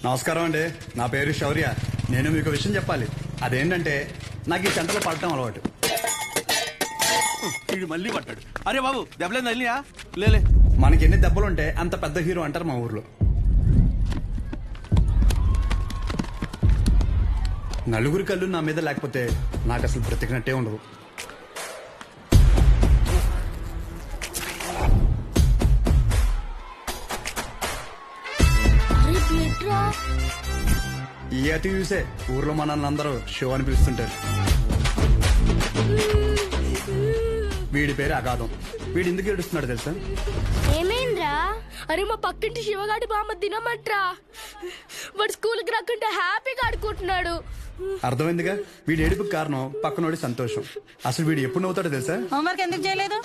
నమస్కారం అండి. నా పేరు శౌర్య. నేను మీకు విషయం చెప్పాలి. అదేంటంటే నాకు ఈ చెంటలో పడటం అలవాటు. వీడు మళ్ళీ పట్టాడు. అరే బాబు దెబ్బలేదు తల్లియా? లేలే. మనకి ఎన్ని దెబ్బలుంటే అంత పెద్ద హీరో అంటారు మా ఊర్లో. నలుగురి కళ్ళు నా మీద లేకపోతే నాకు అసలు బ్రతికినట్టే ఉండదు. ఈ అతి చూసే ఊర్లో మనల్ని అందరూ షో అని పిలుస్తుంటారు. వీడి పేరు అగాధం. వీడు ఎందుకు ఏడుస్తున్నాడు తెలుసా? ఏమైందిరా? అరే మా పక్కింటి శివగాడి బామ్మ తినమంట్రా. వాడు స్కూల్కి రాకుంటే హ్యాపీగా ఆడుకుంటున్నాడు. అర్థమైందిగా. వీడి ఏడుపుకి కారణం పక్కనోడి సంతోషం. అసలు వీడు ఎప్పుడు నవ్వుతాడో తెలుసా? హోంవర్క్ ఎందుకు చేయలేదు?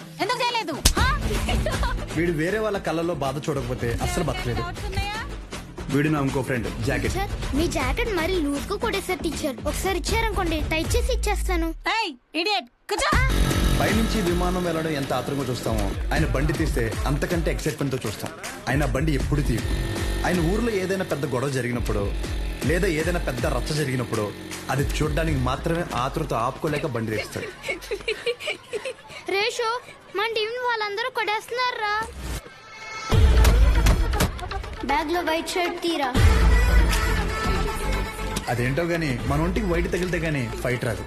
వీడు వేరే వాళ్ళ కళ్ళల్లో బాధ చూడకపోతే అస్సలు బతకలేదు. వీడు నా ఇంకో ఫ్రెండ్ జాకెట్. సార్ మీ జాకెట్ మరి లూజ్ గా కొట్టేసారు టీచర్. ఒకసారి ఇచ్చారనుకోండి టైట్ చేసి ఇచ్చేస్తాను. పైనుంచి విమానం వెళ్ళడం ఎంత ఆత్రంగా చూస్తామో ఆయన బండి తీస్తే అంతకంటే ఎక్సైట్మెంట్ తో చూస్తాం. ఆయన బండి ఎప్పుడు తీరు. ఆయన ఊర్లో ఏదైనా పెద్ద గొడవ జరిగినప్పుడు లేదా ఏదైనా పెద్ద రచ్చ జరిగినప్పుడు అది చూడడానికి మాత్రమే ఆతృత ఆపుకోలేక బండి తీస్తాడు. రేషో మన టీం వాళ్ళందరూ కొట్టేస్తున్నారా? బ్యాగ్ లో వైట్ షర్ట్ తీరా. అదేంటో గానీ మన ఒంటికి వైట్ తగిలితే గానీ ఫైట్ రాదు.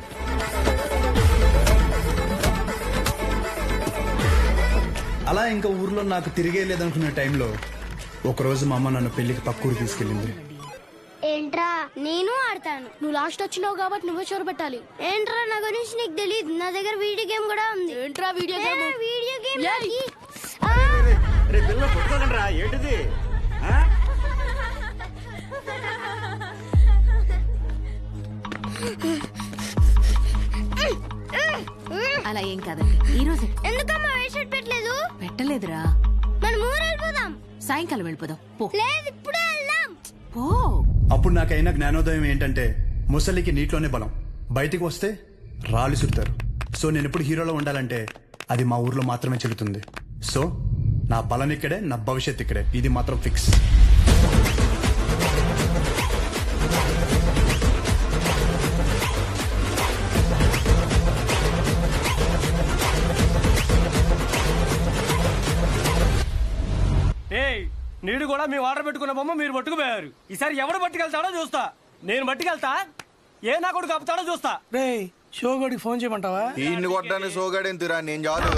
అలా ఇంకా ఊర్లో నాకు తిరిగే లేదనుకునే టైంలో ఒకరోజు మా అమ్మ నన్ను పెళ్లికి పక్కూరు తీసుకెళ్ళింది. ఏంట్రా నేను ఆడతాను. నువ్వు లాస్ట్ వచ్చినావు కాబట్టి నువ్వే చొరబెట్టాలి. ఏంట్రా నా గురించి నీకు తెలియదు. నా దగ్గర వీడియో గేమ్ కూడా ఉంది. ఏంట్రా వీడియో గేమ్? వీడియో గేమ్ ఏంటిది? అలా ఏం కాదండి. ఈ రోజు ఎందుకమ్మా వైట్ షర్ట్ పెట్టలేదు? పెట్టలేదురా. మనం ఊరు వెళ్ళిపోదాం. సాయంకాలం వెళ్ళిపోదాం. పో. లేదు ఇప్పుడే వెళ్దాం. పో. అప్పుడు నాకైనా జ్ఞానోదయం ఏంటంటే ముసలికి నీటిలోనే బలం, బయటికి వస్తే రాళ్ళు చుడతారు. సో నేను ఎప్పుడు హీరోలో ఉండాలంటే అది మా ఊర్లో మాత్రమే చెల్లుతుంది. సో నా బలం ఇక్కడే, నా భవిష్యత్ ఇక్కడే. ఇది మాత్రం ఫిక్స్. నీడు కూడా మీ ఆర్డర్ పెట్టుకున్న బొమ్మ మీరు పట్టుకుపోయారు. ఈసారి ఎవడు పట్టుకెళ్తాడో చూస్తా. నేను పట్టుకెళ్తా. ఏ నా కొడుకు ఆపుతాడో చూస్తా. రే షోగడికి ఫోన్ చేయమంటావా? ఈయన్ని కొట్టడానికి షోగడి ఎంతురా? నేను చాలు.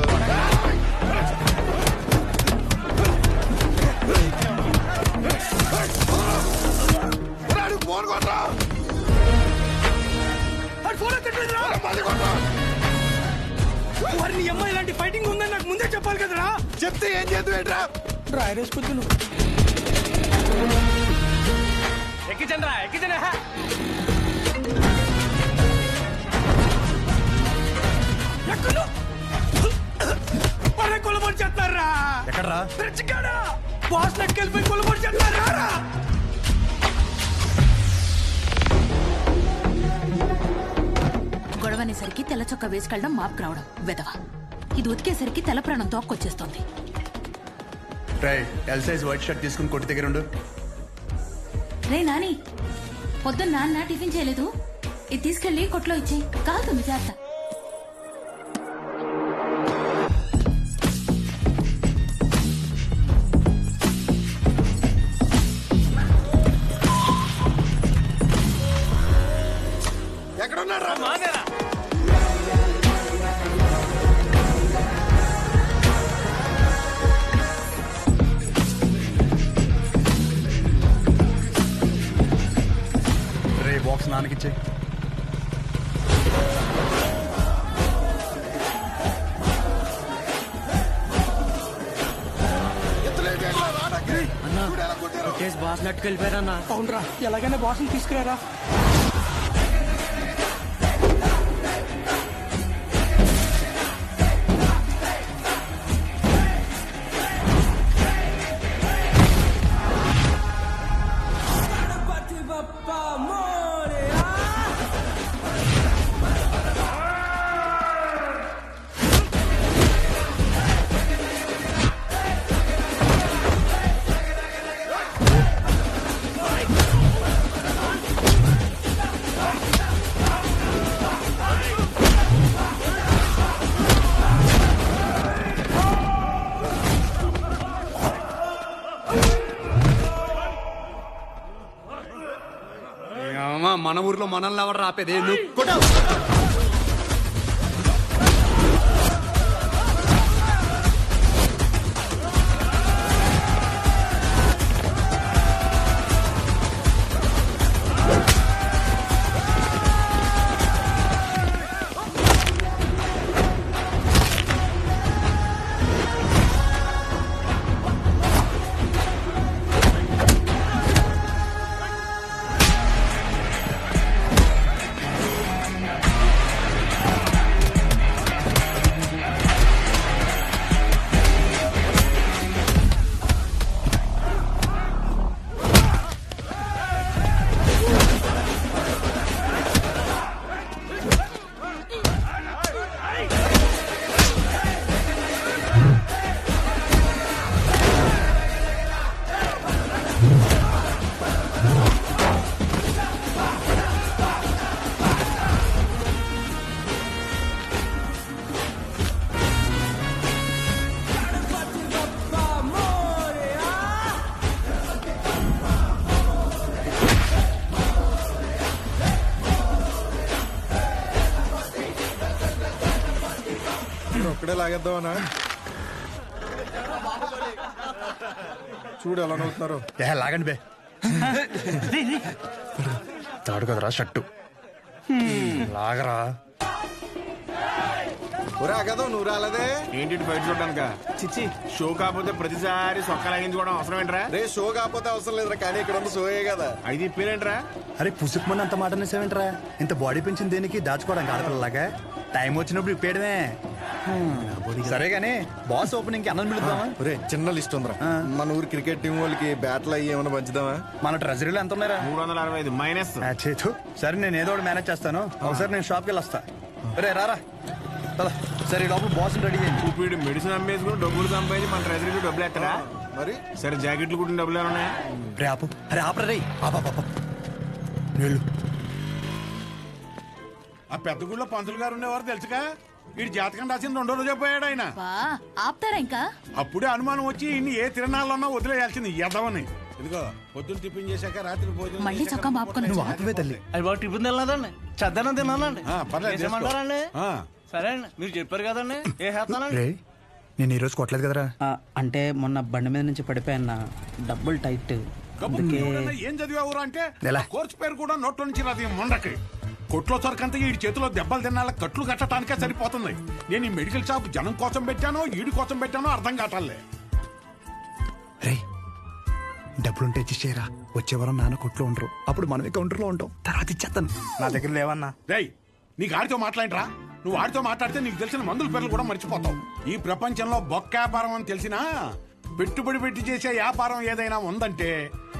ఫోన్ కొట్టరా. వారిని అమ్మాయి ఇలాంటి ఫైటింగ్ ఉందని నాకు ముందే చెప్పాలి కదరా. చెప్తే ఏం చేద్దాం? డ్రైరేసుకొద్దు నువ్వు. ఎక్కించండి రా, ఎక్కించండి. కొలబడి చేస్తారా? ఎక్కడరా? బాస్ నెక్కెళ్ళిపోయి కొలబడి చేస్తారా? గొడవనేసరికి తెల్ల చొక్క వేసుకెళ్ళడం మాపుకు రావడం వెదవ. ఇది ఉతికేసరికి తెల్ల ప్రాణం తోక్కొచ్చేస్తోంది. ఎల్ సైజ్ వైట్ షర్ట్ తీసుకుని కొట్టి దగ్గర ఉండు. రే నాని, పొద్దున్న నాన్న టిఫిన్ చేయలేదు. ఇది తీసుకెళ్లి కొట్లో ఇచ్చి కాలుతుంది జాగ్రత్త. ఎక్కడున్నాడు రా? బాక్స్ నాన్నకిచ్చే. బాస్ నట్టుకెళ్ళిపోయారన్నా. అవునరా, ఎలాగైనా బాస్ని తీసుకురారా. మామ మన ఊర్లో మనల్ని ఎవరు రాపేది నువ్వు కొట్టు. ఒక్కడే లాగేద్దామనా? చూడు ఎలా నవ్వుతున్నారు. లాగండి బే. తాడు కదరా షట్టు. లాగరా. ఒరే ఆగదావు, నువ్వు రాలేదే. ఏంటి బయట చూడడానిక? చిచ్చి, షో కాకపోతే ప్రతిసారి సొక్క లాగించుకోవడం అవసరం ఏంట్రా? రే షో కాకపోతే అవసరం లేదురా, కానీ ఇక్కడ ఉంది షోయే కదా. అయితే ఇప్పేరేంట్రా? అరే పుసుకుమని అంత మాట అనేసేవేంట్రా? ఇంత బాడీ పెంచింది దేనికి? దాచుకోవడానికి ఆడపిల్లలాగా. టైం వచ్చినప్పుడు ఇప్పేయడమే. సరే గానీ బాస్ ఓపెనింగ్ కి అన్నం పిలుద్దామా? ఒరే చిన్న లిస్ట్ ఉందిరా. మన ఊరు క్రికెట్ టీం వాళ్ళకి బ్యాట్లు అయ్యి ఏమైనా పంచుదామా? మన ట్రెజరీలో ఎంత ఉన్నారా? 365 మైనస్. సరే నేను ఏదో ఒకటి మేనేజ్ చేస్తాను. ఒకసారి నేను షాప్కి వెళ్ళి వస్తా. రే రారా. సరే లోపల బాస్ రెడీ చేయండి. చూపిడు మెడిసిన్ అమ్మేసుకుని డబ్బులు సంపాదించి మన ట్రెజరీకి డబ్బులు ఎత్తరా? మరి సరే జాకెట్లు కుట్టిన డబ్బులు ఏమన్నా? రే ఆపు. అరే ఆపరా రే. వెళ్ళు. ఆ పెద్ద గుళ్ళో పంతులు గారు ఉండేవారు తెలుసుగా. వీడి జాతకం రాసింది 2 రోజు పోయాడు ఆయన. ఆపుతారా ఇంకా? అప్పుడే అనుమానం వచ్చి ఇన్ని ఏ తిరణాలన్నా వదిలేయాల్సింది ఎదవని. ఇదిగో పొద్దున్న టిఫిన్ చేశాక రాత్రి భోజనం మళ్ళీ చొక్కా మాపుకొని నువ్వు ఆపవే తల్లి. అది బాగా టిఫిన్ తినలేదండి, చద్దనం తిన్నానండి. పర్లేదు చేసుకో. ఏమంటారండి? ఆ. సరే అండి, మీరు చెప్పారు కదండి, ఏ చేస్తానండి. రే నేను ఈరోజు కొట్టలేదు కదరా. అంటే మొన్న బండి మీద నుంచి పడిపోయాన్న, డబ్బులు టైట్. కబుర్లు ఎవడన్నా ఏం చదివావురా అంటే ఎలా? కోర్సు పేరు కూడా నోట్లో నుంచి రాదు ఈ మొండకి. కొట్లో సరికంతా ఈ చేతిలో దెబ్బలు తినాల కట్లు కట్టడానికే సరిపోతుంది. నేను ఈ మెడికల్ షాప్ జనం కోసం పెట్టానో ఈడి కోసం పెట్టానో అర్థం కావట్లే. రే డబ్బులుంటే ఇచ్చేయరా. వచ్చే వారం నాన్న కొట్లో ఉండరు, అప్పుడు మనమే కౌంటర్లో ఉంటాం. తర్వాత ఇచ్చేస్తాను. నా దగ్గర లేవన్నా. రేయ్ నీకు ఆడితో మాట్లాడరా? నువ్వు ఆడితో మాట్లాడితే నీకు తెలిసిన మందుల పేర్లు కూడా మర్చిపోతావు. ఈ ప్రపంచంలో బొక్క వ్యాపారం అని తెలిసినా పెట్టుబడి పెట్టి చేసే వ్యాపారం ఏదైనా ఉందంటే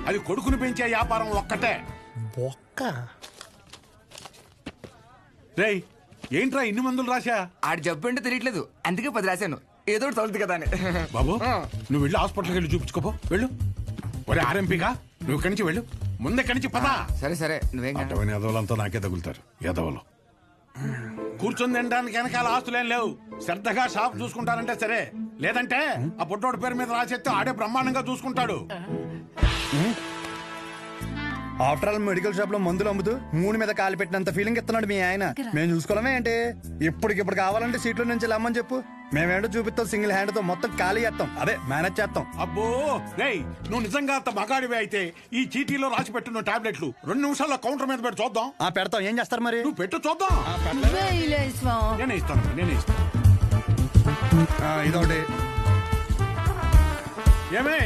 అది కొడుకుని పెంచే వ్యాపారం ఒక్కటే. బొక్క. రేయ్ ఏంట్రా ఇన్ని మందులు రాశా? ఆడి జబ్బు అంటే తెలియట్లేదు, అందుకే 10 రాశాను. ఏదో ఒకటి తగులుతుంది కదా అని. బాబు నువ్వు వెళ్ళి హాస్పిటల్కి వెళ్ళి చూపించుకోపో, వెళ్ళు. ఒరే ఆర్ఎంపీగా నువ్వు ఇక్కడి నుంచి వెళ్ళు, ముందే ఇక్కడి నుంచి పదా. సరే సరే నువ్వేం కాదు. అటవని ఎదవలంతా నాకే తగులుతారు ఎదవలు. కూర్చొని తినడానికి వెనకాల ఆస్తులేం లేవు. శ్రద్ధగా షాప్ చూసుకుంటారంటే సరే, లేదంటే ఆ పుట్టోడి పేరు మీద రాసేస్తే ఆడే బ్రహ్మాండంగా చూసుకుంటాడు. ఆఫ్టర్ ఆల్ మెడికల్ షాప్ లో మందులు అమ్ముతూ 3 మీద కాలు పెట్టినంత ఫీలింగ్ ఇస్తున్నాడు మీ ఆయన. మేము చూసుకోవడమే ఏంటి? ఇప్పటికిప్పుడు కావాలంటే సీట్లో నుంచి లమ్మని చెప్పు, మేమేంటో చూపిస్తాం. సింగిల్ హ్యాండ్ తో మొత్తం ఖాళీ చేస్తాం, అదే మేనేజ్ చేస్తాం. అబ్బో రేయ్ నువ్వు నిజంగా అంత మగాడివే అయితే ఈ చీటీలో రాసి పెట్టున్న టాబ్లెట్లు 2 నిమిషాల్లో కౌంటర్ మీద పెట్టి చూద్దాం. పెడతాం. ఏం చేస్తారు మరి? నువ్వు పెట్టు చూద్దాం. నేనే ఇస్తాను. ఇదొకటి. ఏమే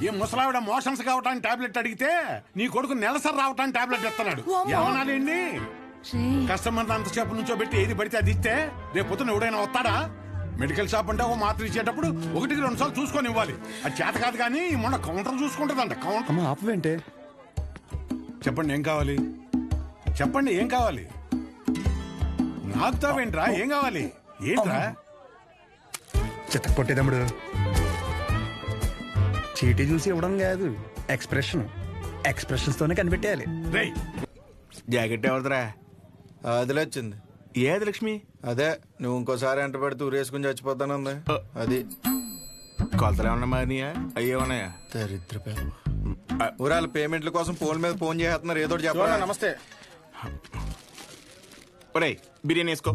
ఈ ముసలావిడ మోషన్స్ కావటానికి టాబ్లెట్ అడిగితే నీ కొడుకు నెలసరి రావటానికి టాబ్లెట్ ఇస్తున్నాడు. ఏమనాలండి? కస్టమర్ అంతసేపు నుంచో పెట్టి ఏది పడితే అది ఇస్తే రేపు పొద్దున ఎవడైనా వస్తాడా? మెడికల్ షాప్ అంటే ఒక మాత్ర ఇచ్చేటప్పుడు 1-2 సార్లు చూసుకొని ఇవ్వాలి. అది చేత కాదు కానీ మొన్న కౌంటర్ చూసుకుంటుందంట. కౌంటర్ ఆపవేంటే? చెప్పండి ఏం కావాలి? చెప్పండి ఏం కావాలి? నాకుతావేంట్రా? ఏం కావాలి? ఏంట్రా? చిత్త కొట్టేదమ్ముడు. చీటీ చూసి ఇవ్వడం కాదు, ఎక్స్ప్రెషన్స్ తోనే కనిపెట్టేయాలి. రేయ్ జాకెట్ ఎవరిదిరా? అదిలే వచ్చింది. ఏది లక్ష్మి? అదే నువ్వు ఇంకోసారి ఎంట పెడితే ఊరేసుకుని చచ్చిపోతానుంది. అది కొలతలు ఏమన్నా మారినాయా? అయ్యేమన్నాయా? దరిద్ర ఊరాల పేమెంట్ల కోసం ఫోన్ మీద ఫోన్ చేస్తున్నారు, ఏదో ఒకటి చెప్పరా. నమస్తే. ఒరేయ్ బిర్యానీ వేసుకో.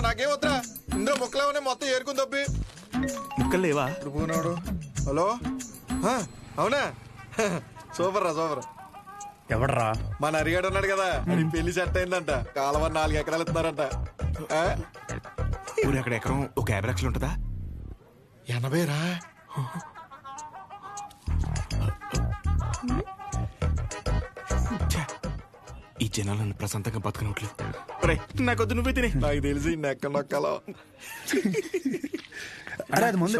నాకేం వద్దా, ఇందులో ముక్కలేమనే మొత్తం ఏరుకుని తప్పి. ముక్కలు లేవా? ఇప్పుడు పోనాడు. హలో, అవునా? సూపర్ రా, సూపర్. ఎవడరా? మన అరిగాడు ఉన్నాడు కదా, అది పెళ్లి సెట్ అయిందంట. కాలువ 4 ఎకరాలు ఇస్తున్నారంట. ఊరు అక్కడ ఎకరం ఒక 50 లక్షలు ఉంటుందా? 80 రా. ఈ జనాలు నన్ను ప్రశాంతంగా బతకనట్లు. నాకొద్దు, నువ్వే తినే. నాకు తెలిసి నెక్క నొక్కలో. అరే అది ముందు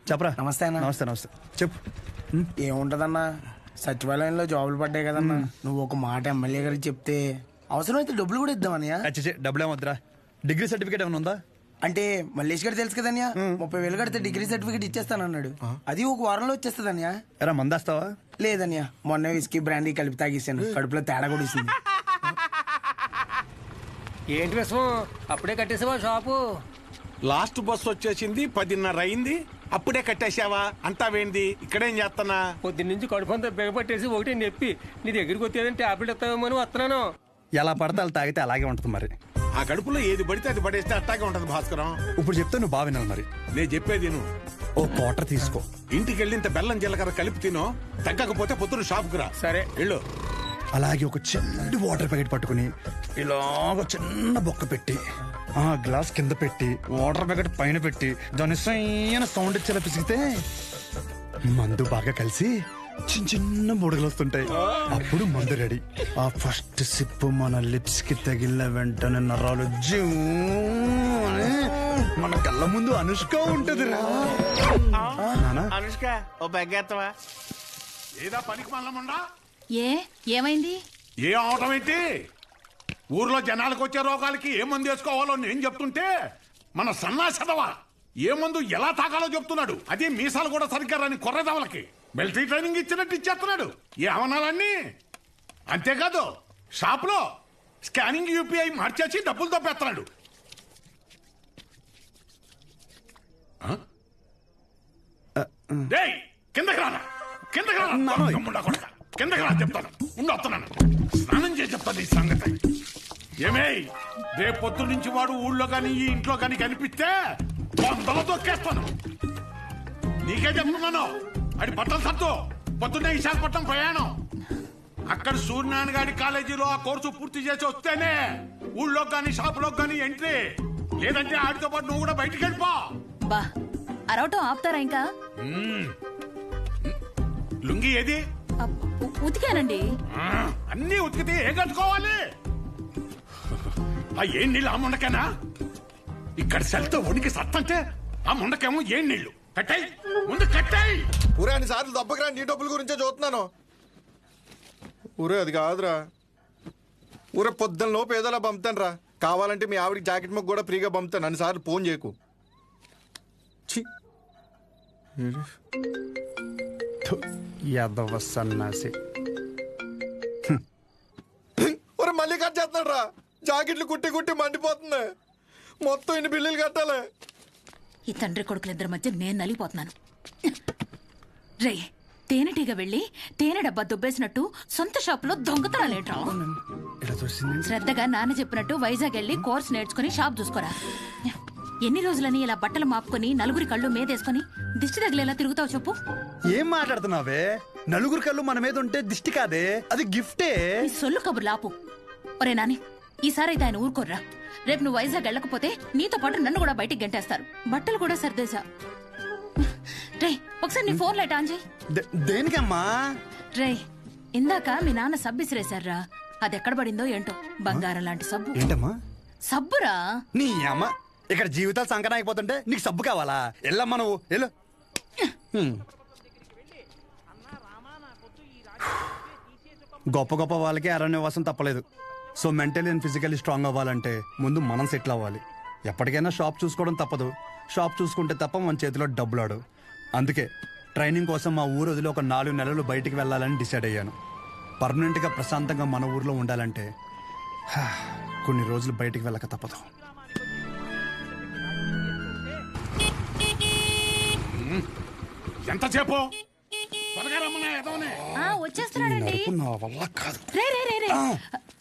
చెప్పరా. నమస్తే అన్న. నమస్తే నమస్తే. చెప్పు. ఏముంటదన్నా, సచివాలయంలో జాబులు పడ్డాయి కదన్నా. నువ్వు ఒక మాట ఎమ్మెల్యే గారికి చెప్తే అవసరమైతే డబ్బులు కూడా ఇద్దామన్నయ్య. డబ్బులు ఏమొద్దురా. డిగ్రీ సర్టిఫికేట్ ఏమైనా ఉందా? అంటే మల్లేష్ గారు తెలుసు కదన్యా, 30,000 కడితే డిగ్రీ సర్టిఫికేట్ ఇచ్చేస్తానన్నాడు. అది ఒక వారంలో వచ్చేస్తుందన్యా. ఎరా మందేస్తావా? లేదన్యా, మొన్న విస్కీ బ్రాండీ కలిపి తాగేసాను, కడుపులో తేడా కూడా ఇస్తుంది. ఏంటి విషయం, అప్పుడే కట్టేసావా షాపు? లాస్ట్ బస్ వచ్చేసింది, 10:30 అయింది, అప్పుడే కట్టేశావా? అంతా వేంది, ఇక్కడేం చేస్తానా? పొద్దున్నుంచి కడుపంతా బిగపట్టేసి ఒకటి నొప్పి, నీ దగ్గరికి వచ్చేదని టాబ్లెట్ ఇస్తావేమో అని వస్తున్నాను. ఎలా పడితే అలా తాగితే అలాగే ఉంటుంది మరి. ఆ కడుపులో ఏది పడితే అది పడేస్తే అట్టాగే ఉంటది భాస్కరం. ఇప్పుడు చెప్తే నువ్వు బాగా వినాలి మరి. నేను చెప్పేది నువ్వు ఓ క్వార్టర్ తీసుకో, ఇంటికి వెళ్ళి ఇంత బెల్లం జీలకర్ర కలిపి తినో, తగ్గకపోతే పొద్దున షాప్కి రా. సరే వెళ్ళు. అలాగే ఒక చిన్న వాటర్ ప్యాకెట్ పట్టుకుని ఇలాగ చిన్న బొక్క పెట్టి ఆ గ్లాస్ కింద పెట్టి వాటర్ ప్యాకెట్ పైన పెట్టి దాని సైన సౌండ్ ఇచ్చేలా పిసిగితే మందు బాగా కలిసి చిన్న చిన్న బుడగలు వస్తుంటాయి. అప్పుడు మందు రెడీ. ఆ ఫస్ట్ సిప్ మన లిప్స్ కి తగిలిన వెంటనే నరాలు జూ అని మన కళ్ళ ముందు అనుష్క ఉంటది రా. అనుష్క ఓ బెగ్గేత్తవా? ఏదా పనికి మల్లముండా? ఏమైంది? ఏ అవటం ఏంటి? ఊర్లో జనాలకు వచ్చే రోగాలకి ఏ మందు వేసుకోవాలో నేను చెప్తుంటే మన సన్నాసదవా ఏ మందు ఎలా తాగాలో చెప్తున్నాడు. అదే మీసాలు కూడా సరిగ్గా రాని కొర్రదవలకి మిలిటరీ ట్రైనింగ్ ఇచ్చినట్టు ఇచ్చేస్తున్నాడు. ఏ అవనాలన్నీ అంతేకాదు, షాప్ లో స్కానింగ్ యూపీఐ మార్చేసి డబ్బులు తప్పేస్తున్నాడు. కిందకి రానా, కిందకి రానా, కిందకి రా చెప్తాను. వస్తున్నాను, స్నానం చేసి చెప్తాను ఈ సంగతి. ఏమే రేపు పొద్దు నుంచి వాడు ఊళ్ళో కానీ ఈ ఇంట్లో కానీ కనిపిస్తే వందలో తొక్కేస్తాను. నీకే చెప్తున్నాను. అది బట్టలు సత్తు పొద్దున్నే విశాఖపట్నం ప్రయాణం. అక్కడ సూర్యనారాయణ గారి కాలేజీలో ఆ కోర్సు పూర్తి చేసి వస్తేనే ఊళ్ళో కానీ షాపులో కానీ ఎంట్రీ. లేదంటే ఆడితో పాటు నువ్వు కూడా బయటికి వెళ్ళిపో. బా అరవటం ఆపుతారా ఇంకా? లుంగి ఏది? ఉతికానండి. అన్నీ ఉతికితే ఏం కట్టుకోవాలి? ఆ ఏం నీళ్ళు ఆ ముండకేనా? ఇక్కడ సెల్తో ఉనికి సత్తంటే ఆ ముండకేమో ఏం నీళ్లు? కట్టాయి ముందు కట్టాయి. ఊరే అన్ని సార్లు దెబ్బకి నీ డబ్బుల గురించే చూస్తున్నాను. ఊరే అది కాదురా, ఊరే పొద్దున్న లోపు ఏదోలా పంపుతాను రా. కావాలంటే మీ ఆవిడకి జాకెట్ మొక్క కూడా ఫ్రీగా పంపుతాను. అన్నిసార్లు ఫోన్ చేయకు. యాదవ సన్నాసి. ఒరే మళ్ళీ కట్ చేస్తున్నాడు రా. జాకెట్లు కుట్టి కుట్టి మండిపోతుంది. మొత్తం ఇన్ని బిల్లులు కట్టాలి. ఈ తండ్రి కొడుకులిద్దరి మధ్య నేను నలిగిపోతున్నాను. రే తేనెటీగ వెళ్ళి తేనె డబ్బా దుబ్బేసినట్టు సొంత షాపులో దొంగతనాలేంట్రా? శ్రద్ధగా నాన్న చెప్పినట్టు వైజాగ్ వెళ్ళి కోర్స్ నేర్చుకుని షాప్ చూసుకోరా. ఎన్ని రోజులని ఇలా బట్టలు మాపుకొని నలుగురి కళ్ళు మీదేసుకొని దిష్టి తగిలేలా తిరుగుతావు చెప్పు? ఏం మాట్లాడుతున్నావే? నలుగురు కళ్ళు మన మీద ఉంటే దిష్టి కాదే, అది గిఫ్టే. ఈ సొల్లు కబుర్లు ఆపు. ఒరే నాని, ఈసారైతే ఆయన ఊరుకోర్రా. రేపు నువ్వు వైజాగ్ వెళ్ళకపోతే నీతో పాటు నన్ను కూడా బయటికి గంటేస్తారు. బట్టలు కూడా సర్దేశా. రే ఒకసారి నీ ఫోన్ లైట్ ఆన్ చేయి. దేనికమ్మా? రే ఇందాక మీ నాన్న సబ్బు ఇసిరేశారా, అది ఎక్కడ పడిందో ఏంటో. బంగారం లాంటి సబ్బు. ఏంటమ్మా? సబ్బురా. నీ అమ్మ, ఇక్కడ జీవితాలు సంకటం అయిపోతుంటే నీకు సబ్బు కావాలా? ఎల్లమ్మా నువ్వు వెళ్ళు. గొప్ప గొప్ప వాళ్ళకి అరణ్యవాసం తప్పలేదు. So mentally and physically strong అవ్వాలంటే ముందు మనం సెటిల్ అవ్వాలి. ఎప్పటికైనా షాప్ చూసుకోవడం తప్పదు. షాప్ చూసుకుంటే తప్ప మన చేతిలో డబ్బులు ఆడు. అందుకే ట్రైనింగ్ కోసం మా ఊరు వదిలి ఒక 4 నెలలు బయటికి వెళ్ళాలని డిసైడ్ అయ్యాను. పర్మనెంట్గా ప్రశాంతంగా మన ఊర్లో ఉండాలంటే కొన్ని రోజులు బయటికి వెళ్ళక తప్పదు. ఎంతసేపు త్వరగా రమ్మన్నా ఎదవనే. వచ్చేస్తున్నాడండి. నా వల్ల కాదు. రే రే రే రే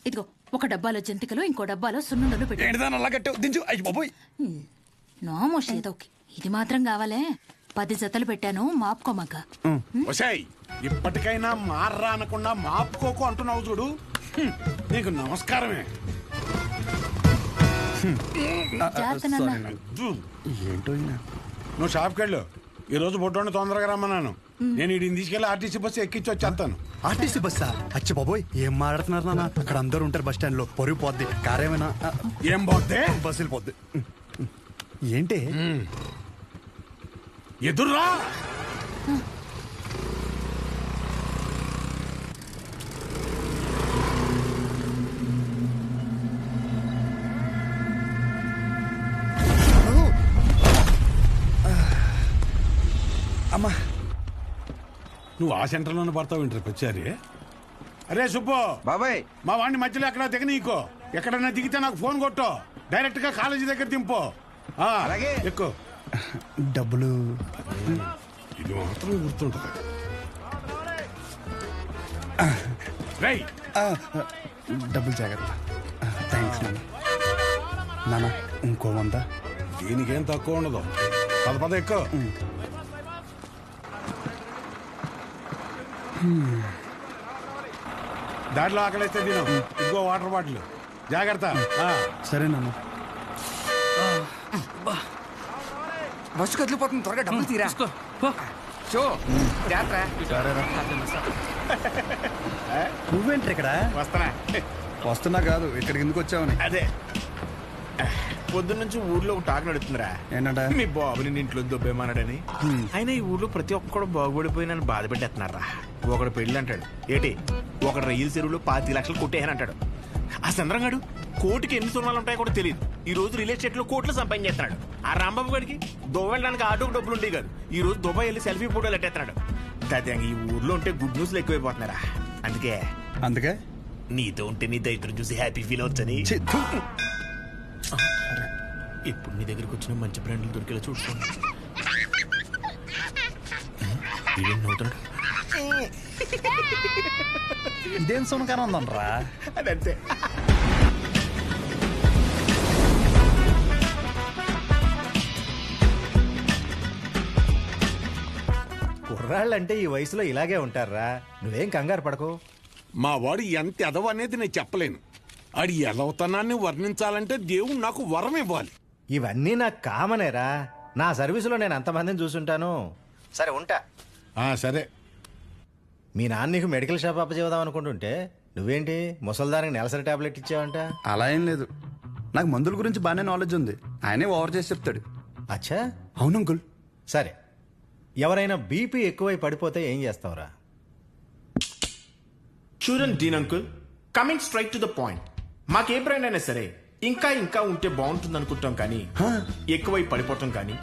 ఇదిగో ఒక డబ్బాలో జంతికలు ఇంకో డబ్బాలో సున్నుండలు పెట్టు. ఏంటిదాని అలా కట్టావు దించు. అయ్యి బాబోయ్. నోమోష్ ఏదోకి ఇది మాత్రం కావాలే. 10 జతలు పెట్టాను మాపుకోమాక. ఒసేయ్ ఇప్పటికైనా మార్రా అనకుండా మాపుకోకు అంటున్నావు చూడు. నీకు నమస్కారమే. జాగ్రత్త నాన్న. ఏంటో ఈయన. నువ్వు షాప్కి వెళ్ళు. ఈ రోజు బొడ్డోని తొందరగా రమ్మన్నాను. నేను వీడిని తీసుకెళ్ళి ఆర్టీసీ బస్సు ఎక్కించి వచ్చేస్తాను. ఆర్టీసీ బస్సా? అచ్చి బాబోయ్ ఏం మాట్లాడుతున్నారు నాన్న. అక్కడ అందరూ ఉంటారు బస్ స్టాండ్ లో. పొరుగు పోద్ది. కారేమైనా ఏం పోతే బస్సు వెళ్ళిపోద్ది. ఏంటి ఎదుర్రా. అమ్మా నువ్వు ఆ సెంటర్లోనే పడతావు ఇంటర్ వచ్చారి. అరే సుబ్బు బాబాయ్ మా వాడిని మధ్యలో ఎక్కడ దిగనీకో. ఎక్కడన్నా దిగితే నాకు ఫోన్ కొట్టు. డైరెక్ట్ గా కాలేజీ దగ్గర దింపు. అలాగే. ఎక్కువ డబ్బులు ఇది మాత్రం గుర్తుంటుంది. రై డబ్బులు జాగ్రత్త. థ్యాంక్స్ నాన్న. నాన్న ఇంకో 100. దీనికేం తక్కువ ఉండదు. పద ఎక్కువ. దాంట్లో ఆకలిస్తే తిను. ఇంకో వాటర్ బాటిల్ జాగ్రత్త. సరే నాన్న. బస్సు కదిలిపోతుంది. త్వరగా డబ్బులు తీరా. షో జాగ్రత్త. నువ్వేంటి ఇక్కడ? వస్తానా? వస్తున్నా కాదు ఇక్కడికి ఎందుకు వచ్చావని. అదే పొద్దున్నుంచి ఊర్లో ఒక టాక్ నడుతుందిరా. ఏంటంట? మీ బాబుని నీ ఇంట్లో దొబ్బేమన్నాడని. అయినా ఈ ఊర్లో ప్రతి ఒక్కడు బాగుపడిపోయి నన్ను బాధ పెట్టేస్తున్నారా. ఒకడు పెళ్ళి అంటాడు. ఏంటి ఒకడు రైలు చెరువులో 25 లక్షలు కొట్టేయని అంటాడు. ఆ చంద్రంగాడు కోటికి ఎన్ని సున్నాలు ఉంటాయో కూడా తెలియదు. ఈ రోజు రియల్ ఎస్టేట్ లో కోట్లు సంపాదించేస్తున్నాడు. ఆ రాంబాబు గారికి దువ్వడానికి ఆటోకి డబ్బులు ఉండేవి కాదు. ఈ రోజు దుబాయ్ వెళ్ళి సెల్ఫీ ఫోటోలు ఎట్టేస్తున్నాడు. దాదాపు ఈ ఊర్లో ఉంటే గుడ్ న్యూస్లు ఎక్కువైపోతున్నారా. అందుకే నీతో ఉంటే నీ దైత్రం చూసి హ్యాపీ ఫీల్ అవచ్చని ఇప్పుడు నీ దగ్గరికి వచ్చిన మంచి బ్రాండ్లు దొరికేలా చూసుకోండి. ఇదేం సునకారం ఉందనరా. అదంతే. కుర్రాళ్ళంటే ఈ వయసులో ఇలాగే ఉంటారా. నువ్వేం కంగారు పడకు. మా వాడు ఎంత ఎదవ అనేది నేను చెప్పలేను. ఆడి ఎదవతనాన్ని వర్ణించాలంటే దేవుడు నాకు వరం ఇవ్వాలి. ఇవన్నీ నాకు కామనేరా. నా సర్వీసులో నేను అంతమందిని చూసుంటాను. సరే ఉంటా. సరే. మీ నాన్న నీకు మెడికల్ షాప్ అప్పచేద్దాం అనుకుంటుంటే నువ్వేంటి ముసల్దానికి నెలసరి టాబ్లెట్ ఇచ్చావంట? అలా ఏం లేదు. నాకు మందుల గురించి బాగానే నాలెడ్జ్ ఉంది. ఆయనే ఓవర్ చేసి చెప్తాడు. అచ్చా అవును అంకుల్. సరే ఎవరైనా బీపీ ఎక్కువై పడిపోతే ఏం చేస్తావురా? చూడండి Dean uncle, coming straight to the point. మాకే బ్రాండ్ అయినా సరే ఇంకా ఇంకా ఉంటే బాగుంటుంది అనుకుంటాం, కానీ ఎక్కువై పడిపోవటం కానీ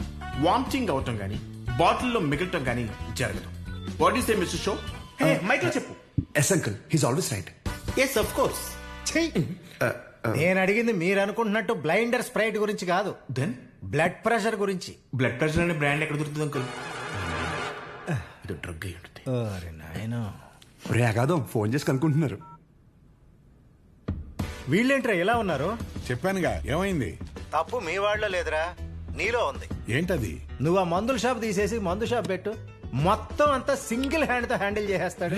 వామిటింగ్ అవటం కానీ బాటిల్లో మిగలటం కానీ జరగదు. What is a mister show? Mic లో చెప్పు. Yes uncle, he's always right. Yes of course. నేను అడిగింది మీరు అనుకుంటున్నట్టు బ్లైండర్ స్ప్రైట్ గురించి కాదు. దెన్ బ్లడ్ ప్రెషర్ గురించి. బ్లడ్ ప్రెషర్ అనే బ్రాండ్ ఎక్కడ దొరుకుతుంది అంకుల్? ఇది డ్రగ్ అయి ఉంటుంది. అరే నాయనా, రే అగాదం ఫోన్ చేసి కనుక్కుంటున్నారు. వీళ్ళేంట్రా ఎలా ఉన్నారు? చెప్పానుగా ఏమైంది. తప్పు మీ వాళ్ళలో లేదురా, నీలో ఉంది. ఏంటది? నువ్వు ఆ మందుల షాప్ తీసేసి మందు షాప్ పెట్టు, మొత్తం అంతా సింగిల్ హ్యాండ్ తో హ్యాండిల్ చేసేస్తాడు.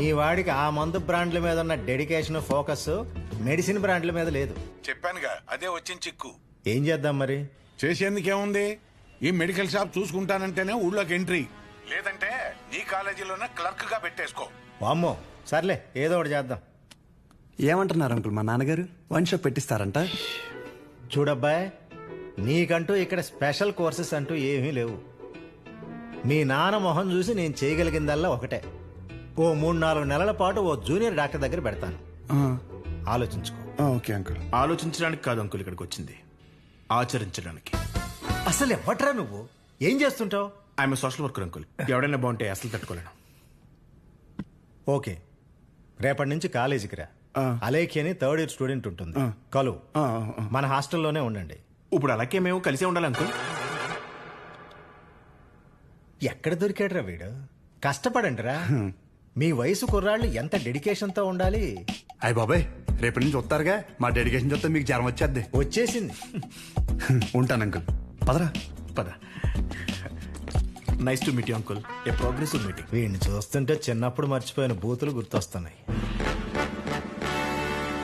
ఈ వాడికి ఆ మందు బ్రాండ్ల మీద ఉన్న డెడికేషన్, ఫోకస్ మెడిసిన్ బ్రాండ్ల మీద లేదు. చెప్పానుగా అదే వచ్చిన చిక్కు. ఏం చేద్దాం మరి? చేసేందుకేముంది, ఈ మెడికల్ షాప్ చూసుకుంటానంటేనే ఊళ్ళోకి ఎంట్రీ, లేదంటే నీ కాలేజీలోనే క్లర్క్ గా పెట్టేసుకో. వామ్మో, సర్లే ఏదో ఒకటి చేద్దాం. ఏమంటున్నారు అంకుల్? మా నాన్నగారు వన్ షాప్ పెట్టిస్తారంట. చూడబ్బాయ్, నీకంటూ ఇక్కడ స్పెషల్ కోర్సెస్ అంటూ ఏమీ లేవు. మీ నాన్న మొహం చూసి నేను చేయగలిగిందల్లా ఒకటే, ఓ 3-4 నెలల పాటు ఓ జూనియర్ డాక్టర్ దగ్గర పెడతాను. ఆలోచించుకో. Okay uncle. ఆలోచించడానికి కాదు అంకుల్ ఇక్కడికి వచ్చింది, ఆచరించడానికి. అసలు ఎవట్రా నువ్వు? ఏం చేస్తుంటావు? I'm social worker uncle. ఎవడైనా బాగుంటే అసలు తట్టుకోలేను. ఓకే, రేపటి నుంచి కాలేజీకి రా. అలేఖి అని 3rd ఇయర్ స్టూడెంట్ ఉంటుంది, కలువు. మన హాస్టల్లోనే ఉండండి. ఇప్పుడు అలాగే మేము కలిసే ఉండాలి అంకుల్. ఎక్కడ దొరికాడురా వీడు? కష్టపడండిరా. మీ వయసు కుర్రాళ్ళు ఎంత డెడికేషన్తో ఉండాలి. అయ్య బాబాయ్, రేపటి నుంచి వస్తారుగా, మా డెడికేషన్ చూస్తే మీకు జ్వరం వచ్చేద్ది. వచ్చేసింది. ఉంటాను అంకుల్. పదరా. పద. Nice to meet you uncle. A progressive meeting. వీడిని చూస్తుంటే చిన్నప్పుడు మర్చిపోయిన బూతులు గుర్తొస్తున్నాయి.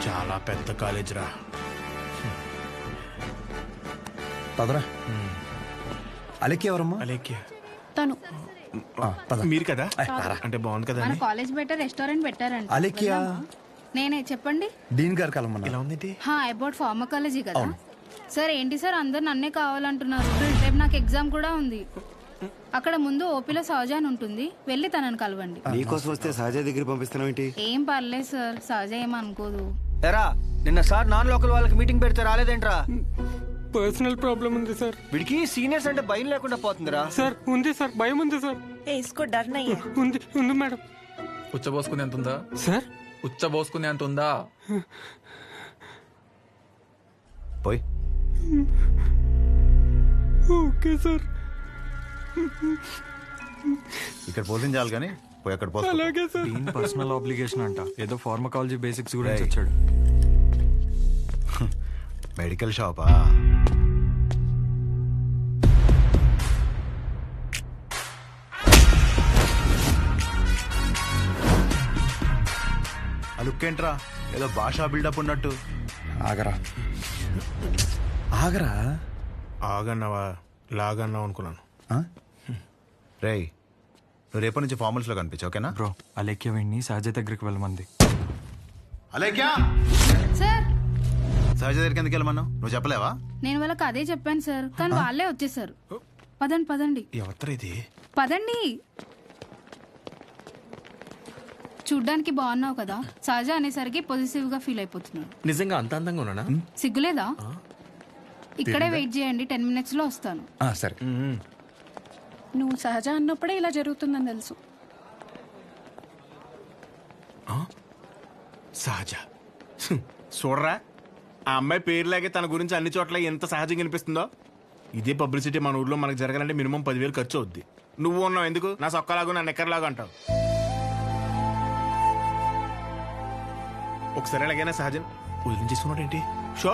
చాలా పెద్ద కాలేజ్ రా. పదరా. అలెక్కి ఎవరమ్మా? అలేఖ్య తను మీరు కదా? అంటే బాగుంది కదా మన కాలేజ్ బయట రెస్టారెంట్ పెట్టారంట. అలెక్కియా? నేనే చెప్పండి. డీన్ గారు కలమన్నా. ఎలా ఉంది? అబౌట్ ఫార్మకాలజీ కదా సార్. ఏంటి సార్ అందరు నన్నే కావాలంటున్నారు? రేపు నాకు ఎగ్జామ్ కూడా ఉంది. అక్కడ ముందు ఓపీలో సహజ అని ఉంటుంది, వెళ్ళి తనని కలవండి. నీకోసం వస్తే సహజ దగ్గర పంపిస్తున్నావు ఏంటి? ఏం పర్లేదు సార్, సహజ ఏమనుకోదు. ఎరా నిన్న సార్ నాన్ లోకల్ వాళ్ళకి మీటింగ్ పెడితే రాలేదేంట్రా? పర్సనల్ ప్రాబ్లం ఉంది సార్. వీడికి సీనియర్స్ అంటే భయం లేకుండా పోతుందిరా. సార్ ఉంది సార్, భయం ఉంది సార్. ఉంది ఉంది మేడం. ఉచ్చబోసుకునే అంత ఉందా సార్? ఉచ్చబోసుకునే అంత ఉందా? పోయి. Okay sir. ఇక్కడ పోషించాలి కానీ పోయి అక్కడ పోయి. అలాగే సార్. పర్సనల్ ఆబ్లిగేషన్ అంట, ఏదో ఫార్మకాలజీ బేసిక్స్ గురించి వచ్చాడు. మెడికల్ షాపా? అలుక్కేంట్రా ఏదో భాషా బిల్డప్ ఉన్నట్టు. ఆగరా ఆగరా. ఆగన్నావా లాగన్నావు అనుకున్నాను. రేయ్, నువ్వు రేపటి నుంచి ఫార్మల్స్ లో కనిపించు, ఓకేనా? బ్రో, అలేఖ్య వీడిని సహజ దగ్గరికి వెళ్ళమంది. అలేఖ్యా? సార్ సహజ దగ్గరికి ఎందుకు వెళ్ళమన్నావు? నువ్వు చెప్పలేవా? నేను వాళ్ళకి అదే చెప్పాను సార్, కానీ వాళ్ళే వచ్చేసారు. పదండి పదండి ఎవరు ఇది? పదండి. చూడ్డానికి బాగున్నావు కదా, సహజ అనేసరికి పొజిటివ్ గా ఫీల్ అయిపోతున్నాడు. నిజంగా అంత అందంగా ఉన్నానా? సిగ్గులేదా? ఇక్కడే వెయిట్ చేయండి, 10 minutes లో వస్తాను. సరే. నువ్వు సహజ అన్నప్పుడే ఇలా జరుగుతుందని తెలుసు. సహజ చూడరా, ఆ అమ్మాయి పేరులాగే తన గురించి అన్ని చోట్ల ఎంత సహజంగా అనిపిస్తుందో. ఇదే పబ్లిసిటీ మన ఊర్లో మనకు జరగాలంటే మినిమం 10,000 ఖర్చు అవుద్ది. నువ్వు ఉన్నావు ఎందుకు? నా సొక్కలాగా నా నెక్కర్లాగా అంటావు. ఒకసారి ఎలాగైనా సహజం వదిలించేసుకున్నాడు ఏంటి? షో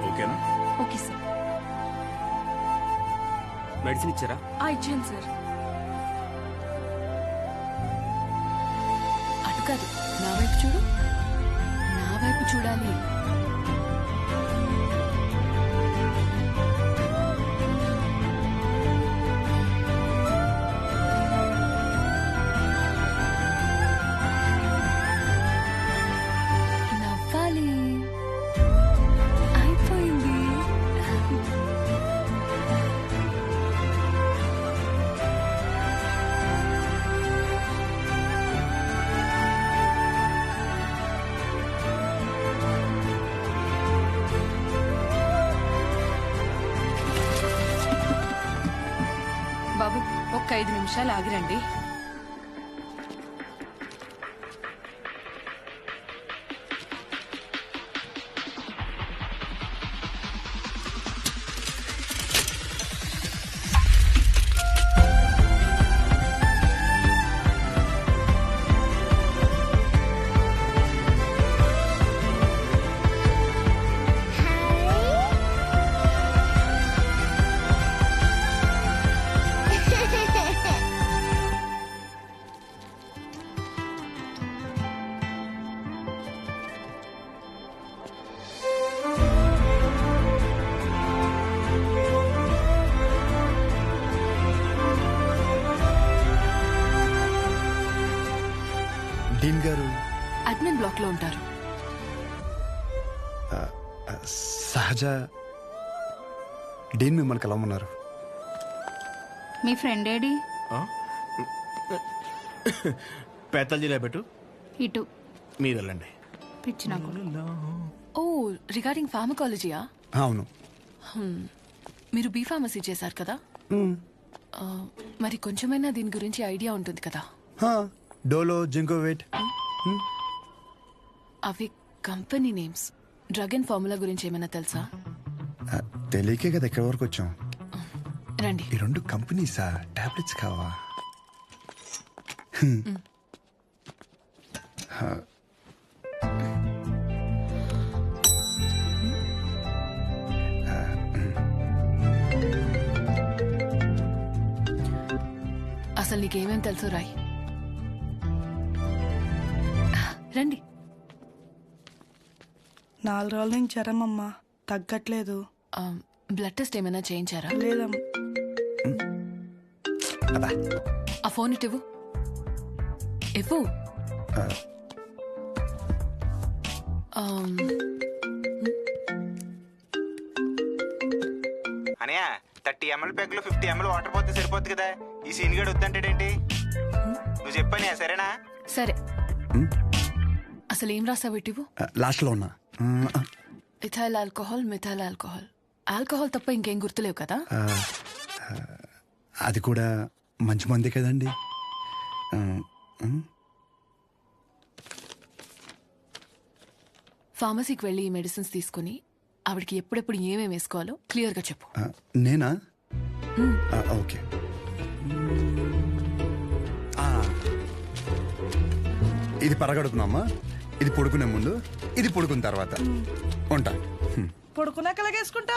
ఓకేనా? Okay sir. మెడిసిన్ ఇచ్చారా? ఇచ్చాను సార్. అటు కాదు, నా వైపు చూడు. నా వైపు చూడాలి. నవ్వాలి. అయిపోయింది. బాబు, ఒక్క 5 నిమిషాలు ఆగిరండి. డీన్ గారు అడ్మిన్ బ్లాక్ లో ఉంటారు. సహజ డీన్ మిమ్మల్ని కలవమన్నారు. మీ ఫ్రెండ్ ఏడి? పేతల జిల్లా పెట్టు. ఇటు మీరు వెళ్ళండి. పిచ్చి నాకు. ఓ, రిగార్డింగ్ ఫార్మకాలజీయా? అవును. మీరు బీ ఫార్మసీ చేశారు కదా, మరి కొంచెమైనా దీని గురించి ఐడియా ఉంటుంది కదా? డోలో, జింకోవేట్. అవి company names. Drug and formula గురించి ఏమైనా తెలుసా? తెలియకే కదా ఎక్కడి వరకు వచ్చాం. రండి. ఈ రెండు కంపెనీసా? టాబ్లెట్స్ కావా? అసలు నీకేమేం తెలుసు రాయ్. రండి. 4 రోజుల నుంచి జ్వరం అమ్మా, తగ్గట్లేదు. బ్లడ్ టెస్ట్ ఏమైనా చేయించారా? లేదమ్మా. ఆ ఫోన్ ఇటు ఇవ్వు. అనయా 30 ml ప్యాక్ లో 50 ml వాటర్ పోతే సరిపోద్ది కదా. ఈ సీన్ గడు వద్దంటాడేంటి? నువ్వు చెప్పానే సరేనా? సరే. అసలు ఏం రాసావు ఇటు? లాస్ట్ లో ఉన్నా. Ethyl alcohol, methyl alcohol. Alcohol తప్ప ఇంకేం గుర్తులేవు కదా? అది కూడా మంచి మందే కదండి. ఫార్మసీకి వెళ్ళి ఈ మెడిసిన్స్ తీసుకుని ఆవిడకి ఎప్పుడెప్పుడు ఏమేమి వేసుకోవాలో క్లియర్ గా చెప్పు. నేనా? ఓకే. ఇది పరగడుపునమ్మా, ఇది పడుకునే ముందు, ఇది పడుకున్న తర్వాత. ఉంటా. పడుకున్నాక వేసుకుంటా.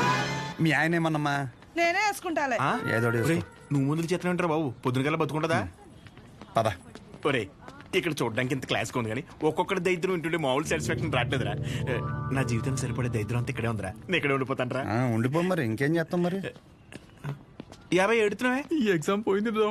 మీ ఆయన ఏమన్నమ్మా? నేనే వేసుకుంటాలే. ఏదో నువ్వు ముందుకు చేతనే ఉంటారు బాబు. పొద్దునకల్లా బతుకుంటుందా? పద. ఒరే ఇక్కడ చూడడానికి ఇంత క్లాస్ ఉంది కానీ ఒక్కొక్కటి దరిద్రం వింటుంటే మామూలు సాటిస్ఫాక్షన్ రావట్లేదురా. నా జీవితం సరిపడే దరిద్రం అంతా ఇక్కడే ఉందిరా. నేను ఇక్కడే ఉండిపోతాను రా. ఉండిపో మరి, ఇంకేం చేస్తాం మరి. 50 ఎడుతున్నావే? ఈ ఎగ్జామ్ పోయింది బ్రో.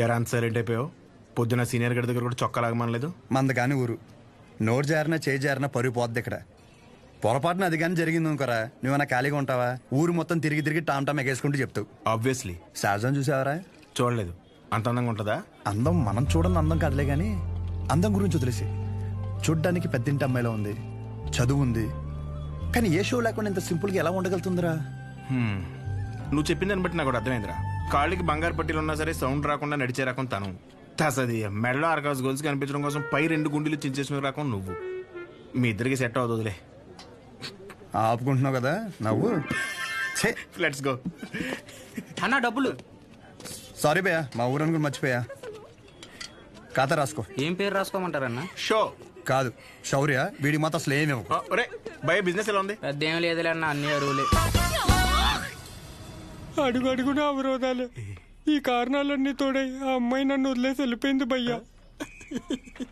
ఎరా అంత సైలెంట్ అయిపోయావు? పొద్దున సీనియర్ గడి దగ్గర కూడా చొక్కా లాగమనలేదు. మంద కాని ఊరు, నోరు జారినా చేయి జారినా పరుగు పోద్ది ఇక్కడ. పొరపాటున అది కానీ జరిగింది అనుకోరా, నువ్వన్నా ఖాళీగా ఉంటావా? ఊరు మొత్తం తిరిగి తిరిగి టామ్ ఎగేసుకుంటూ చెప్తావు. ఆబ్వియస్లీ. సహజం చూసావరా? చూడలేదు. అంత అందంగా ఉంటుందా? అందం మనం చూడని అందం కాదులే గాని, అందం గురించి వదిలేసి. చూడ్డానికి పెద్దింటి అమ్మాయిలో ఉంది, చదువు ఉంది, కానీ ఏ షో లేకుండా ఇంత సింపుల్గా ఎలా ఉండగలుగుతుందిరా? నువ్వు చెప్పిన దాన్ని బట్టి నాకు కూడా అర్థమైందిరా. కాళ్ళకి బంగారు పట్టీలు ఉన్నా సరే సౌండ్ రాకుండా నడిచే రకం తను. తసది మెడలో ఆర్కాస్ గోల్స్ కనిపించడం కోసం పై 2 గుండెలు చించేసిన రకం నువ్వు. మీ ఇద్దరికి సెట్ అవుతుందిలే. ఆపుకుంటున్నావు కదా నవ్వు. Let's go. అన్న డబ్బులు. సారీ భయ్యా, మా ఊరని కూడా మర్చిపోయా. ఖాతా రాసుకో. ఏం పేరు రాసుకోమంటారన్న? షో కాదు, శౌర్య. వీడికి మాత్రం అసలు ఏమేమో. భయ బిజినెస్ ఎలా ఉంది? పెద్దేం లేదులే అన్న, అన్ని అరువులే. అడుగు అడుగున అవరోధాలే. ఈ కారణాలన్నీ తోడై ఆ అమ్మాయి నన్ను వదిలేసి వెళ్ళిపోయింది భయ్యా.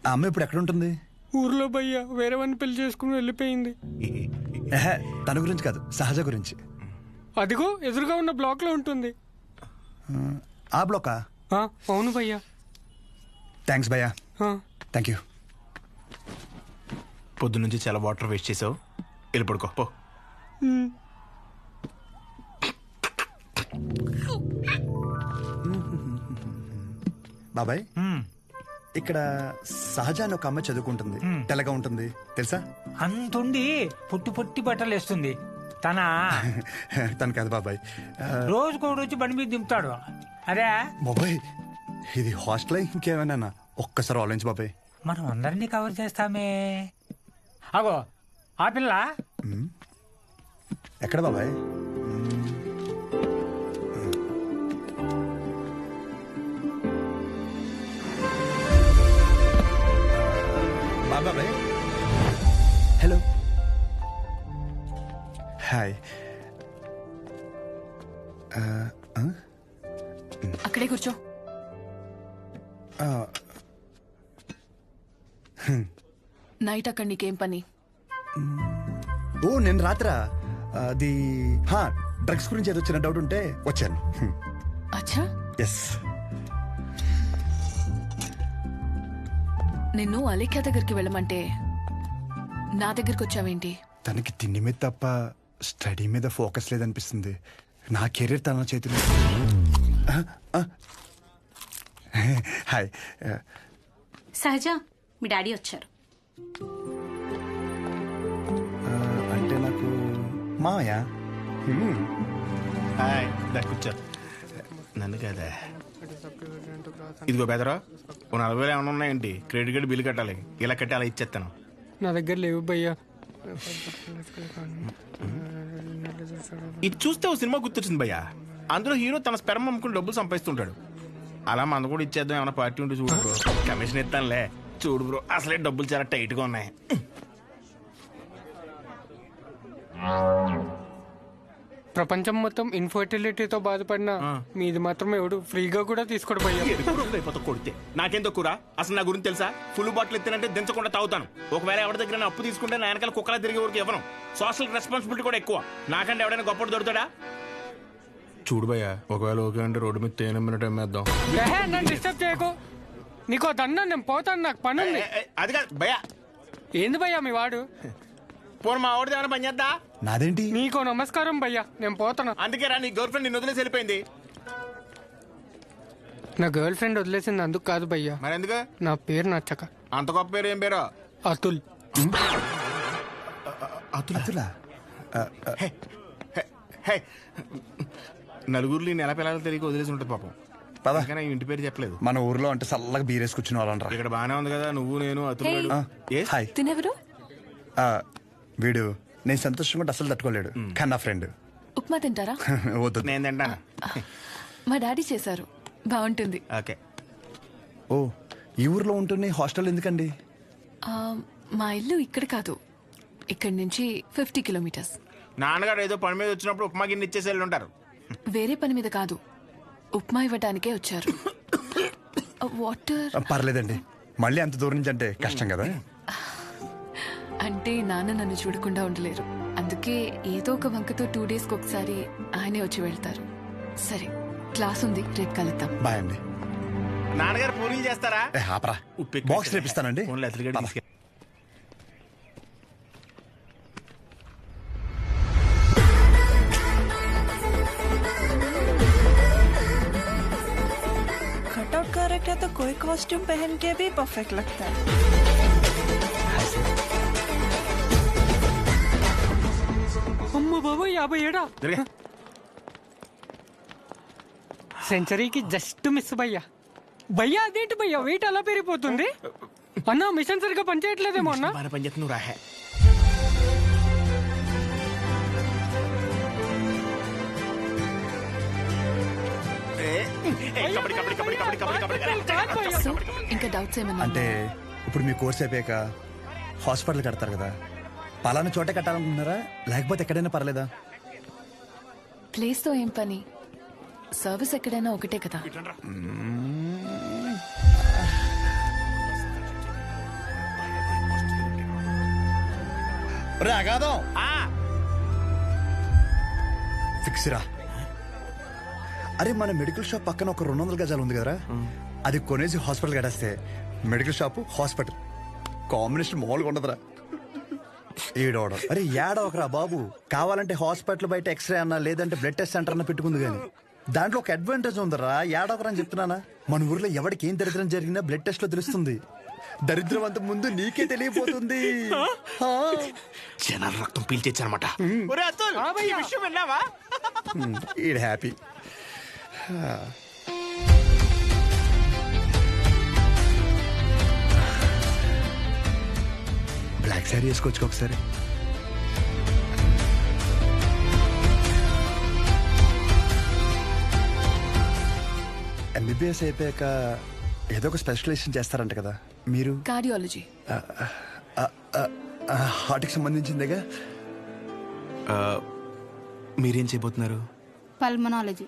ఆ అమ్మాయి ఇప్పుడు ఎక్కడ ఉంటుంది? ఊర్లో భయ్యా, వేరే వాడిని పెళ్లి చేసుకుని వెళ్ళిపోయింది. తన గురించి కాదు, సహజ గురించి. అదిగో ఎదురుగా ఉన్న బ్లాక్ లో ఉంటుంది. ఆ బ్లాకా? అవును భయ్యా. థ్యాంక్స్ భయ్యా. Thank you. పొద్దు నుంచి చాలా వాటర్ వేస్ట్ చేసావు. వెళ్ళి పడుకో పో. బాబాయ్, ఇక్కడ సహజ అని ఒక అమ్మాయి చదువుకుంటుంది, తెల్లగా ఉంటుంది తెలుసా? అంతుండి పొట్టి పొట్టి బట్టలు వేస్తుంది. తను కాదు బాబాయ్, రోజుకో రోజు బండి మీద దింపుతాడు. అరే బాబాయ్, ఇది హాస్టల్ ఇంకేమైనా? ఒక్కసారి ఆలోచించు బాబాయ్. మనం అందరినీ కవర్ చేస్తామే. అగో ఆ పిల్ల ఎక్కడ బాబాయ్? బాబాయ్ హలో. హాయ్. అక్కడే కూర్చో. నైట్ అక్కడ నీకేం పని? ఓ నేను రాత్రా అది డ్రగ్స్ గురించి ఏదో చిన్న డౌట్ ఉంటే వచ్చాను. అచ్చా. ఎస్. నిన్ను అలేఖ్య దగ్గరికి వెళ్ళమంటే నా దగ్గరికి వచ్చావేంటి? తనకి తిండి మీద తప్ప స్టడీ మీద ఫోకస్ లేదనిపిస్తుంది. నా కెరీర్ తన చేతిలో. హాయ్. సహజ, మీ డాడీ వచ్చారు. అంటే నాకు మామయ్య. హాయ్. కూర్చో. నన్ను కదా ఇదిగో బెదరా ఓ 40,000 ఏమైనా ఉన్నాయండి, క్రెడిట్ కార్డు బిల్లు కట్టాలి, ఇలా కట్టి అలా ఇచ్చేస్తాను. నా దగ్గర లేవు భయ్యా. ఇది చూస్తే ఓ సినిమా గుర్తొచ్చింది భయ్యా. అందులో హీరో తన స్పెర్మ్ అమ్ముకుని డబ్బులు సంపాదిస్తుంటాడు. అలా మన కూడా ఇచ్చేద్దాం, ఏమైనా పార్టీ ఉంటే చూడు బ్రో, కమిషన్ ఇస్తానులే. చూడు బ్రో, అసలే డబ్బులు చాలా టైట్గా ఉన్నాయి. ప్రపంచం మొత్తం ఇన్ఫర్టిలిటీతో బాధపడిన మీది మాత్రం ఎవడు ఫ్రీగా కూడా తీసుకోడు భయ్యా. అయిపోతా కొడితే నాకేం తక్కువ. అసలు నా గురించి తెలుసా? ఫుల్ బాటిల్ ఎత్తినంటే దించకుండా తాగుతాను. ఒకవేళ ఎవరి దగ్గర అప్పు తీసుకుంటే నా వెనకాల కుక్కలా తిరిగే ఊరికి ఇవ్వను. సోషల్ రెస్పాన్సిబిలిటీ కూడా ఎక్కువ. నాకంటే ఎవడైనా గొప్ప దొరుకుతాడా? చూడు భయ్యా, ఒకవేళ ఓకే అంటే రోడ్డు మీద తేనె మినిట్ అమ్మేద్దాం. నన్ను డిస్టర్బ్ చేయకు. నీకో దన్నా, నేను పోతాను, నాకు పని ఉంది. అది కాదు భయ్యా. ఏంది భయ్యా మీ వాడు? పోను మా వాడిది ఏమైనా పని చేద్దా? నాదేంటి? నీకో నమస్కారం భయ్యా, నేను పోతాను. అందుకే రా, నీ గర్ల్ ఫ్రెండ్ నిన్ను వదిలేసి వెళ్ళిపోయింది. నా గర్ల్ ఫ్రెండ్ వదిలేసింది అందుకు కాదు భయ్యా. మరి ఎందుకు? నా పేరు నచ్చక. అంత గొప్ప పేరు ఏం పేరు? అతుల్. అతులా? నలుగురిలో నెల పిల్లలు తెలియక వదిలేసి ఉంటుంది పాపం. పద. ఇంటి పేరు చెప్పలేదు. మన ఊర్లో అంటే చల్లగా బీరేసి కూర్చుని వాళ్ళరా. ఇక్కడ బానే ఉంది కదా, నువ్వు నేను అతులు. హాయ్. తినెవరు? వీడు నేను సంతోషంగా ఉంటే అసలు తట్టుకోలేడు, కానీ నా ఫ్రెండ్. ఉప్మా తింటారా? వద్దు. నేను తింటాను. మా డాడీ చేశారు, బాగుంటుంది. ఓకే. ఓ, ఈ ఊర్లో ఉంటుంది, హాస్టల్ ఎందుకండి? మా ఇల్లు ఇక్కడ కాదు, ఇక్కడి నుంచి 50 కిలోమీటర్స్. నాన్నగారు ఏదో పని మీద వచ్చినప్పుడు ఉప్మా గిన్నె ఇచ్చేసి వెళ్ళి ఉంటారు. వేరే పని మీద కాదు, ఉప్మా ఇవ్వడానికే వచ్చారు. వాటర్ పర్లేదండి, మళ్ళీ అంత దూరం నుంచి అంటే కష్టం కదా. అంటే నాన్న నన్ను చూడకుండా ఉండలేరు, అందుకే ఏదో ఒక వంకతో 2 డేస్కి ఒకసారి ఆయనే వచ్చి వెళ్తారు. సరే, క్లాస్ ఉంది, రేపు కలుద్దాం. బాయ్ అండి. నాన్నగారు పూరీలు చేస్తారా? ఆపరా, బాక్స్ రేపిస్తానండి. कटआउट करेक्ट है तो कोई कॉस्ट्यूम पहन के भी परफेक्ट लगता है. అమ్మ బాబు 57. సెంచరీకి జస్ట్ మిస్ భయ్యా. భయ్యా అదేంటి భయ్యా, వెయిట్ అలా పెరిగిపోతుంది? అన్న మిషన్ సరిగ్గా పనిచేయట్లేదేమో అన్న. పనిచేస్తున్నావు రాహే. ఇంకా డౌట్స్ ఏమన్నా? అంటే ఇప్పుడు మీ కోర్స్ అయిపోయాక హాస్పిటల్ కడతారు కదా, పలానా చోటే కట్టాలనుకుంటున్నారా లేకపోతే ఎక్కడైనా పర్లేదా? ప్లేస్ తో ఏం పని, సర్వీస్ ఎక్కడైనా ఒకటే కదా. అగాదం ఫిక్స్ రా. అరే, మన మెడికల్ షాప్ పక్కన ఒక 200 గజాలు ఉంది కదరా, అది కొనేసి హాస్పిటల్ కట్టేస్తే మెడికల్ షాప్ హాస్పిటల్ కాంబినేషన్ మామూలుగా ఉండదురా. ఏడవడం అరే ఏడవకరా బాబు, కావాలంటే హాస్పిటల్ బయట ఎక్స్రే అన్నా లేదంటే బ్లడ్ టెస్ట్ సెంటర్ అన్న పెట్టుకుంది కానీ దాంట్లో ఒక అడ్వాంటేజ్ ఉందరా. ఏడవకరా అని చెప్తున్నానా. మన ఊర్లో ఎవరికి ఏం దరిద్రం జరిగినా బ్లడ్ టెస్ట్ లో తెలుస్తుంది. దరిద్రం అంత ముందు నీకే తెలియపోతుంది. జనాలు రక్తం పీల్చేచ్చనమాట. ఈడ్ హ్యాపీ. బ్లాక్ శారీ వేసుకోవచ్చు ఒకసారి. ఎంబీబీఎస్ అయిపోయాక ఏదో ఒక స్పెషలైజేషన్ చేస్తారంట కదా మీరు? కార్డియాలజీ. హార్ట్కి సంబంధించిందేగా. మీరేం చేయబోతున్నారు? పల్మనాలజీ.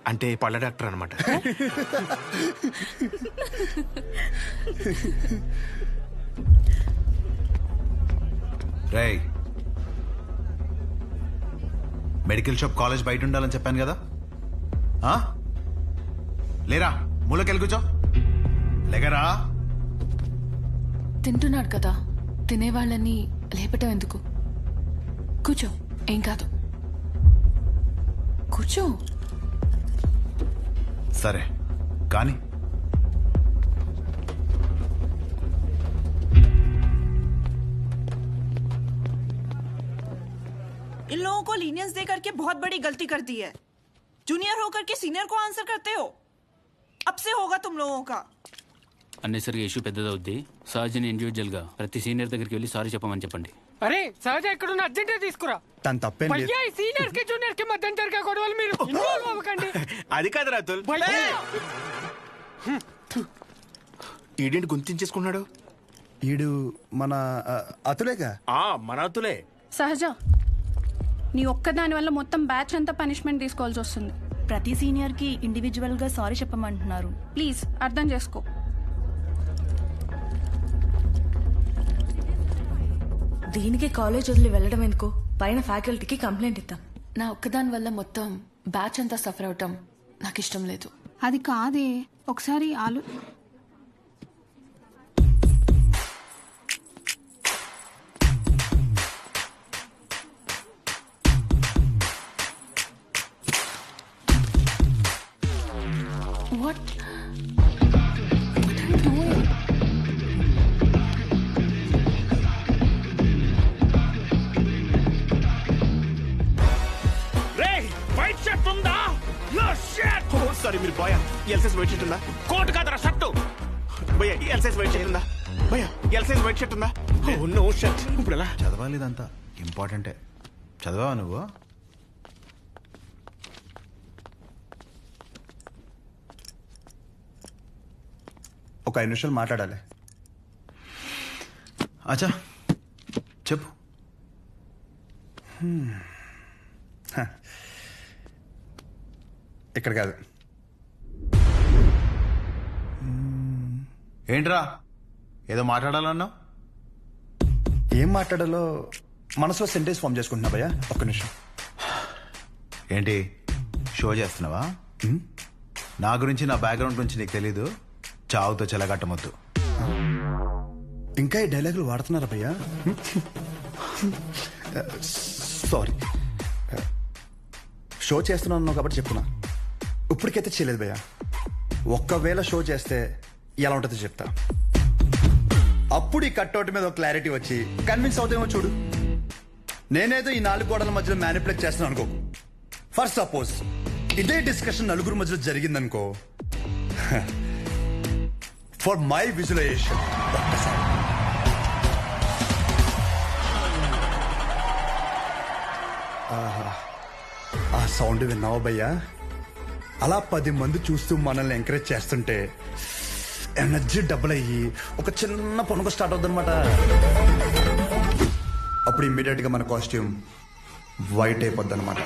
అంటే పళ్ళ డాక్టర్ అనమాట. రేయ్, మెడికల్ షాప్ కాలేజ్ బయట ఉండాలని చెప్పాను కదా, లేరా మూలకెళ్ళి కూర్చో. లేగరా. తింటున్నాడు కదా, తినేవాళ్ళని లేపటం ఎందుకు? కూర్చో, ఏం కాదు, కూర్చో. సరే కానీ इन लोगों को लीनियंस दे करके बहुत बड़ी गलती कर दी है. जूनियर होकर के सीनियर को आंसर करते हो. अब से होगा तुम लोगों का। అన్నెసరిగా ఇష్యూ పెద్దదవుద్ది. సహజని ఇండివిజువల్ గా ప్రతి సీనియర్ దగ్గరికి వెళ్ళి సారీ చెప్పమని చెప్పండి. అరే సహజ ఎక్కడున్న అర్జెంట్ తీసుకురా. తను తప్పేం లేదు. భయ్యా ఈ సీనియర్ కి జూనియర్ కి మధ్య జరిగే గొడవలు మీరు ఇన్వాల్వ్ అవ్వకండి. అది కాదు రాతుల్. ఈడేంటి గుంతించేసుకున్నాడు? ఈడు మన అతులేగా. మన అతులే. సహజ నీ ఒక్కదాని వల్ల మొత్తం బ్యాచ్ అంతా పనిష్మెంట్ తీసుకోవాల్సి వస్తుంది. ప్రతి సీనియర్ కి ఇండివిజువల్ గా సారీ చెప్పమంటున్నారు. ప్లీజ్ అర్థం చేసుకో. దీనికి కాలేజ్ వదిలి వెళ్ళడం ఎందుకు? పైన ఫ్యాకల్టీకి కంప్లైంట్ ఇద్దాం. నా ఒక్కదాని వల్ల మొత్తం బ్యాచ్ అంతా సఫర్ అవటం నాకు ఇష్టం లేదు. అది కాదే, ఒకసారి What? సారీ మీరు బాయ్ ఎల్సైజ్ వైట్ షర్ట్ ఉందా? కోట్ కాదరా షర్ట్. భయ్యా ఎల్సైజ్ వైట్ షర్ట్ ఉందా? భయ్యా ఎల్సైజ్ వైట్ షర్ట్ ఉందా? No shirt. ఇప్పుడు ఎలా చదవాలి? ఇదంతా ఇంపార్టెంటే. చదవా నువ్వు? ఒక 5 నిమిషాలు మాట్లాడాలి. అచ్చా చెప్పు. ఇక్కడ కాదు. ఏంట్రా ఏదో మాట్లాడాలన్నావు? ఏం మాట్లాడాలో మనసులో సెంటెన్స్ ఫామ్ చేసుకుంటున్నా భయ్యా. ఒక్క నిమిషం. ఏంటి షో చేస్తున్నావా? నా గురించి నా బ్యాక్గ్రౌండ్ గురించి నీకు తెలీదు? చావుతో చెలగట్టమొద్దు. ఇంకా ఈ డైలాగులు వాడుతున్నారా భయ్యా? సారీ, షో చేస్తున్నాను కాబట్టి చెప్తున్నా. ఇప్పటికైతే చేయలేదు భయ్యా. ఒక్కవేళ షో చేస్తే ఎలా ఉంటుందో చెప్తా. అప్పుడు ఈ కట్అవుట్ మీద ఒక క్లారిటీ వచ్చి కన్విన్స్ అవుతామో చూడు. నేనేదో ఈ 4 గోడల మధ్యలో మ్యానిపులేట్ చేస్తున్నాను అనుకో. ఫర్ సపోజ్ ఇదే డిస్కషన్ నలుగురు మధ్యలో జరిగిందనుకో, ఫర్ మై విజువలైజేషన్ ఆ సౌండ్ విన్నావా భయ్యా? అలా 10 మంది చూస్తూ మనల్ని ఎంకరేజ్ చేస్తుంటే ఎనర్జీ డబుల్ అయ్యి ఒక చిన్న పొనుక స్టార్ట్ అవుతుంది అనమాట. అప్పుడు ఇమ్మీడియట్ గా మన కాస్ట్యూమ్ వైట్ అయిపోద్ది అనమాట.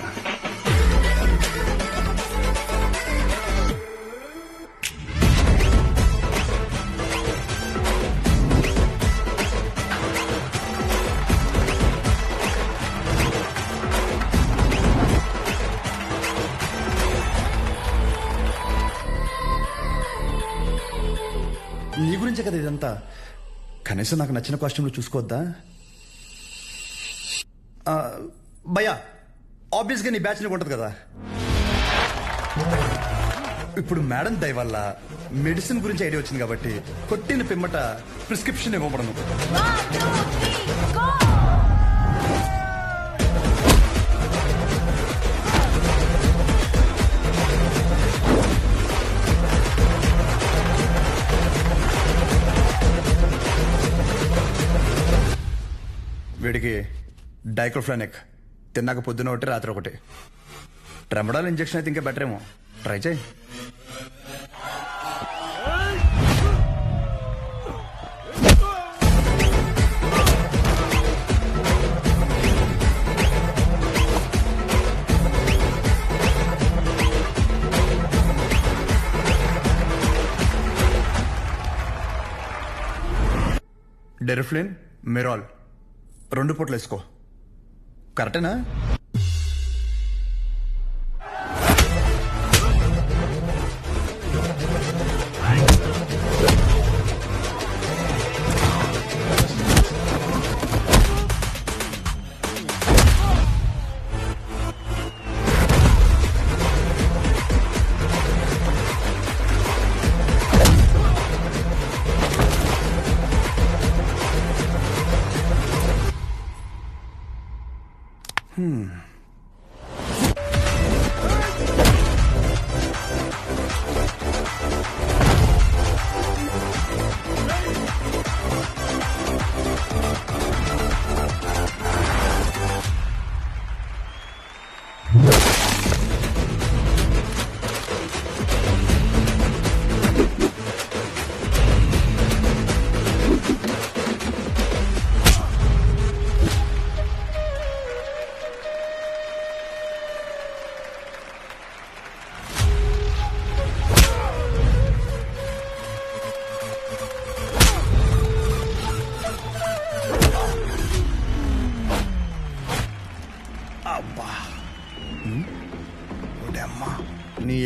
నీ గురించే కదా ఇదంతా. కనీసం నాకు నచ్చిన కాస్ట్యూమ్లు చూసుకోవద్దా భయ్యా? ఆబ్వియస్గా నీ బ్యాచ్ ఉంటుంది కదా. ఇప్పుడు మేడం దయ వల్ల మెడిసిన్ గురించి ఐడియా వచ్చింది కాబట్టి కొట్టిన పిమ్మట ప్రిస్క్రిప్షన్ ఇవ్వబడను. వీడికి డైక్లోఫెనాక్ తిన్నాక పొద్దున ఒకటి రాత్రి ఒకటి. ట్రెమడాల్ ఇంజెక్షన్ అయితే ఇంకా బెటర్ ఏమో. ట్రై చేయి. డెరిఫ్లిన్, మెరాల్ 2 పూటలు వేసుకో. కరెక్టేనా?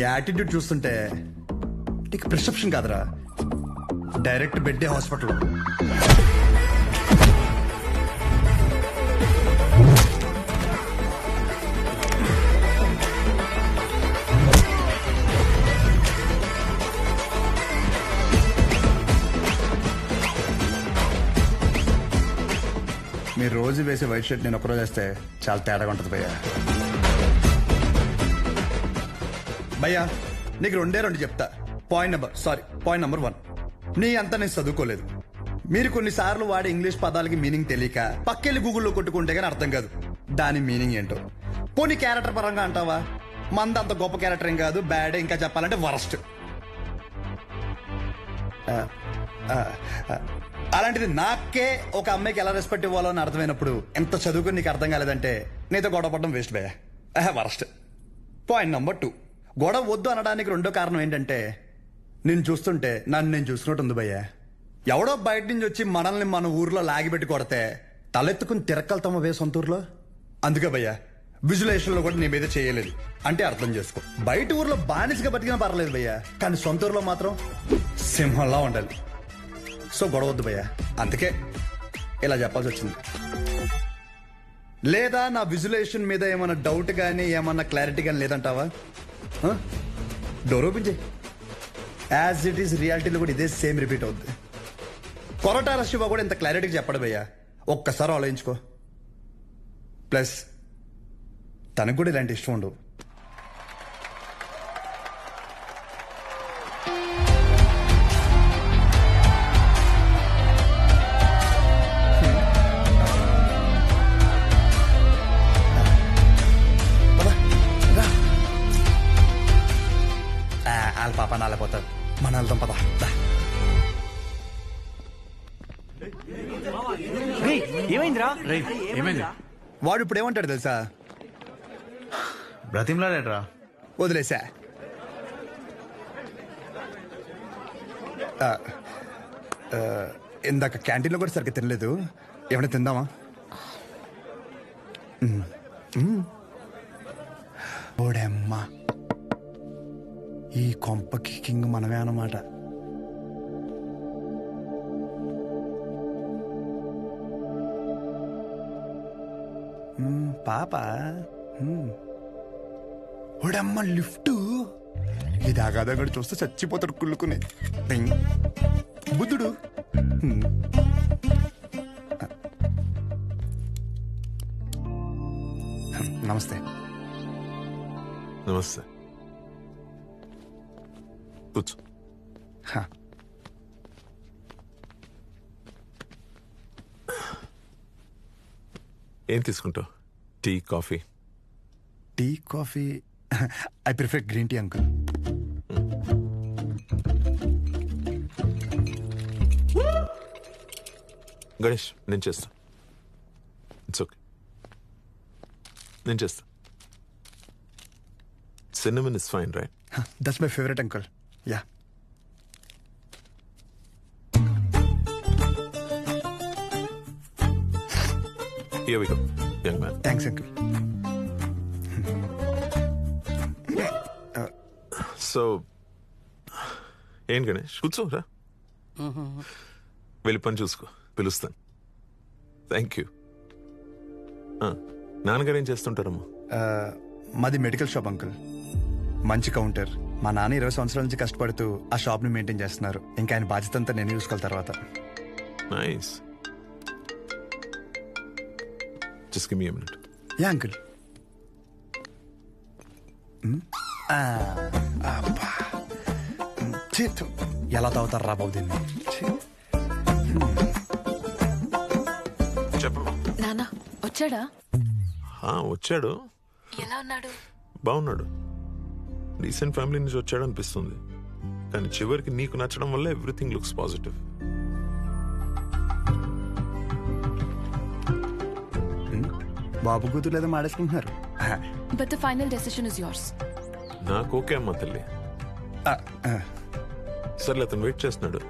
యాటిట్యూడ్ చూస్తుంటే నీకు ప్రిస్క్రిప్షన్ కాదురా, డైరెక్ట్ బెడ్డే హాస్పిటల్. మీరు రోజు వేసే వైట్ షర్ట్ నేను ఒకరోజు వేస్తే చాలా తేడాగా ఉంటుంది భయ్యా. నీకు 2 చెప్తా. పాయింట్ నెంబర్ 1, నీ అంతా నేను చదువుకోలేదు. మీరు కొన్నిసార్లు వాడే ఇంగ్లీష్ పదాలకి మీనింగ్ తెలియక పక్కెళ్ళి గూగుల్లో కొట్టుకుంటే గానీ అర్థం కాదు దాని మీనింగ్ ఏంటో. పోనీ క్యారెక్టర్ పరంగా అంటావా, మంద అంత గొప్ప క్యారెక్టర్ ఏం కాదు, బ్యాడ్, ఇంకా చెప్పాలంటే వరస్ట్. అలాంటిది నాకే ఒక అమ్మాయికి ఎలా రెస్పెక్ట్ ఇవ్వాలో అని అర్థమైనప్పుడు ఎంత చదువుకుని నీకు అర్థం కాలేదంటే నీతో గొడవ పడడం వేస్ట్ భయ, వరస్ట్. పాయింట్ నెంబర్ 2, గొడవ వద్దు అనడానికి 2వ కారణం ఏంటంటే నేను చూస్తుంటే నన్ను నేను చూసుకున్నట్టు ఉంది భయ్య. ఎవడో బయట నుంచి వచ్చి మనల్ని మన ఊర్లో లాగిపెట్టి కొడితే తలెత్తుకుని తిరక్కలుతామా వే సొంత ఊర్లో. అందుకే భయ్య విజులేషన్ లో కూడా నీ మీద చేయలేదు అంటే అర్థం చేసుకో. బయట ఊర్లో బానిసగా బతికినా పర్లేదు భయ్య, కానీ సొంత ఊర్లో మాత్రం సింహంలా ఉండాలి. సో గొడవద్దు భయ్య, అందుకే ఇలా చెప్పాల్సి వచ్చింది. లేదా నా విజులేషన్ మీద ఏమన్నా డౌట్ కానీ ఏమన్నా క్లారిటీ కానీ లేదంటావా? డోర్ ఓపెన్ చేయి. యాజ్ ఇట్ ఈస్ రియాలిటీలో కూడా ఇదే సేమ్ రిపీట్ అవుద్ది. కొరటాల శివ కూడా ఇంత క్లారిటీగా చెప్పడు భయ్యా, ఒక్కసారి ఆలోచించుకో. ప్లస్ తనకు కూడా ఇలాంటి ఇష్టం ఉండవు. వాళ్ళ పాప నాలపోతారు, మన వెళ్తాం పద. ఏమైందిరా? ఏమైంది? వాడు ఇప్పుడు ఏమంటాడు తెలుసా? బ్రతిమ్లాడేట్రా, వదిలేసా. ఇందాక క్యాంటీన్లో కూడా సరిగ్గా తినలేదు, ఏమైనా తిందామా? ఓడమ్మా, ఈ కొంపకి కింగ్ మనమే అన్నమాట. పాప ఓడమ్మ లిఫ్ట్ ఇది ఆగాదగడు చూస్తే చచ్చిపోతాడు కుళ్ళుకుని బుద్ధుడు. నమస్తే. నమస్తే, కూర్చో. ఏం తీసుకుంటావు? Tea, coffee? Tea, coffee I prefer green tea uncle. Ganesh, నేను చేస్తా. ఇట్స్ ఓకే, నేను చేస్తా. Cinnamon is fine, right? That's my favourite uncle. Yeah. Here we go, young man. Thanks, uncle. So, ఏం గణేష్, కూర్చోరా. వెళ్ళి పని చూసుకో, పిలుస్తాను. Thank you. నాన్నగారు ఏం చేస్తుంటారమ్మా? మాది మెడికల్ షాప్ అంకుల్, మంచి కౌంటర్. మా నాన్న 20 సంవత్సరాల నుంచి కష్టపడుతూ ఆ షాప్ ని మెయింటైన్ చేస్తున్నారు. ఇంకా ఆయన బాధ్యత అంతా నేను చూసుకోవాలి తర్వాత. Nice. Just give me a minute. Yeah, uncle. ఎలా తాగుతారు రా బాబు దీన్ని? చెప్పమ్మా. నాన్న వచ్చాడా? వచ్చాడు. ఎలా ఉన్నాడు? బాగున్నాడు. రీసెంట్ ఫ్యామిలీ నుంచి వచ్చాడు అనిపిస్తుంది, కానీ చివరికి నీకు నచ్చడం వల్ల ఎవ్రీథింగ్ లుక్స్ పాజిటివ్. బాబు కూతురు లేదా మాడేసుకుంటున్నారు. But the final decision is yours. నాకు ఓకే అమ్మా తల్లి. సర్లే, అతను వెయిట్ చేస్తున్నాడు,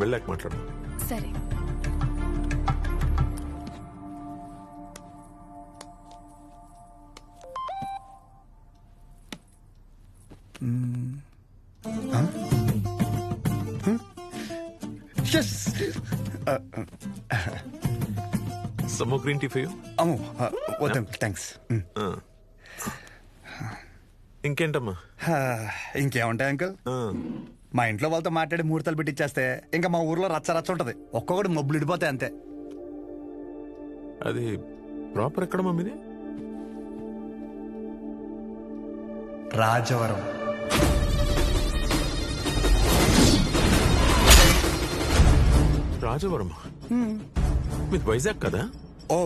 వెళ్ళాక మాట్లాడు. సరే. Some green tea for you. అమ్మో వద్దు అంకుల్, థ్యాంక్స్. ఇంకేంటమ్మా? ఇంకేముంటాయి అంకుల్, మా ఇంట్లో వాళ్ళతో మాట్లాడి ముహూర్తాలు పెట్టిచ్చేస్తే ఇంకా మా ఊర్లో రచ్చ రచ్చ ఉంటది. ఒక్కొక్కటి మబ్బులు ఇడిపోతాయి అంతే. అది ప్రాపర్ ఎక్కడ మమ్మీది? రాజవరం. రాజవరం మీది వైజాగ్ కదా? ఓ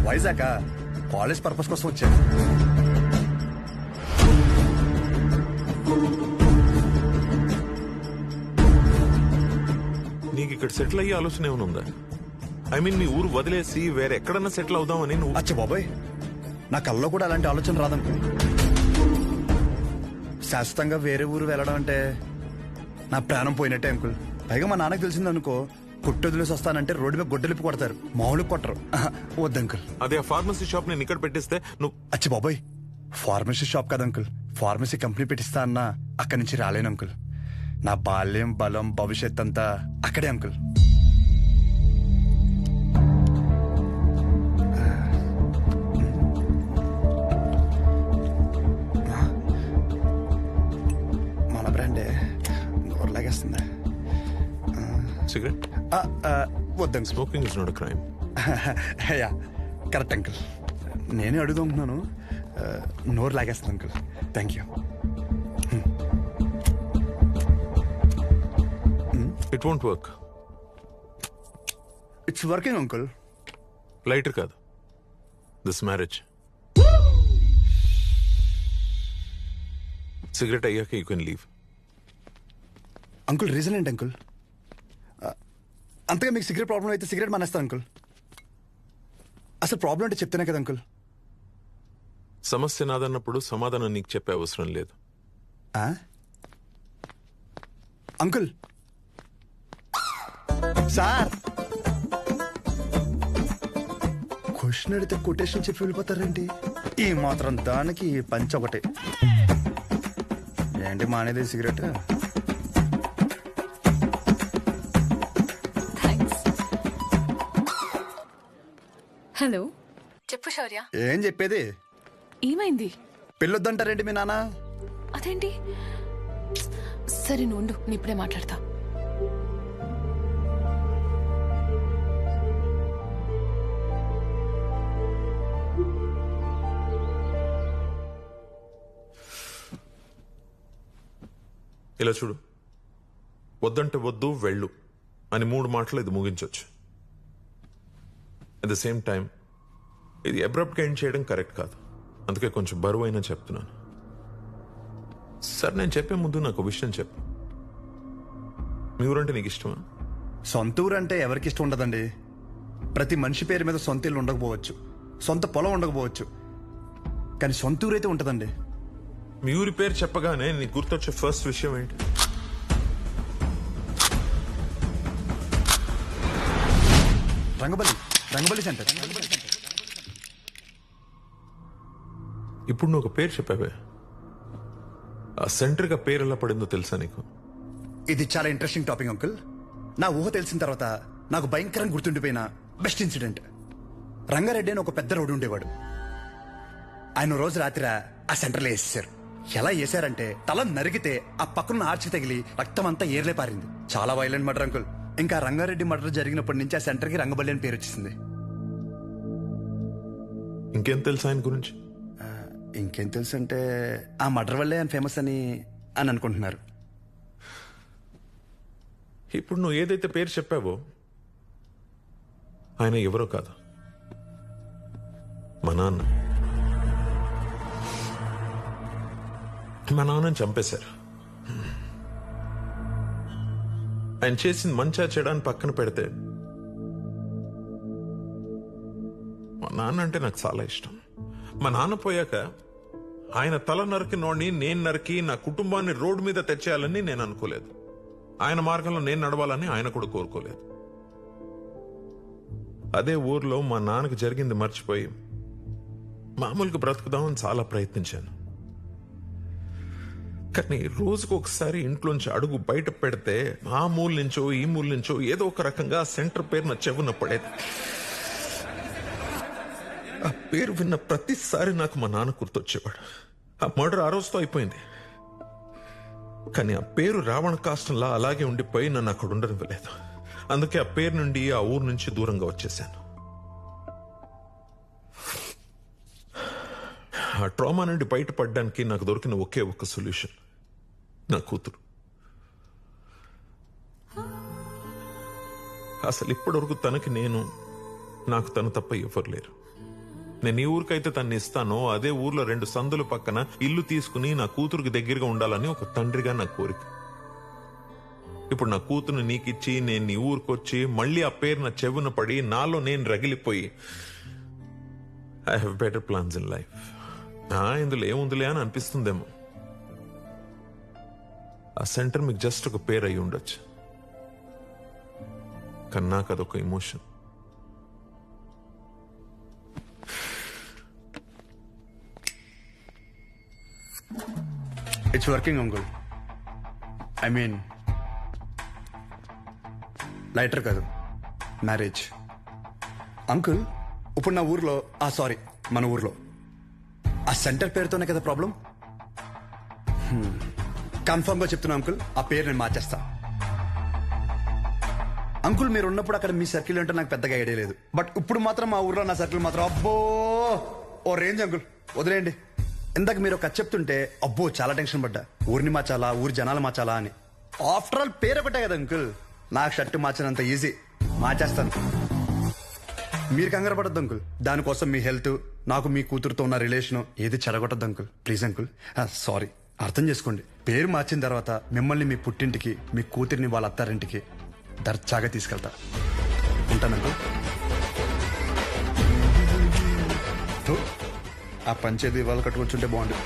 వైజాగ్, కాలేజ్ పర్పస్ కోసం వచ్చాను. నీకు ఇక్కడ సెటిల్ అయ్యే ఆలోచన ఏమైనా ఉందా? ఐ మీన్ మీ ఊరు వదిలేసి వేరే ఎక్కడన్నా సెటిల్ అవుదామని నువ్వు? అచ్చ బాబాయ్, నా కల్లో కూడా అలాంటి ఆలోచన రాదనుకో. శాశ్వతంగా వేరే ఊరు వెళ్ళడం అంటే నా ప్రాణం పోయినట్టే అంకుల్. పైగా మా నాన్నకు తెలిసిందనుకో, కొట్టు వదిలేసి వస్తానంటే రోడ్డు మీద గొడ్డలిపి కొడతారు, మామూలు కొట్టరు. వద్దు అంకుల్. అదే ఆ ఫార్మసీ షాప్ నేను ఇక్కడ పెట్టిస్తే నువ్వు? అచ్చి బాబాయ్, ఫార్మసీ షాప్ కదా అంకుల్, ఫార్మసీ కంపెనీ పెట్టిస్తా అన్నా అక్కడి నుంచి రాలేను అంకుల్. నా బాల్యం, బలం, భవిష్యత్ అంతా అక్కడే అంకుల్. మన బ్రాండే నోరు లాగేస్తుందా? సిగరెట్ వద్దండి. Smoking is not a crime. Yeah correct uncle. నేనే అడుగుతున్నాను, నోరు లాగేస్తుంది uncle. Thank you. It won't work. It's working uncle. Lighter కాదు, దిస్ మ్యారేజ్. సిగరెట్ అయ్యాక you can leave. Uncle reason ఏంటి అంకుల్? అంతగా మీకు సిగరెట్ ప్రాబ్లం అయితే సిగరెట్ మానేస్తాను అంకుల్. అసలు ప్రాబ్లం అంటే చెప్తేనే కదా అంకుల్. సమస్య నాదన్నప్పుడు సమాధానం నీకు చెప్పే అవసరం లేదు. అంకుల్ సార్, క్వశ్చన్ అడిగితే కొటేషన్ చెప్పి వెళ్ళిపోతారేంటి? ఈ మాత్రం దానికి పంచ ఒకటి ఏంటి మానేది సిగరెట్? హలో, చెప్పు శౌర్య. ఏం చెప్పేది? ఏమైంది? పెళ్ళొద్దంటారేంటి మీ నాన్న? అదేంటి? సరే నుండు, నేను ఇప్పుడే మాట్లాడతా. ఇలా చూడు, వద్దంటే వద్దు, వెళ్ళు అని 3 మాటలు ఇది ముగించవచ్చు. అట్ ద సేమ్ టైం ఇది అబ్రప్ట్గా ఎండ్ చేయడం కరెక్ట్ కాదు. అందుకే కొంచెం బరువు అయినా చెప్తున్నాను. సార్, నేను చెప్పే ముందు నాకు ఒక విషయం చెప్పు. మీ ఊరంటే నీకు ఇష్టమా? సొంత ఊరు అంటే ఎవరికి ఇష్టం ఉండదండి. ప్రతి మనిషి పేరు మీద సొంత ఇల్లు ఉండకపోవచ్చు, సొంత పొలం ఉండకపోవచ్చు, కానీ సొంత ఊరు అయితే ఉంటుందండి. మీ ఊరి పేరు చెప్పగానే నీకు గుర్తొచ్చే ఫస్ట్ విషయం ఏంటి? రంగబలి సెంటర్. ఇప్పుడు నువ్వు ఒక పేరు చెప్పావే, ఆ సెంటర్గా పేరు ఎలా పడిందో తెలుసా నీకు? ఇది చాలా ఇంట్రెస్టింగ్ టాపిక్ అంకుల్. నా ఊహ తెలిసిన తర్వాత నాకు భయంకరంగా గుర్తుండిపోయిన బెస్ట్ ఇన్సిడెంట్. రంగారెడ్డి అని ఒక పెద్ద రోడ్డు ఉండేవాడు. ఆయన రోజు రాత్రి ఆ సెంటర్లో వేసేశారు. ఎలా వేసారంటే తల నరిగితే ఆ పక్కన ఆర్చి తగిలి రక్తం అంతా ఏర్లే పారింది. చాలా వైలెంట్ మర్డర్ అంకుల్. ఇంకా రంగారెడ్డి మర్డర్ జరిగినప్పటి నుంచి ఆ సెంటర్కి రంగబల్లి అని పేరు వచ్చేసింది. ఇంకేం తెలుసు ఆయన గురించి? ఇంకేం తెలుసు అంటే ఆ మర్డర్ వల్లే ఆయన ఫేమస్ అని అనుకుంటున్నారు. ఇప్పుడు నువ్వు ఏదైతే పేరు చెప్పావో ఆయన ఎవరో కాదు, మా నాన్న. మా నాన్నని చంపేశారు. ఆయన చేసింది మంచా చెడాన్ని పక్కన పెడితే మా నాన్న అంటే నాకు చాలా ఇష్టం. మా నాన్న పోయాక ఆయన తల నరికినోడిని నేను నరికి నా కుటుంబాన్ని రోడ్డు మీద తెచ్చేయాలని నేను అనుకోలేదు. ఆయన మార్గంలో నేను నడవాలని ఆయన కూడా కోరుకోలేదు. అదే ఊర్లో మా నాన్నకు జరిగింది మర్చిపోయి మామూలుగా బ్రతుకుదామని చాలా ప్రయత్నించాను. కానీ రోజుకు ఒకసారి ఇంట్లోంచి అడుగు బయట పెడితే ఆ మూల నుంచో ఈ మూల నుంచో ఏదో ఒక రకంగా సెంటర్ పేరు నా చెవున పడేది. ఆ పేరు విన్న ప్రతిసారి నాకు మా నాన్న గుర్తొచ్చేవాడు. ఆ మర్డర్ ఆ రోజుతో అయిపోయింది, కానీ ఆ పేరు రావణ కాష్టంలా అలాగే ఉండిపోయి నన్ను అక్కడ ఉండనివ్వలేదు. అందుకే ఆ పేరు నుండి ఆ ఊరు నుంచి దూరంగా వచ్చేసాను. ఆ ట్రామా నుండి బయటపడడానికి నాకు దొరికిన ఒకే ఒక్క సొల్యూషన్ నా కూతురు. అసలు ఇప్పటివరకు తనకి నేను, నాకు తను తప్ప ఎవరు లేరు. నేను ఈ ఊరికైతే తన్ని ఇస్తానో అదే ఊర్లో 2 సందుల పక్కన ఇల్లు తీసుకుని నా కూతురుకి దగ్గరగా ఉండాలని ఒక తండ్రిగా నా కోరిక. ఇప్పుడు నా కూతురుని నీకిచ్చి నేను నీ ఊరికొచ్చి మళ్ళీ ఆ పేరు నా చెవున పడి నాలో నేను రగిలిపోయి I have better plans in life. ఇందులో ఏముందిలే అని అనిపిస్తుందేమో. ఆ సెంటర్ మీకు జస్ట్ ఒక పేరు అయి ఉండొచ్చు, కానీ నాకు అదొక emotion. It's working uncle. I mean lighter కాదు, మ్యారేజ్. అంకుల్ ఇప్పుడు నా ఊర్లో, సారీ మన ఊర్లో ఆ సెంటర్ పేరుతోనే కదా ప్రాబ్లం. కన్ఫర్మ్ గా చెప్తున్నా అంకుల్, ఆ పేరు నేను మార్చేస్తా. అంకుల్ మీరు ఉన్నప్పుడు అక్కడ మీ సర్కిల్ అంటే నాకు పెద్దగా ఐడియా లేదు, బట్ ఇప్పుడు మాత్రం మా ఊర్లో నా సర్కిల్ మాత్రం అబ్బో ఓ రేంజ్ అంకుల్. వదిలేయండి. ఇందాక మీరు ఒక చెప్తుంటే అబ్బో చాలా టెన్షన్ పడ్డా, ఊరిని మార్చాలా ఊరి జనాలు మార్చాలా అని. ఆఫ్టర్ ఆల్ పేరు ఒకటే కదా అంకుల్, నాకు షర్ట్ మార్చినంత ఈజీ, మార్చేస్తాను. మీరు కంగారు పడద్దు అంకుల్. దానికోసం మీ హెల్త్, నాకు మీ కూతురుతో ఉన్న రిలేషన్ ఏది చెడగొట్టద్దు అంకుల్, ప్లీజ్ అంకుల్. సారీ, అర్థం చేసుకోండి. పేరు మార్చిన తర్వాత మిమ్మల్ని మీ పుట్టింటికి, మీ కూతురిని వాళ్ళ అత్తారింటికి దర్జాగా తీసుకెళ్తా. ఉంటాను అంకుల్. ఆ పంచేది వాళ్ళు కట్టుకొచ్చుంటే బాగుండు.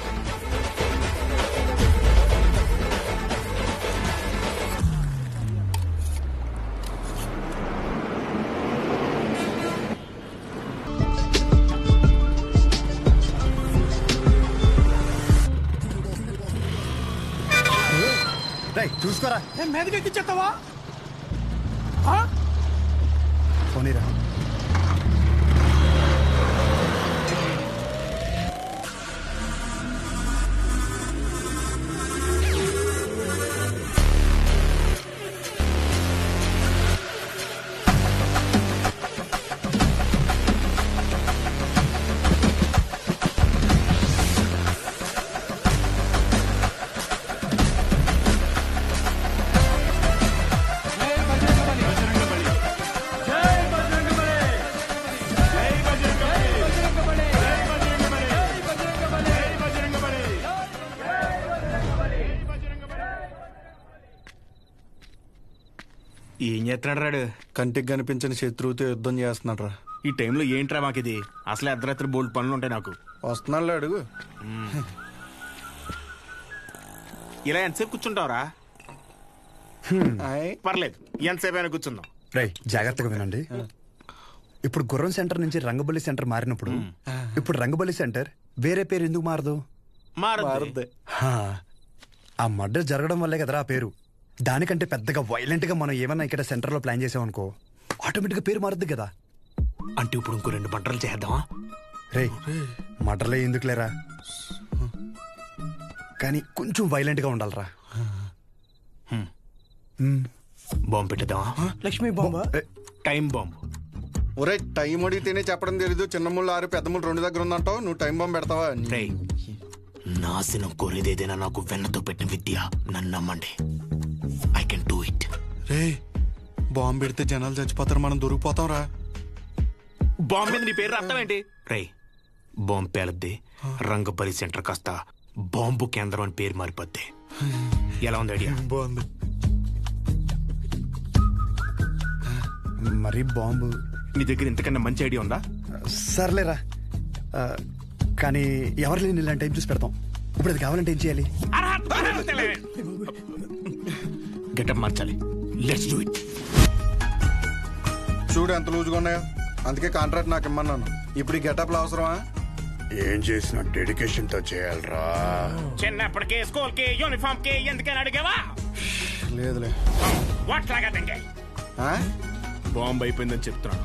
చూసుకోరా, మీదకి ఎక్కిచ్చేస్తావా? పోనీరా. ఏం చేస్తున్నాడు రాడు? కంటికి కనిపించిన శత్రువుతో యుద్ధం చేస్తున్నాడు రా. ఈ టైంలో ఏంట్రా మాకు ఇది? అసలు అర్ధరాత్రి బోల్డ్ పనులు ఉంటాయి నాకు. వస్తున్నాడు అడుగు. ఇలా ఎంతసేపు కూర్చుంటావురా? పర్లేదు, ఎంతసేపు అయినా కూర్చుందాం. రై జాగ్రత్తగా వినండి. ఇప్పుడు గుర్రం సెంటర్ నుంచి రంగబల్లి సెంటర్ మారినప్పుడు ఇప్పుడు రంగబల్లి సెంటర్ వేరే పేరు ఎందుకు మారదు? మారదు. ఆ మర్డర్ జరగడం వల్లే కదరా ఆ పేరు. దానికంటే పెద్దగా వైలెంట్ గా మనం ఏమన్నా ఇక్కడ సెంటర్ లో ప్లాన్ చేసామనుకో ఆటోమేటిక్ గా పేరు మారద్దు కదా. అంటే ఇప్పుడు ఇంకో 2 మర్డర్లు చేద్దామా? రే మర్డర్లే ఎందుకు లేరా, కానీ కొంచెం వైలెంట్ గా ఉండాలరా. బాంబు పెట్టేద్దామా? లక్ష్మీ బాంబా? Time bomb. ఒరే టైం అడిగితేనే చెప్పడం తెలీదు. చిన్న ముళ్ళు 6 పెద్ద ముళ్ళు 2 దగ్గర ఉందంటావు, నువ్వు టైం బాంబు పెడతావా? నాశనం కోరేదేదైనా నాకు వెన్నతో పెట్టిన విద్య, నన్ను నమ్మండి. I can do it. Ray bomb పెడితే జనాలు చచ్చిపోతారు, మనం దొరికిపోతాం రా. బాంబు మీద నీ పేరు రాస్తాం ఏంటి? రే బాంబు పేలద్ది, రంగపల్లి సెంటర్ కాస్త బాంబు కేంద్రం అని పేరు మారిపోద్ది. ఎలా ఉంది ఐడియా? బాగుంది. మరి బాంబు నీ దగ్గర ఇంతకన్నా మంచి ఐడియా ఉందా? సర్లేరా, కానీ ఎవరు లేని ఇలాంటి టైం చూసి పెడతాం. ఇప్పుడు అది కావాలంటే ఏం చేయాలి? గెటప్ మార్చాలి. Let's do it. చూడు ఎంత లూజుగా ఉన్నాయో, అందుకే కాంట్రాక్ట్ నాకు ఇమ్మన్నాను. ఇప్పుడు ఈ గెటప్లు అవసరమా? ఏం చేసిన డెడికేషన్ తో చేయాలరా. చిన్నప్పటికే స్కూల్ కి యూనిఫామ్ కి ఎందుకని అడిగావా? లేదులే. వాట్ లాగా తింగే బాంబు అయిపోయిందని చెప్తున్నాను.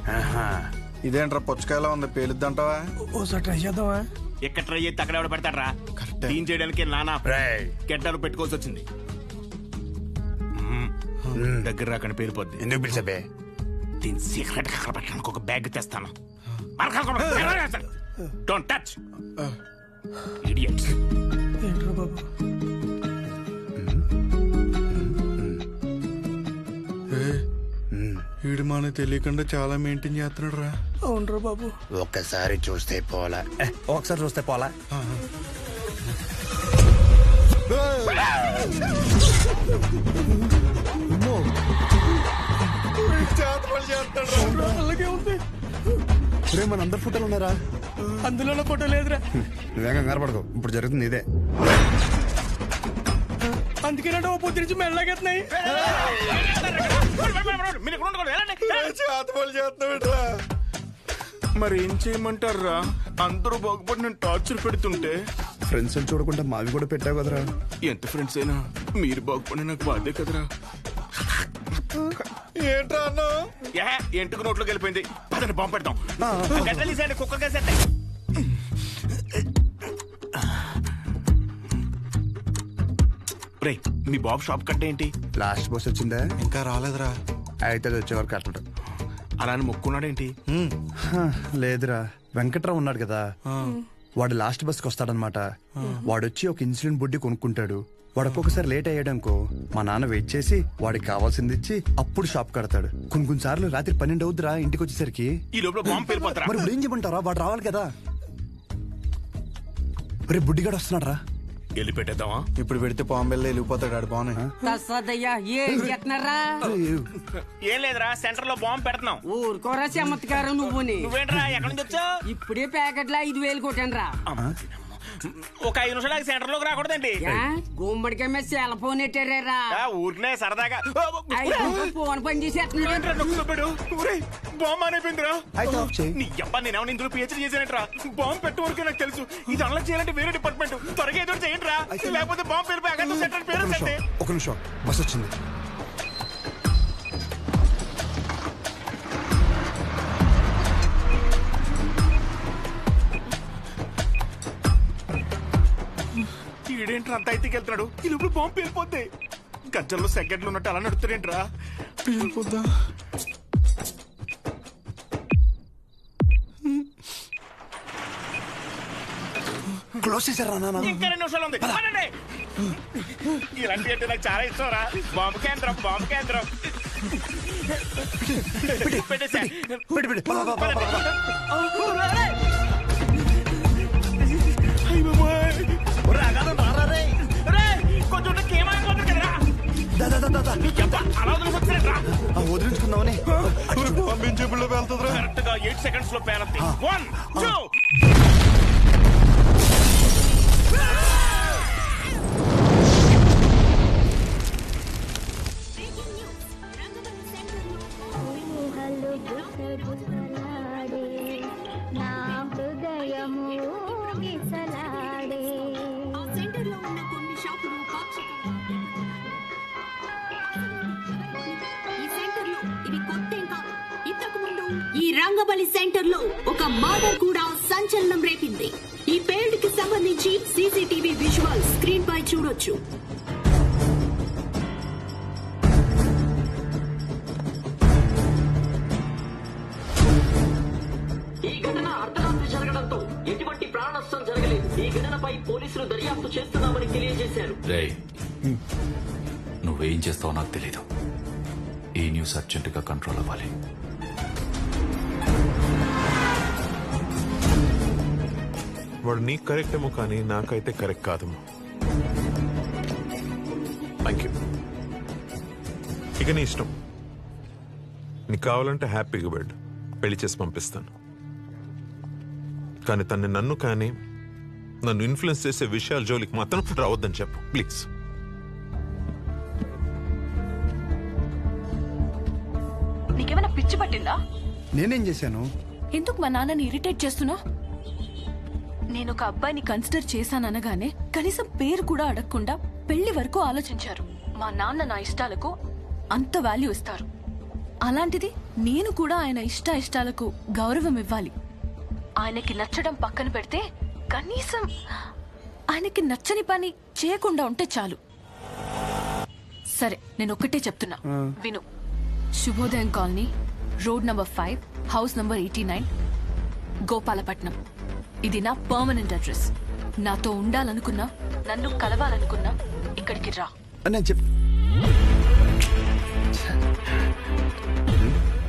ఇదేంట్రా పుచ్చకాయలా ఉంది, పేలుద్దంటావా? ఓసారి ట్రై చేద్దామా? ఎక్కడ ట్రై చేస్తే అక్కడ ఎవడ పెడతారా? క్లీన్ చేయడానికి నానా గెడ్డలు పెట్టుకోవాల్సి వచ్చింది. దగ్గర రాకని పేరుపోద్ది. ఎందుకు పిలిచబే? దీని సీక్రెట్ అక్కడ పెట్టడానికి ఒక బ్యాగ్ తెస్తాను. Don't touch idiots. ఏంట్రా బాబు? వీడు మనకు తెలియకుండా చాలా మెయింటైన్ చేస్తున్నాడు రా. అవునరా బాబు. ఒక్కసారి చూస్తే పోలా. ఒకసారి చూస్తే పోలా. అలాగే ఉంది. రే మన అందరు ఫోటోలు ఉన్నారా? అందులో ఫోటో లేదురా. నువ్వేం కంగారు పడకు, ఇప్పుడు జరుగుతుంది ఇదే. అందుకేనంటే ఓ పొద్దు నుంచి మెల్లగెత్తున్నాయి. మరి ఏం చేయమంటారా? అందరూ బాగుపడి నేను టార్చర్ పెడుతుంటే ఫ్రెండ్స్ అని చూడకుండా మావి కూడా పెట్టావు కదరా. ఎంత ఫ్రెండ్స్ అయినా మీరు బాగుపడి నాకు బాధే కదరా. ఏంట్రా అన్నా? ఎంటుకు నోట్లోకి వెళ్ళిపోయింది. పదండి బాంబు పెడతాం. గడ్డలీసండి, కుక్క కేసేస్తాయి. రే మీ బాబు షాప్ కట్ట ఏంటి? లాస్ట్ బస్ వచ్చిందా? ఇంకా రాలేదురా. అయితే అది వచ్చేవారు కట్టడు. అలానే మొక్కున్నాడేంటి? లేదురా, వెంకట్రావు ఉన్నాడు కదా, వాడు లాస్ట్ బస్కి వస్తాడనమాట. వాడొచ్చి ఒక ఇన్సులిన్ బుడ్డి కొనుక్కుంటాడు. వాడు ఒక్కొక్కసారి లేట్ అయ్యాడనుకో మా నాన్న వెయిట్ చేసి వాడికి కావాల్సింది ఇచ్చి అప్పుడు షాప్ కడతాడు. కొన్ని సార్లు రాత్రి 12 అవుద్దిరా ఇంటికి వచ్చేసరికి. ఈ లోపల బాంబు పేలిపోతారా? మరి ఇప్పుడు ఏం చెప్పంటారా? వాడు రావాలి కదా. రేపు బుడ్డిగాడు వస్తున్నాడు రా. వెళ్ళి పెట్టేద్దామా? ఇప్పుడు పెడితే పాంబెల్లో వెళ్ళిపోతాడు. ఆడు బాగున్నాయి. ఏం లేదురా, సెంటర్ లో బాంబు పెడుతున్నాం. ఊరుకోరా చమత్కారం నువ్వేంట్రా ఎక్కడి నుంచి వచ్చావు? ఇప్పుడే ప్యాకెట్ లా 5,000 కొట్టాను రా. ఒక 5 నిమిషాలు సెంటర్ లోకి రాకూడదండి. గుమ్మడికాయ మీద సెల్ ఫోన్ ఎట్టారా? ఊరినే సరదాగా ఫోన్ పని చేసేస్తున్నాడు. బాంబు అయిపోయిందిరా. నీ అబ్బా నేనేమో ఇందులో పిహెచ్డీ చేశానంటరా. బాంబు పెట్టే వరకే నాకు తెలుసు. ఇది అన్లాక్ చేయాలంటే వేరే డిపార్ట్మెంట్. త్వరగా ఏదో చేయండి రా, లేకపోతే బాంబు పేరు అక్కడ సెంటర్ పేరు. ఒక నిమిషం, బస్ వచ్చింది. ఈడేంట్రా అంత అయితే వెళ్తున్నాడు? ఈ లోపల బాంబు పేలిపోద్ది. గజ్జల్లో సెకండ్లు ఉన్నట్టు అలా నడుతాడేంట్రా? పేలిపోద్దా? క్లోజ్ చేశారా నాన్న? ఇంకా 2 నిమిషాలు ఉంది. ఇలాంటి అంటే నాకు చాలా ఇష్టం రా. బాంబు కేంద్రం, బాంబు కేంద్రం. పెట్టేసా. వదిలించుకుందామని పంపించేపుల్లో వెళ్తుందిరా. కరెక్ట్ గా 8 seconds లో పేరంతి. 1 2 ఈ రంగబలి సెంటర్ లో ఒక మర్డర్ కూడా సంచలనం రేపింది. ఈ పేల్డ్ కి సంబంధించి సీసీటీవీ విజువల్ స్క్రీన్ పై చూడొచ్చు. ఈ ఘటన అర్ధరాత్రి జరగడంతో ఎటువంటి ప్రాణ నష్టం జరగలేదు. ఈ ఘటనపై పోలీసులు దర్యాప్తు చేస్తున్నామని తెలియజేశారు. నువ్వేం చేస్తావో నాకు తెలీదు. ఈ న్యూస్ అర్జెంటుగా కంట్రోల్ అవ్వాలి. వాడు నీకు కరెక్ట్ ఏమో కానీ నాకైతే కరెక్ట్ కాదేమో. Thank you. ఇక నీ ఇష్టం. నీకు కావాలంటే హ్యాపీగా వెళ్ళు, పెళ్లి చేసి పంపిస్తాను. కానీ తన్ని నన్ను కానీ నన్ను ఇన్ఫ్లుయెన్స్ చేసే విషయాల జోలికి మాత్రం రావద్దని చెప్పు ప్లీజ్. నీకేమైనా పిచ్చి పట్టిందా? నేనేం చేశాను? ఎందుకు మా నాన్నని ఇరిటేట్ చేస్తున్నా? నేను ఒక అబ్బాయిని కన్సిడర్ చేశాననగానే కనీసం పేరు కూడా అడగకుండా పెళ్లి వరకు ఆలోచించారు. మా నాన్న నా ఇష్టాలకు అంత వాల్యూ ఇస్తారు. అలాంటిది నేను కూడా ఆయన ఇష్టాలకు గౌరవం ఇవ్వాలి. ఆయనకి నచ్చడం పక్కన పెడితే కనీసం ఆయనకి నచ్చని పని చేయకుండా ఉంటే చాలు. సరే, నేను ఒక్కటే చెప్తున్నా, విను. శుభోదయం colony, road number 5, house number 89, Gopalapatnam. ఇది నా పర్మనెంట్ అడ్రస్. నాతో ఉండాలనుకున్నా, నన్ను కలవాలనుకున్నా ఇక్కడికి రా.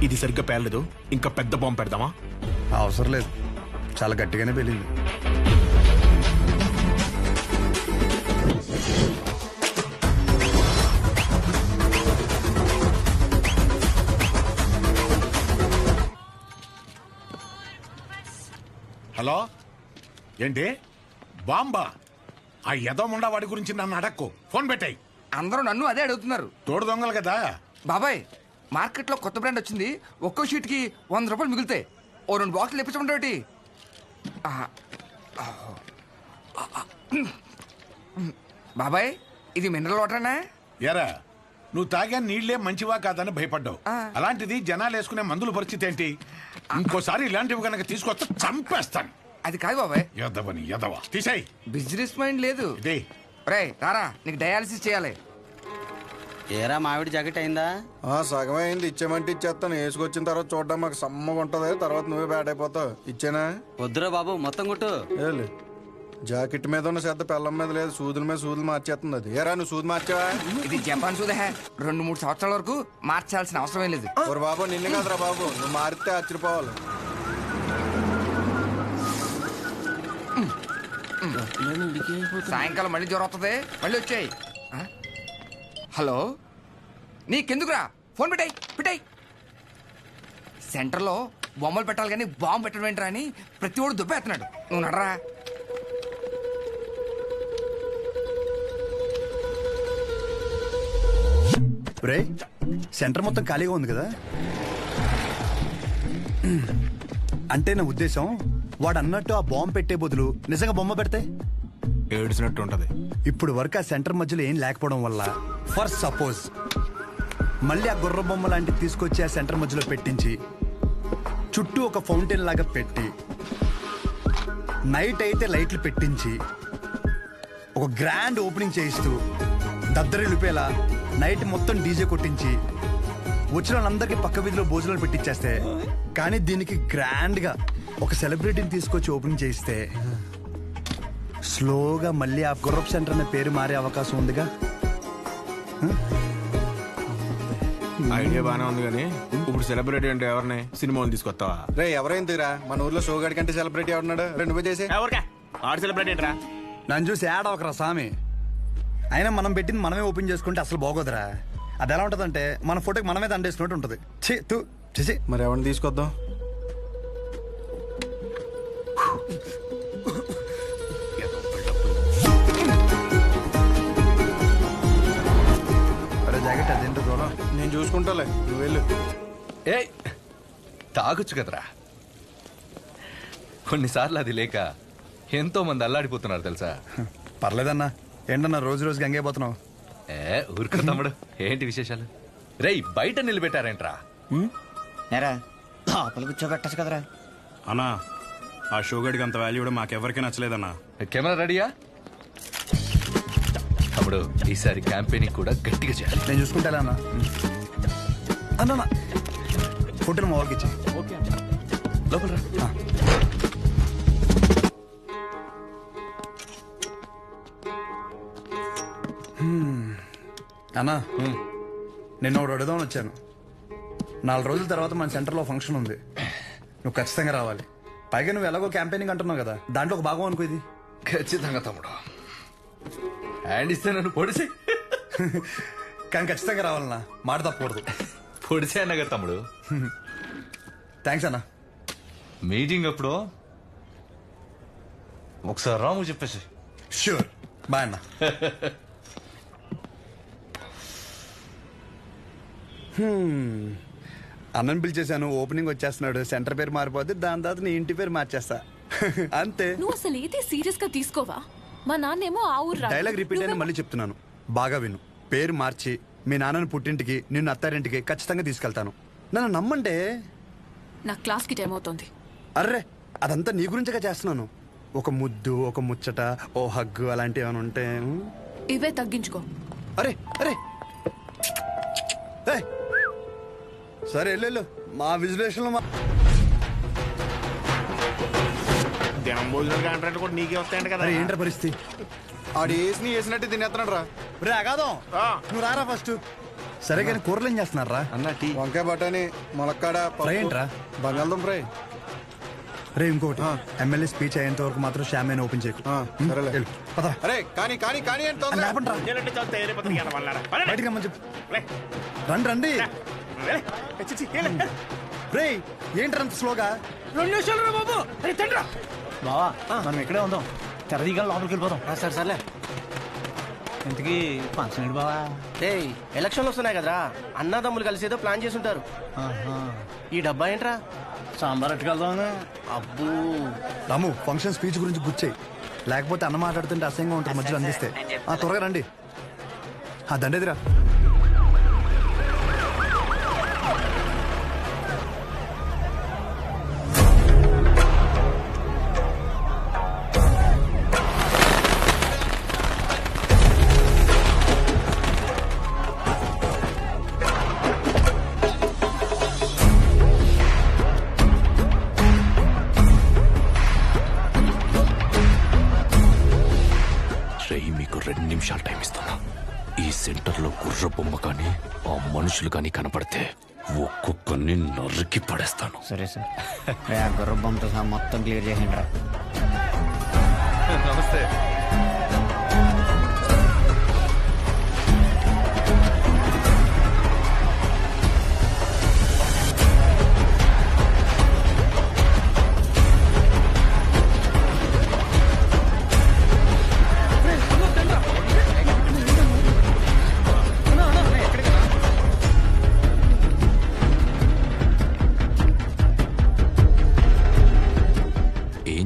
ఇది సరిగ్గా పేర్లేదు, ఇంకా పెద్ద బాంబు పెడదామా? అవసరం లేదు, చాలా గట్టిగానే పెళ్ళింది. హలో, ఏంటి బాంబా? ఆ యదోముండా వాడి గురించి నన్ను అడక్కు, ఫోన్ పెట్టాయి. అందరూ నన్ను అదే అడుగుతున్నారు. తోడు దొంగలు కదా బాబాయ్. మార్కెట్లో కొత్త బ్రాండ్ వచ్చింది. ఒక్కో షీట్కి 100 రూపాయలు మిగులుతాయి. ఓ 2 బాక్సులు ఇప్పించమంటే బాబాయ్, ఇది మినరల్ వాటరేనా? ఎరా, నువ్వు తాగా నీళ్లే మంచివా కాదని భయపడ్డావు. అలాంటిది జనాలు వేసుకునే మందుల పరిస్థితి ఏంటి? ఇంకోసారి ఇలాంటివి కనుక తీసుకొస్తే చంపేస్తాను. అది కాదు బాబాయ్. యదవని యదవ, తీసేయ్. బిజినెస్ మైండ్ లేదు. రేయ్ రారా, నీకు డయాలసిస్ చేయాలి. ఏరా మామిడి జాకెట్ అయిందా? సగం అయింది. ఇచ్చేమంటే ఇచ్చేస్తాను. వేసుకొచ్చిన తర్వాత చూడడం మాకు సమ్మగా ఉంటది. తర్వాత నువ్వే బ్యాడ్ అయిపోతావు. ఇచ్చేనా? వద్దురా బాబు, మొత్తం కొట్టు. జాకెట్ మీద ఉన్న శ్రద్ధ పెళ్ళం మీద లేదు. సూదుల మీద సూదులు మార్చేస్తుంది అది. ఏరా, నువ్వు సూది మార్చావా? ఇది జపాన్ సూదే. 2-3 సంవత్సరాల వరకు మార్చాల్సిన అవసరం లేదు. ఓరు బాబు, నిన్ను కాదురా బాబు, నువ్వు మారితే ఆశ్చర్యపోవాలి. సాయంకాలం మళ్ళీ జ్వరం వస్తుంది. మళ్ళీ వచ్చాయి. హలో, నీకెందుకురా? ఫోన్ పెట్టాయి. సెంటర్లో బొమ్మలు పెట్టాలి కానీ బాంబు పెట్టడం ఏంట్రా అని ప్రతి ఒడు దుబ్బేస్తున్నాడు. నువ్వు నడరా. రే, సెంటర్ మొత్తం ఖాళీగా ఉంది కదా. అంటే నా ఉద్దేశం, వాడు అన్నట్టు ఆ బాంబు పెట్టే బదులు నిజంగా బొమ్మ పెడితే ఏడ్చినట్టు ఉంటది. ఇప్పుడు వరకు ఆ సెంటర్ మధ్యలో ఏం లేకపోవడం వల్ల ఫర్ సపోజ్ మళ్ళీ ఆ గుర్ర బొమ్మ లాంటివి తీసుకొచ్చి ఆ సెంటర్ మధ్యలో పెట్టించి చుట్టూ ఒక ఫౌంటైన్ లాగా పెట్టి నైట్ అయితే లైట్లు పెట్టించి ఒక గ్రాండ్ ఓపెనింగ్ చేయిస్తూ దద్దరిల్లిపేలా నైట్ మొత్తం డీజే కొట్టించి వచ్చిన వాళ్ళందరికీ పక్క వీధిలో భోజనాలు పెట్టించేస్తే, కానీ దీనికి గ్రాండ్ గా ఒక సెలబ్రిటీని తీసుకొచ్చి ఓపెనింగ్ చేయిస్తే స్లోగా మళ్ళీ ఆ గుర్రప్ సెంటర్ అనే పేరు మారే అవకాశం ఉందిగా. ఐడియా బానే ఉంది కానీ ఇప్పుడు సెలబ్రిటీ అంటే ఎవరిని? సినిమా తీసుకొస్తావా? రే, ఎవరైందిరా మన ఊర్లో షోగాడి కంటే సెలబ్రిటీ ఎవరున్నాడు? 2 చేసి ఆడు సెలబ్రిటీ ఏంట్రా? నన్ను చూసి యాడ్ అవకరా స్వామి. అయినా మనం పెట్టింది మనమే ఓపెన్ చేసుకుంటే అసలు బాగోదురా. అది ఎలా ఉంటదంటే మన ఫోటోకి మనమే దండేసినట్టు ఉంటది. చేసి మరి ఎవరిని తీసుకొద్దాం? జాకెట్ అదేంటో దూరం నేను చూసుకుంటాలే, నువ్వు వెళ్ళు. ఏ తాగొచ్చు కదరా. కొన్నిసార్లు అది లేక ఎంతో మంది అల్లాడిపోతున్నారు తెలుసా. పర్లేదన్నా. ఏంటన్నా రోజు గంగైపోతున్నావు? ఊరుకో తమ్ముడు, ఏంటి విశేషాలు? రేయ్, బయట నిలబెట్టారేంట్రా? లోపల కూర్చోబెట్టచ్చు కదరా. అన్నా, ఆ షోగడికి అంత వాల్యూ కూడా మాకెవరికి నచ్చలేదన్నా. కెమెరా రెడీయా? తమ్ముడు, ఈసారి క్యాంపెయినింగ్ కూడా గట్టిగా చేయాలి. నేను చూసుకుంటా అన్నా. అన్నా ఫోటోలు మా వాళ్ళకి ఇచ్చి లోపల రా. అన్నా, నిన్న ఒకటి అడుగుదామని వచ్చాను. 4 రోజుల తర్వాత మన సెంటర్లో ఫంక్షన్ ఉంది. నువ్వు ఖచ్చితంగా రావాలి. పైగా నువ్వు ఎలాగో క్యాంపెయినింగ్ అంటున్నావు కదా, దాంట్లో ఒక భాగం అనుకో ఇది. ఖచ్చితంగా తమ్ముడు. హ్యాండ్ ఇస్తే నన్ను పొడిసే. కానీ ఖచ్చితంగా రావాలన్నా, మాట తప్పకూడదు. పొడిసే అన్నగా తమ్ముడు. థ్యాంక్స్ అన్నా. మీటింగ్ అప్పుడు ఒకసారి రాము చెప్పేసి. షూర్. బాయ్ అన్నా. అన్నని పిలిచేశాను, ఓపెనింగ్ వచ్చేస్తున్నాడు. సెంటర్ పేరు మారిపోతే దాని తర్వాత నీ ఇంటి పేరు మార్చేస్తా. అంతే. నువ్వు అసలు ఏది సీరియస్ గా తీసుకోవా? మా నాన్నేమో ఆ ఊరు రాడు. డైలాగ్ రిపీట్ అని మళ్ళీ చెప్తున్నాను, బాగా విను. పేరు మార్చి మీ నాన్నని పుట్టింటికి నిన్ను అత్తారింటికి ఖచ్చితంగా తీసుకెళ్తాను. నన్ను నమ్మంటే. నా క్లాస్ కి టైం అవుతుంది. అర్రే, అదంతా నీ గురించగా చేస్తున్నాను. ఒక ముద్దు, ఒక ముచ్చట, ఓ హగ్గు అలాంటివి ఏమైనా ఉంటే. ఇవే తగ్గించుకో. అరే అరే ఏయ్, సరే వెళ్ళు. మా విజులేషన్లో దినం భోజనం కాంట్రాక్ట్ కూడా నీకే వస్తాయంట కదా. ఏంట్రా పరిస్థితి? ఆడు వేసి వేసినట్టు తినేస్తున్నాడు రా. రే అగాదం, నువ్వు రారా ఫస్ట్. సరే కానీ కూరలు ఏం చేస్తున్నారా? వంకాయ బఠానీ, ములక్కాడ, ఫ్రై ఏంట్రా? బంగాళదుంప ఫ్రై. రే ఇంకోటి, ఎమ్మెల్యే స్పీచ్ అయ్యేంత వరకు మాత్రం షామేన్ ఓపెన్ చేయకు. వెళ్ళు, పద. అరే కానీ కానీ కానీ అని తొందర. బయటికి రమ్మని చెప్పు. రండి రండి. రే ఏంట్రా అంత స్లోగా? 2 నిమిషాలు రా బాబు. అరే తండ్రా బావా, మనం ఇక్కడే ఉందాం. తెరదీగా లోపలికి వెళ్ళిపోదాం. సరే సర్లే. ఇంతకీ ఫంక్షన్ ఏంటి బావా? ఎలక్షన్లు వస్తున్నాయి కదరా, అన్నదమ్ములు కలిసి ఏదో ప్లాన్ చేసి ఉంటారు. ఈ డబ్బా ఏంట్రా? సాంబార్ ఎట్టుకెళ్దామని. అబ్బో రాము, ఫంక్షన్ స్పీచ్ గురించి గుచ్చాయి, లేకపోతే అన్న మాట్లాడుతుంటే అసహ్యంగా ఉంటుంది మధ్యలో అందిస్తే. త్వరగా రండి. దండేదిరా. మీకు 2 నిమిషాలు టైం ఇస్తున్నా. ఈ సెంటర్లో గుర్ర బొమ్మ కానీ ఆ మనుషులు కానీ కనపడితే ఒక్కొక్కరిని నరికి పడేస్తాను. సరే సార్. గుర్ర బొమ్మతో సహా మొత్తం క్లియర్ చేసిండ్రా. నమస్తే.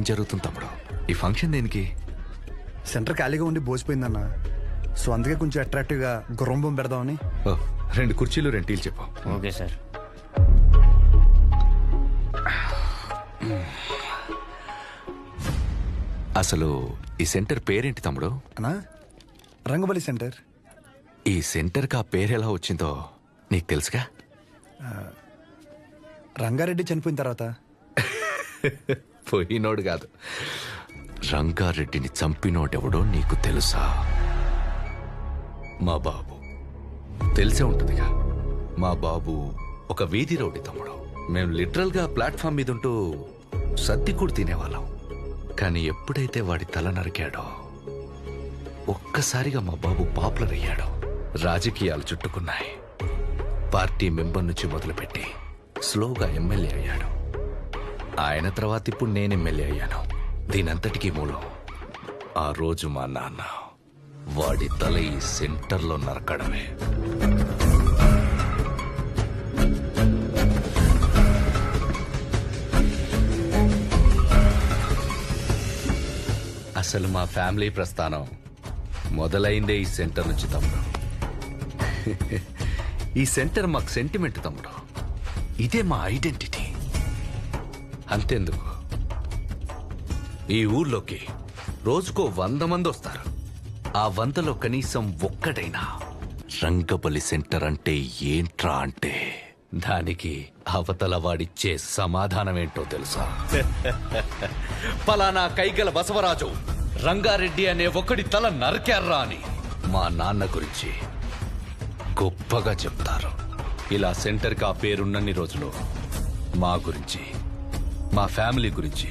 జరుగుతుంది తమ్ముడు, ఈ ఫంక్షన్ దేనికి? సెంటర్ ఖాళీగా ఉండి బోసిపోయిందన్న, సో అందుకే కొంచెం అట్రాక్టివ్ గా గుర్రం పెడదామని. 2 కుర్చీలు 2 టీలు చెప్పు. Okay sir. అసలు ఈ సెంటర్ పేరేంటి తమ్ముడు? అన్నా, రంగబలి సెంటర్. ఈ సెంటర్కి ఆ పేరు ఎలా వచ్చిందో నీకు తెలుసుగా? రంగారెడ్డి చనిపోయిన తర్వాత. పోయినోడు కాదు, రంగారెడ్డిని చంపినోడెవడో నీకు తెలుసా? మా బాబు. తెలిసే ఉంటుందిగా. మా బాబు ఒక వీధి రౌడీ తమ్ముడు. మేము లిటరల్ గా ప్లాట్ఫామ్ మీద ఉంటూ సద్ది కూడా తినేవాళ్ళం. కానీ ఎప్పుడైతే వాడి తల నరికాడో ఒక్కసారిగా మా బాబు పాపులర్ అయ్యాడు. రాజకీయాలు చుట్టుకున్నాయి. పార్టీ మెంబర్ నుంచి మొదలుపెట్టి స్లోగా ఎమ్మెల్యే అయ్యాడు. ఆయన తర్వాత ఇప్పుడు నేను ఎమ్మెల్యే అయ్యాను. దీనంతటికీ మూలం ఆ రోజు మా నాన్న వాడి తల ఈ సెంటర్లో నరకడమే. అసలు మా ఫ్యామిలీ ప్రస్థానం మొదలైందే ఈ సెంటర్ నుంచి తమ్ముడు. ఈ సెంటర్ మాకు సెంటిమెంట్ తమ్ముడు. ఇదే మా ఐడెంటిటీ. అంతెందుకు, ఈ ఊర్లోకి రోజుకో 100 మంది వస్తారు. ఆ 100లో కనీసం ఒక్కడైనా రంగబలి సెంటర్ అంటే ఏంట్రా అంటే దానికి అవతల వాడిచ్చే సమాధానం ఏంటో తెలుసా? పలానా కైగల బసవరాజు రంగారెడ్డి అనే ఒకడి తల నరికారా అని మా నాన్న గురించి గొప్పగా చెప్తారు. ఇలా సెంటర్కి ఆ పేరున్నన్ని రోజులు మా గురించి, మా ఫ్యామిలీ గురించి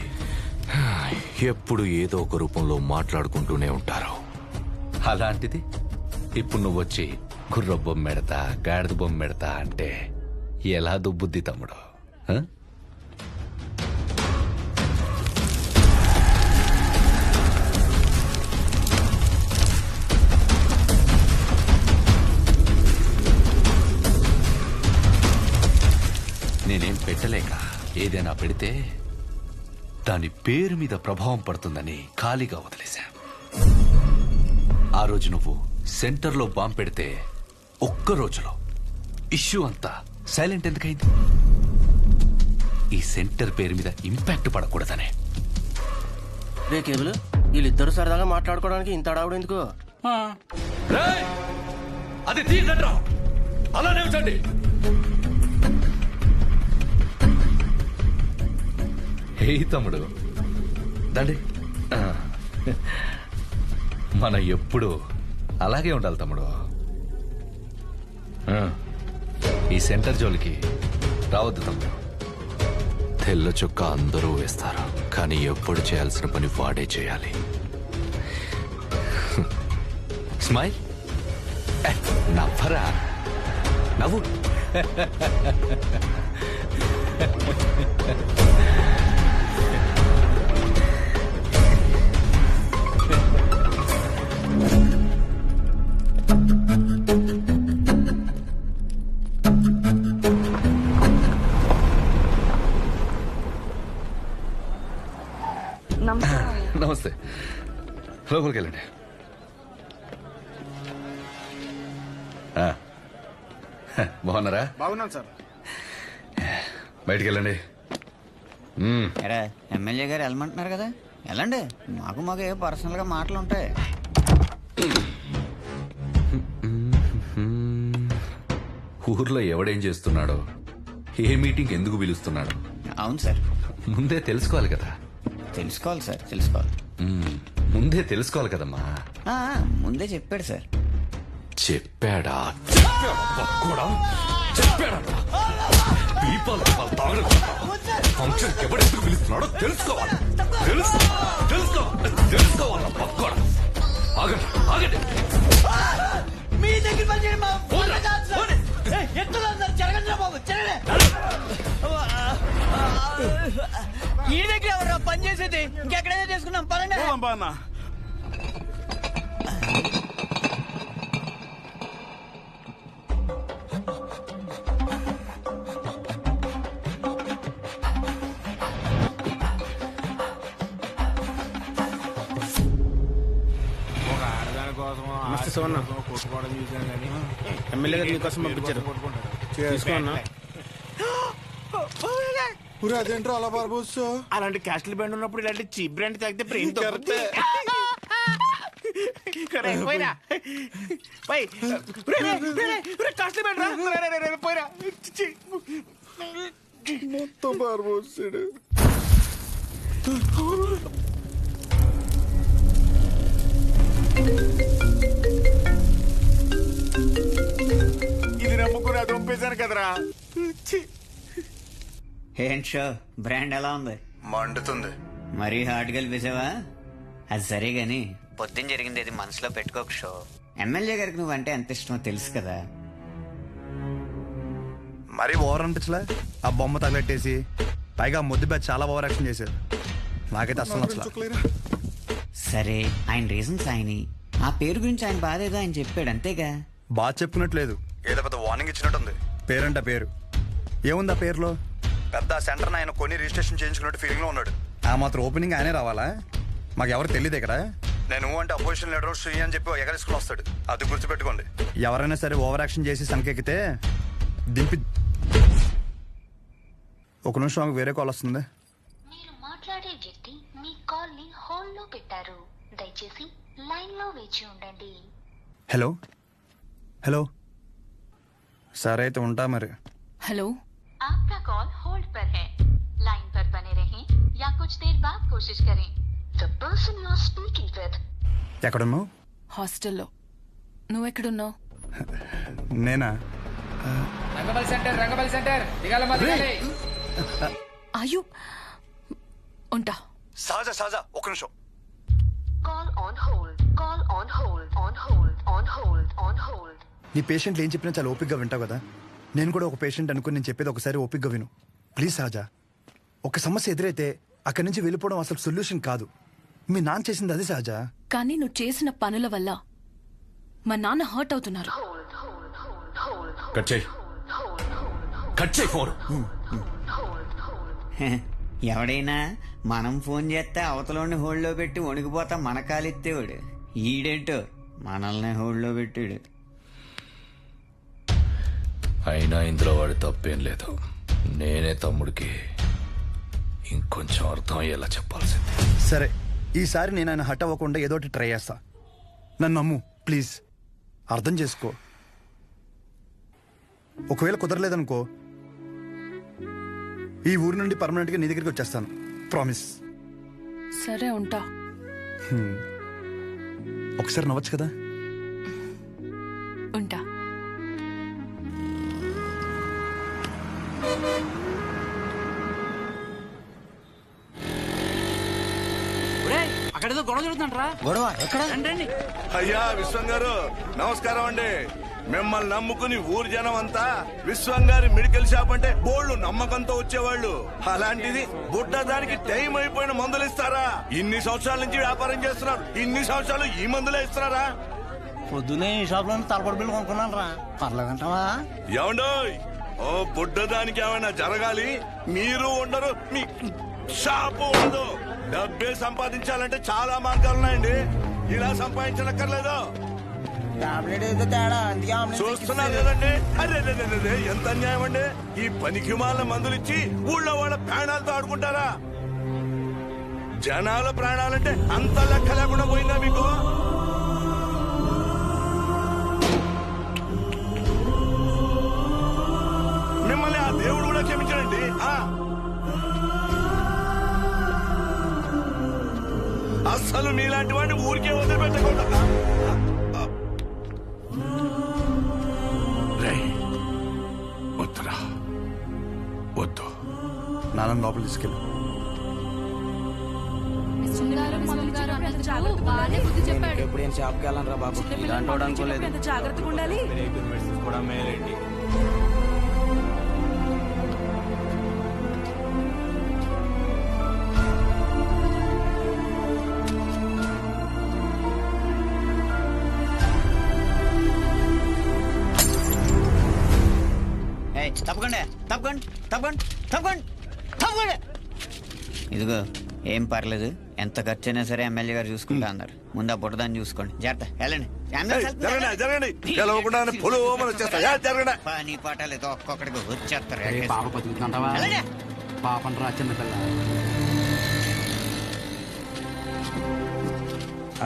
ఎప్పుడు ఏదో ఒక రూపంలో మాట్లాడుకుంటూనే ఉంటారు. అలాంటిది ఇప్పుడు నువ్వు వచ్చి గుర్ర బొమ్మ పెడతా, గాడిద బొమ్మ పెడతా అంటే ఎలా దుబ్బుద్ది తమ్ముడు? నేనేం పెట్టలేక ఏదైనా పెడితే దాని పేరు మీద ప్రభావం పడుతుందని ఖాళీగా వదిలేశా. ఆ రోజు నువ్వు సెంటర్లో బాంబు పెడితే ఒక్క రోజులో ఇష్యూ అంతా సైలెంట్ ఎందుకైంది? ఈ సెంటర్ పేరు మీద ఇంపాక్ట్ పడకూడదనే. రే కేబుల్, వీళ్ళిద్దరు సరదాగా మాట్లాడుకోవడానికి ఇంత అడావుడు ఎందుకు? అది తీయండిరా, అలానే ఉంచండి. హే తమ్ముడు, దండి. మనం ఎప్పుడు అలాగే ఉండాలి తమ్ముడు. ఈ సెంటర్ జోలికి రావద్దు తమ్ముడు. తెల్ల చొక్క అందరూ వేస్తారు, కానీ ఎప్పుడు చేయాల్సిన పని వాడే చేయాలి. స్మైల్, నవ్వరా, నవ్వు. నమస్తే, లోపలికి వెళ్ళండి. బాగున్నారా? బాగున్నాను సార్. బయటికి వెళ్ళండి. ఎమ్మెల్యే గారు వెళ్ళమంటున్నారు కదా, వెళ్ళండి. మాకు ఏ పర్సనల్ గా మాటలు ఉంటాయి. ఊర్లో ఎవడేం చేస్తున్నాడో, ఏ మీటింగ్ ఎందుకు పిలుస్తున్నాడో అవును సార్, ముందే తెలుసుకోవాలి కదా. తెలుసుకోవాలి సార్, తెలుసుకోవాలి. ముందే తెలుసుకోవాలి కదమ్మా. ముందే చెప్పాడు సార్. చెప్పాడా? ఫంక్షన్ ఎవడెందుకు పిలుస్తున్నాడో తెలుసుకోవాలి. తెలుసుకోవాలి. పక్కోడా, ఆగండి, ఆగండి. మీ దగ్గర పని చేయండి బాబు, ఈ దగ్గర ఎవరు పని చేసేది? ఇంకెక్కడైనా చేసుకున్నాం పనండి. కొట్టుకోవడం చూసాను కానీ ఎమ్మెల్యే గారు మీకోసం పంపించారు. తీసుకోన్నా. అదేంట్రా అలా బార్బోస్? అలాంటి క్యాస్ట్లీ బ్రాండ్ ఉన్నప్పుడు ఇలాంటి చీప్ బ్రాండ్ తాగితే బ్రెయిన్ మొత్తం బార్బోసాడు. ఇది నమ్ముకుని అది పంపేశాను కదరా. ఏంటి షో, బ్రాండ్ ఎలా ఉంది? మండుతుంది. మరీ హార్డ్ కలిపేసావా? అది సరే గాని పొద్దున్న జరిగింది అది మనసులో పెట్టుకోక షో. ఎమ్మెల్యే గారికి నువ్వంటే ఎంత ఇష్టమో తెలుసు కదా. మరీ ఓవర్ అనిపించలే? ఆ బొమ్మ తగలెట్టేసి పైగా ముద్దు బ్యాచ్ చాలా ఓవర్ యాక్షన్ చేశారు. నాకైతే అసలు నచ్చలేదు. సరే, ఆయన రీజన్స్ ఆయన, ఆ పేరు గురించి ఆయన బాధ ఏదో ఆయన చెప్పాడు అంతేగా. బాగా చెప్పుకున్నట్లేదు, ఏదో పెద్ద వార్నింగ్ ఇచ్చినట్టుంది. పేరంట పేరు ఏముంది ఆ పేరులో? పెద్ద సెంటర్ ఆయన కొని రిజిస్ట్రేషన్ చేయించుకున్నట్టు ఫీలింగ్ లో ఉన్నాడు. ఆ మాత్రం ఓపెనింగ్ ఆయనే రావాలా? మాకు ఎవరు తెలియదు ఇక్కడ. నేను అంటే అపోజిషన్ లీడర్ శ్రీ అని చెప్పి ఎగరేసుకుని వస్తాడు. అది గుర్తుపెట్టుకోండి. ఎవరైనా సరే ఓవర్ యాక్షన్ చేసి సంకెక్కితే దింపి. ఒక నిమిషం ఆమెకు వేరే కాల్ వస్తుంది. మీరు మాట్లాడే వ్యక్తి మీ కాల్ ని హోల్డ్ లో పెట్టారు. దయచేసి లైన్ లో వేచి ఉండండి. హలో హలో, సరే అయితే ఉంటా మరి. हेलो, आपका कॉल होल्ड पर है. लाइन पर बने रहें या कुछ देर बाद कोशिश करें. The person you are speaking with. ఎక్కడున్నావు? హాస్టల్లో. నువ్వెక్కడున్నావు? నేనా? రంగబలి సెంటర్ దిగాల మా దిగాలి. అయ్యో, ఉంటా. సహజ ఒక నిమిషం. Call on hold. Call on hold. On hold. On hold. On hold. నీ పేషెంట్లు ఏం చెప్పినా చాలా ఓపిక్గా వింటావు కదా. నేను కూడా ఒక పేషెంట్ అనుకుని నేను చెప్పేది ఒకసారి ఓపిక్గా విను ప్లీజ్. సహజ, ఒక సమస్య ఎదురైతే అక్కడి నుంచి వెళ్ళిపోవడం అసలు సొల్యూషన్ కాదు. మీ నాన్న చేసింది అది సహజ. కానీ నువ్వు చేసిన పనుల వల్ల మా నాన్న హర్ట్ అవుతున్నారు. కట్ చేయి ఫోన్. ఎవడైనా మనం ఫోన్ చేస్తే అవతలోని హోల్డ్లో పెట్టి వణికిపోతా మన కాలెత్తేవాడు. ఈడేంటో మనల్ని హోల్డ్లో పెట్టాడు. అయినా ఇందులో వాడి తప్పేం లేదు. నేనే తమ్ముడికి ఇంకొంచెం అర్థం అయ్యేలా చెప్పాల్సింది. సరే, ఈసారి నేను ఆయన హట్ అవ్వకుండా ఏదోటి ట్రై చేస్తా. నన్ను నమ్ము ప్లీజ్, అర్థం చేసుకో. ఒకవేళ కుదరలేదనుకో, ఈ ఊరి నుండి పర్మనెంట్గా నీ దగ్గరికి వచ్చేస్తాను. ప్రామిస్. సరే ఉంటా. ఒకసారి నవ్వచ్చు కదా. ఉంటా. అక్కడేదో గొడవ జరుగుతుందంటరా. గొడవ ఎక్కడ? రండి. అయ్యా విశ్వం గారు నమస్కారం అండి. మిమ్మల్ని నమ్ముకుని ఊరు జనం అంతా విశ్వం గారి మెడికల్ షాప్ అంటే బోళ్ళు నమ్మకంతో వచ్చేవాళ్ళు. అలాంటిది బుడ్డ దానికి టైం అయిపోయిన మందులు ఇస్తారా? ఇన్ని సంవత్సరాల నుంచి వ్యాపారం చేస్తున్నారు, ఇన్ని సంవత్సరాలు ఈ మందులే ఇస్తున్నారా? పొద్దునే ఈ షాప్ లో తలపడి బిల్లు కొనుక్కున్నాను రా. పర్లేదంటావా? ఏమండోయ్, ఓ బుడ్డ దానికి ఏమైనా జరగాలి, మీరు ఉండరు, మీ షాపు ఉండదు. డబ్బే సంపాదించాలంటే చాలా మార్గాలున్నాయండి. ఇలా సంపాదించనక్కర్లేదు. చూస్తున్నారు కదండి. అరే ఎంత అన్యాయం అండి. ఈ పనికి మాల మందులు ఇచ్చి ఊళ్ళో వాళ్ళ ప్రాణాలతో ఆడుకుంటారా? జనాల ప్రాణాలంటే అంత లెక్క లేకుండా పోయిందా మీకు? మిమ్మల్ని ఆ దేవుడు కూడా క్షమించాడండి. అస్సలు మీలాంటి వాడిని ఊరికే వదిలిపెట్టకుండా. వద్దురా, వద్దు. నాన్న లోపల తీసుకెళ్ళు. ఎప్పుడు ఏం షాప్కి వెళ్ళాను రా బాబు. ఇలాంటి అనుకోలేదు. జాగ్రత్తగా ఉండాలి. కూడా మేలేండి. తప్పకుండా తప్పకుండా తప్పకుండా తప్పకుండా తప్పకుండా. ఇదిగో ఏం పర్లేదు, ఎంత ఖర్చు అయినా సరే ఎమ్మెల్యే గారు చూసుకుంటా అన్నారు. ముందు ఆ బుట్టదాన్ని చూసుకోండి. జాగ్రత్త, వెళ్ళండి. పని పాటలేదు, ఒక్కొక్కడికి వచ్చేస్తారు. పాప బతుకుతుంటావా? పాపం రా చిన్నపిల్ల.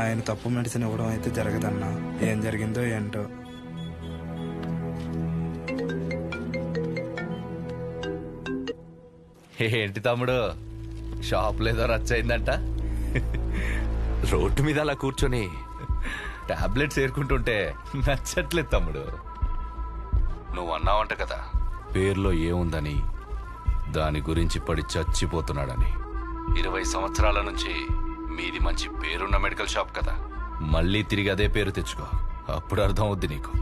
ఆయన తప్పు మెడిసిన్ ఇవ్వడం అయితే జరగదన్నా. ఏం జరిగిందో ఏంటో. ఏంటి తమ్ముడు, షాప్ లేదో రచ్చయిందంట? రోడ్డు మీద అలా కూర్చొని టాబ్లెట్స్ ఏరుకుంటుంటే నచ్చట్లేదు తమ్ముడు. నువ్వు అన్నావంట కదా, పేర్లో ఏముందని, దాని గురించి పడి చచ్చిపోతున్నాడని. 20 సంవత్సరాల నుంచి మీది మంచి పేరున్న మెడికల్ షాప్ కదా, మళ్ళీ తిరిగి అదే పేరు తెచ్చుకో. అప్పుడు అర్థం అవుద్ది నీకు.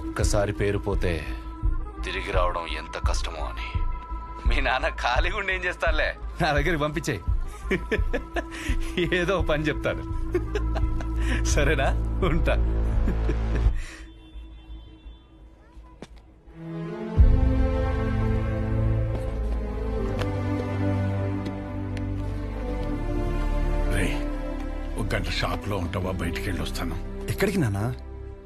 ఒక్కసారి పేరు పోతే తిరిగి రావడం ఎంత కష్టమో అని. మీ నాన్న ఖాళీగా ఉండి ఏం చేస్తానులే, నా దగ్గరికి పంపించేయి. ఏదో పని చెప్తాను. సరేనా? ఉంటా. ఒక గంట షాప్ లో ఉంటావా? బయటికి వెళ్ళి వస్తాను. ఎక్కడికి నాన్న?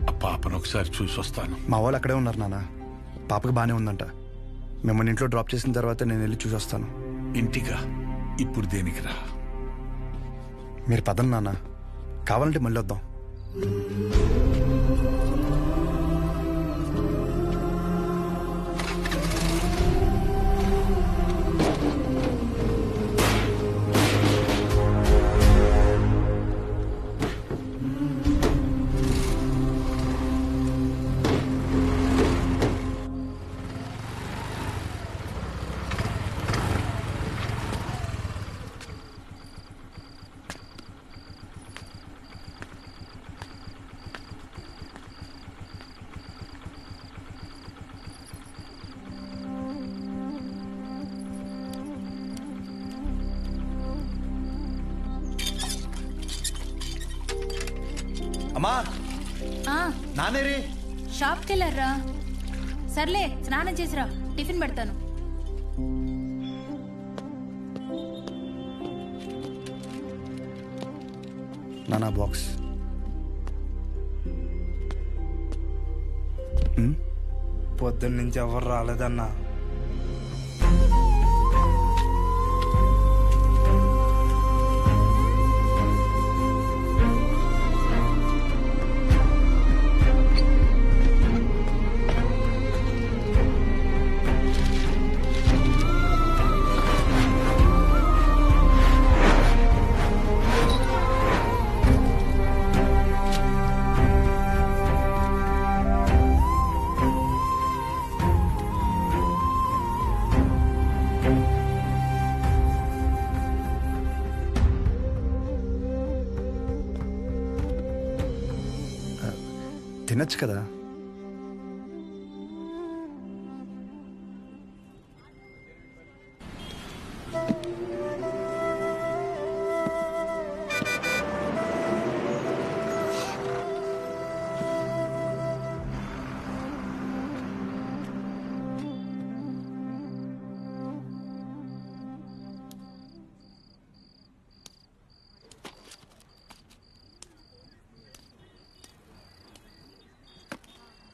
ఆ పాపను ఒకసారి చూసి వస్తాను. మా వాళ్ళు అక్కడే ఉన్నారు నాన్న. పాపకు బానే ఉందంట. మిమ్మల్ని ఇంట్లో డ్రాప్ చేసిన తర్వాత నేను వెళ్ళి చూసి వస్తాను. ఇంటిగా? ఇప్పుడు దేనికి రా? మీరు పదండి నాన్న, కావాలంటే మళ్ళీ వద్దాం. అమ్మా, నానేరి షాప్కి వెళ్ళారా? సర్లే, స్నానం చేసిరా, టిఫిన్ పెడతాను. నానా బాక్స్. పొద్దున్న నుంచి ఎవరు రాలేదన్నా. తినచ్చు కదా.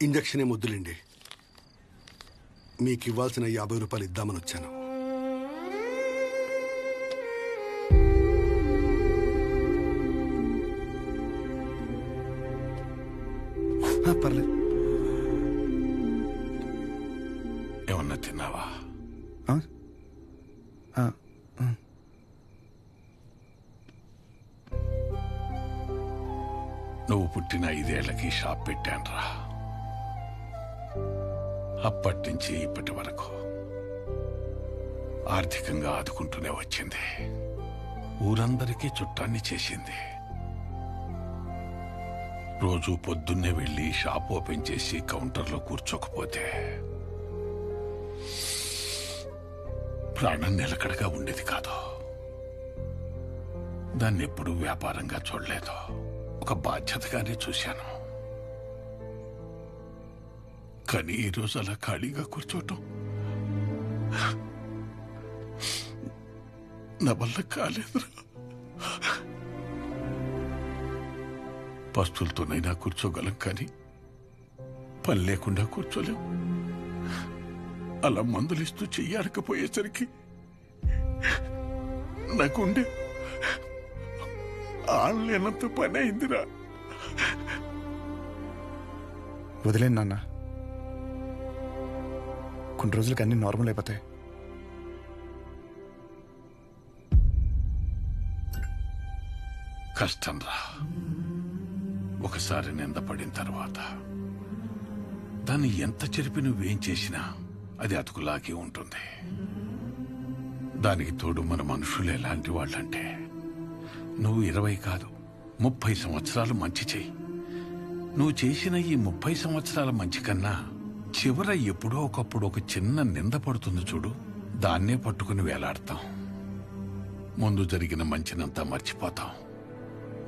ఇంజక్షన్ ఏం వద్దులేండి, మీకు ఇవ్వాల్సిన 50 రూపాయలు ఇద్దామని వచ్చాను. పర్లేదు. ఏమన్నా తిన్నావా? నువ్వు పుట్టిన 5 ఏళ్లకి షాప్ పెట్టానురా. అప్పటి నుంచి ఇప్పటి వరకు ఆర్థికంగా ఆదుకుంటూనే వచ్చింది. ఊరందరికీ చుట్టాన్ని చేసింది. రోజు పొద్దున్నే వెళ్ళి షాప్ ఓపెన్ చేసి కౌంటర్లో కూర్చోకపోతే ప్రాణం నిలకడగా ఉండేది కాదు. దాన్ని ఎప్పుడూ వ్యాపారంగా చూడలేదు, ఒక బాధ్యతగానే చూశాను. కానీ ఈరోజు అలా ఖాళీగా కూర్చోటం నా వల్ల కాలేదు. పస్తులతోనైనా కూర్చోగలం, కానీ పని లేకుండా కూర్చోలేం. అలా మందులిస్తూ చెయ్యాడకపోయేసరికి నాకుండే ఆడలేనంత పని అయిందిరా. వదిలేను నాన్న, కొన్ని రోజులకి అన్ని నార్మల్ అయిపోతాయి. కష్టం రా. ఒకసారి నిందపడిన తర్వాత దాన్ని ఎంత చెరిపి నువ్వేం చేసినా అది అతుకులాగే ఉంటుంది. దానికి తోడు మన మనుషులు ఎలాంటి వాళ్ళంటే, నువ్వు 20 కాదు 30 సంవత్సరాలు మంచి చెయ్యి. నువ్వు చేసిన ఈ 30 సంవత్సరాల మంచి కన్నా చివర ఎప్పుడో ఒకప్పుడు ఒక చిన్న నింద పడుతుంది చూడు, దాన్నే పట్టుకుని వేలాడతాం. ముందు జరిగిన మంచినంతా మర్చిపోతాం.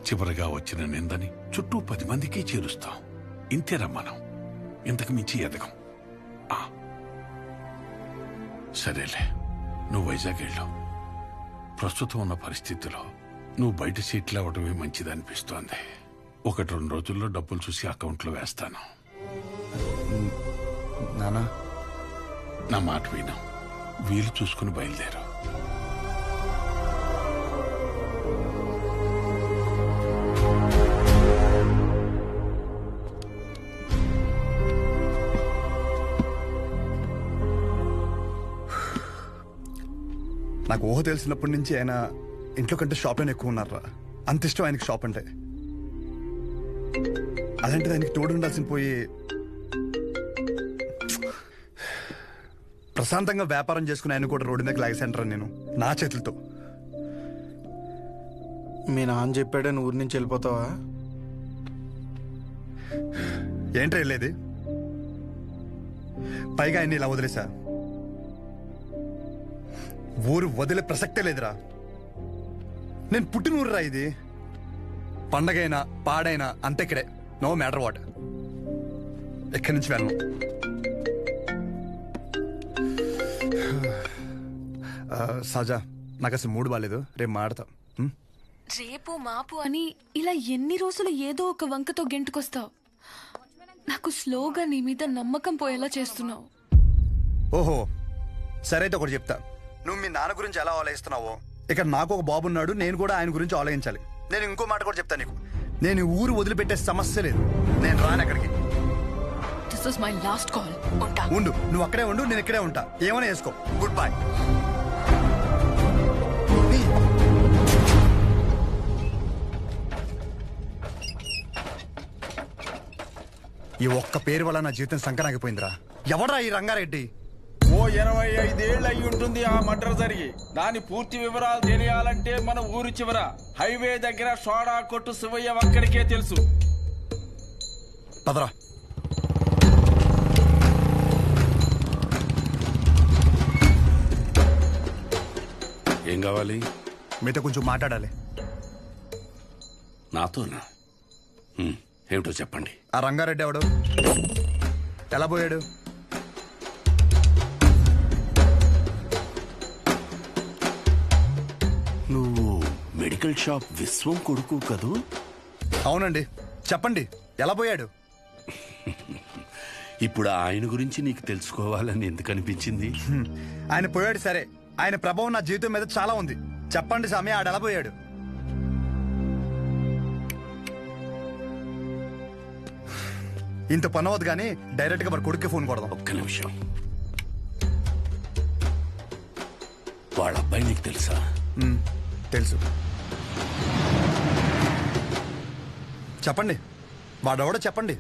చివరగా వచ్చిన నిందని చుట్టూ 10 మందికి చేరుస్తాం. ఇంతేరా మనం, ఇంతకు మించి ఎదగం. సరేలే, నువ్వు వైజాగ్ వెళ్ళు. ప్రస్తుతం ఉన్న పరిస్థితిలో నువ్వు బయట సీట్లు అవ్వడమే మంచిదనిపిస్తోంది. 1-2 రోజుల్లో డబ్బులు చూసి అకౌంట్లో వేస్తాను. నానా, నా మాట విను, వీలు చూసుకుని బయలుదేరు. నాకు ఊహ తెలిసినప్పటి నుంచి ఆయన ఇంట్లో కంటే షాప్లోనే ఎక్కువ ఉన్నారా. అంత ఇష్టం ఆయనకి షాప్ అంటే. అలాంటిది ఆయనకి తోడు ఉండాల్సిన పోయి ప్రశాంతంగా వ్యాపారం చేసుకుని ఆయన కూడా రోడ్డు మీద లాగేసంటారా నేను నా చేతులతో. మీ నాన్న చెప్పాడని ఊరి నుంచి వెళ్ళిపోతావా? ఏంట్రా వెళ్ళేది? పైగా ఆయన్ని ఇలా వదిలేసా. ఊరు వదిలే ప్రసక్తే లేదురా. నేను పుట్టిన ఊరురా ఇది. పండగైనా పాడైనా అంతెక్కడే, నో మ్యాటర్ వాట్. ఎక్కడి నుంచి వెళ్ళను. సజా, నాకు అసలు మూడు బాగాలేదు, రేపు మాడతా. రేపు మాపు అని ఇలా ఎన్ని రోజులు ఏదో ఒక వంకతో గెంటుకొస్తావు. నాకు స్లోగా నీ మీద నమ్మకం పోయేలా చేస్తున్నావు. ఓహో సరే అయితే ఒకటి చెప్తా. నువ్వు మీ నాన్న గురించి ఎలా ఆలోచిస్తున్నావో ఇక్కడ నాకు ఒక బాబు ఉన్నాడు, నేను కూడా ఆయన గురించి ఆలోచించాలి. నేను ఇంకో మాట కూడా చెప్తాను నీకు, నేను ఈ ఊరు వదిలిపెట్టే సమస్య లేదు. నేను రాను ఎక్కడికి. This is my last call. ఉంటా. ఉండు, నువ్వు అక్కడే ఉండు, నేను ఇక్కడే ఉంటా. ఏమైనా వేసుకో. Good bye. ఈ ఒక్క పేరు వల్ల నా జీవితం సంకరాగిపోయిందిరా. ఎవడ్రా ఈ రంగారెడ్డి? ఓ 25 ఏళ్ళు అయి ఉంటుంది ఆ మర్డర్ జరిగి. దాని పూర్తి వివరాలు తెలియాలంటే మన ఊరు చివర హైవే దగ్గర సోడా కొట్టు శివయ్య ఒక్కడికే తెలుసు. పదరా. ఏం కావాలి? మీతో కొంచెం మాట్లాడాలి. నాతోనా? ఏమిటో చెప్పండి. ఆ రంగారెడ్డి ఎవడు? ఎలా పోయాడు? నువ్వు మెడికల్ షాప్ విశ్వం కొడుకు కదూ? అవునండి. చెప్పండి, ఎలా పోయాడు? ఇప్పుడు ఆయన గురించి నీకు తెలుసుకోవాలని ఎందుకు అనిపించింది? ఆయన పోయాడు సరే, ఆయన ప్రభావం నా జీవితం మీద చాలా ఉంది. చెప్పండి స్వామి, ఆడ ఎలా పోయాడు? ఇంత పని అవ్వదు కానీ డైరెక్ట్ గా మరి కొడుక్కి ఫోన్ కొడదాం. ఒక్క నిమిషం. వాళ్ళ అబ్బాయి నీకు తెలుసా? తెలుసు. చెప్పండి, వాడెవడో చెప్పండి.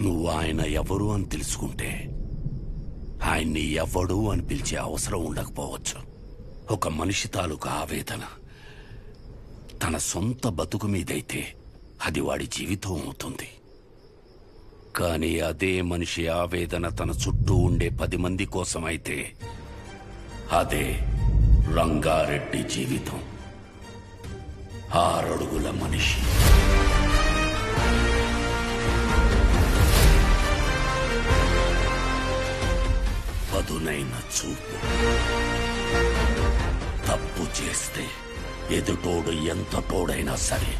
నువ్వు ఆయన ఎవరు అని తెలుసుకుంటే ఆయన్ని ఎవడు అని పిలిచే అవసరం ఉండకపోవచ్చు. ఒక మనిషి తాలూకు ఆవేదన తన సొంత బతుకు మీదైతే అది వాడి జీవితం అవుతుంది. కానీ అదే మనిషి ఆవేదన తన చుట్టూ ఉండే 10 మంది కోసమైతే అదే రంగారెడ్డి జీవితం. 6 అడుగుల మనిషి. పదునైన చూపు. తప్పు చేస్తే ఎదుటోడు ఎంత తోడైనా సరే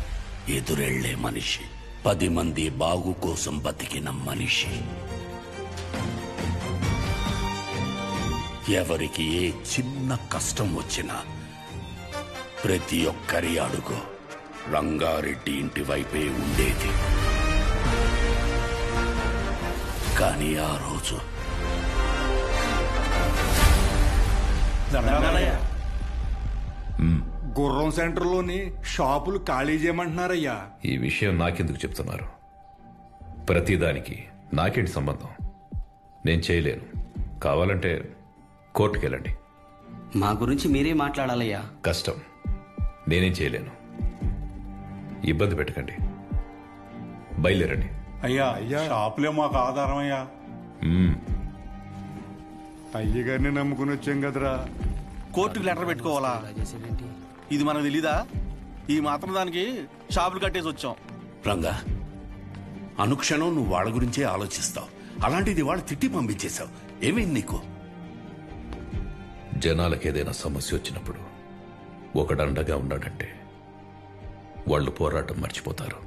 ఎదురెళ్లే మనిషి. 10 మంది బాగు కోసం బతికిన మనిషి. ఎవరికి ఏ చిన్న కష్టం వచ్చినా ప్రతి ఒక్కరి అడుగు రంగారెడ్డి ఇంటి వైపే ఉండేది. కానీ ఆ రోజు గుర్రం సెంటర్లోని షాపులు ఖాళీ చేయమంటున్నారయ్యా. ఈ విషయం నాకెందుకు చెప్తున్నారు? ప్రతిదానికి నాకేంటి సంబంధం? నేను చేయలేను. కావాలంటే కోర్టుకెళ్ళండి. మా గురించి మీరే మాట్లాడాలయ్యా. కష్టం. నేనేం చేయలేను. ఇబ్బంది పెట్టకండి. బయలుదేరండి. అయ్యా షాపులే మాకు ఆధారం అయ్యా. అయ్యగారిని నమ్ముకుని వచ్చాం కదరా. కోర్టుకు లెటర్ పెట్టుకోవాలా? ఇది మనకు తెలీదా? ఈ మాత్రం దానికి షాపులు కట్టేసి వచ్చాం. రంగా, అనుక్షణం నువ్వు వాళ్ళ గురించే ఆలోచిస్తావు. అలాంటిది వాళ్ళు తిట్టి పంపించేశావు. ఏమైంది నీకు? జనాలకు ఏదైనా సమస్య వచ్చినప్పుడు ఒకడండగా ఉన్నాడంటే వాళ్ళు పోరాటం మర్చిపోతారు.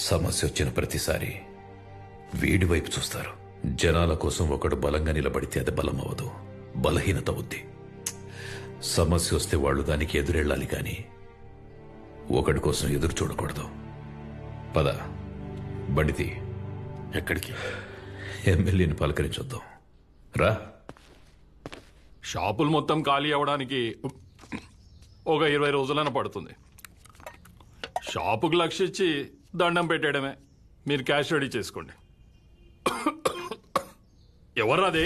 సమస్య వచ్చిన ప్రతిసారి వీడి వైపు చూస్తారు. జనాల కోసం ఒకడు బలంగా నిలబడితే అది బలం అవ్వదు, బలహీనత అవుద్ది. సమస్య వస్తే వాళ్ళు దానికి ఎదురెళ్ళాలి కానీ ఒకడి కోసం ఎదురు చూడకూడదు. పద, బండితి. ఎక్కడికి? ఎమ్మెల్యేని పలకరించొద్దాం. రా. షాపులు మొత్తం ఖాళీ అవ్వడానికి ఒక 20 రోజులైనా పడుతుంది. షాపుకు లక్ష్య ఇచ్చి దండం పెట్టేయడమే. మీరు క్యాష్ రెడీ చేసుకోండి. ఎవర్రాది?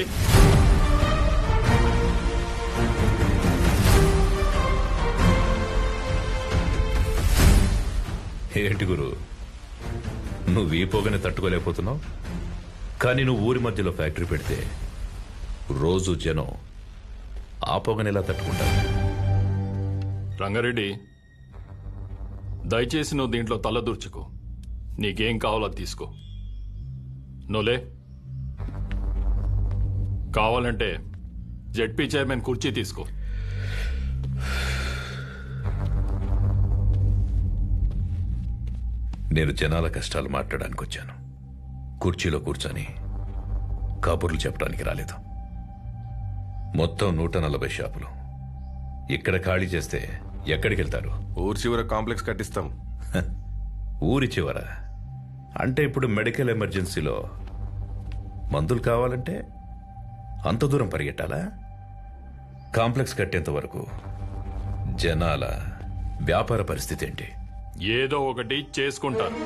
ఏంటి గురు, నువ్వు ఈ పొగని తట్టుకోలేకపోతున్నావు? కానీ నువ్వు ఊరి మధ్యలో ఫ్యాక్టరీ పెడితే రోజు జనం ఆ పొగని ఎలా తట్టుకుంటారు? రంగారెడ్డి, దయచేసి నువ్వు దీంట్లో తలదూర్చుకో. నీకేం కావాలో అది తీసుకో. నోలే. కావాలంటే జెడ్పీ చైర్మన్ కుర్చీ తీసుకో. నేను జనాల కష్టాలు మాట్లాడడానికి వచ్చాను. కుర్చీలో కూర్చొని కబుర్లు చెప్పడానికి రాలేదు. మొత్తం 140 షాపులు ఇక్కడ ఖాళీ చేస్తే ఎక్కడికి వెళ్తారు? ఊరి చివర కాంప్లెక్స్ కట్టిస్తాం. ఊరి చివర అంటే ఇప్పుడు మెడికల్ ఎమర్జెన్సీలో మందులు కావాలంటే అంత దూరం పరిగెట్టాలా? కాంప్లెక్స్ కట్టేంత వరకు జనాల వ్యాపార పరిస్థితి ఏంటి? ఏదో ఒకటి చేసుకుంటారు.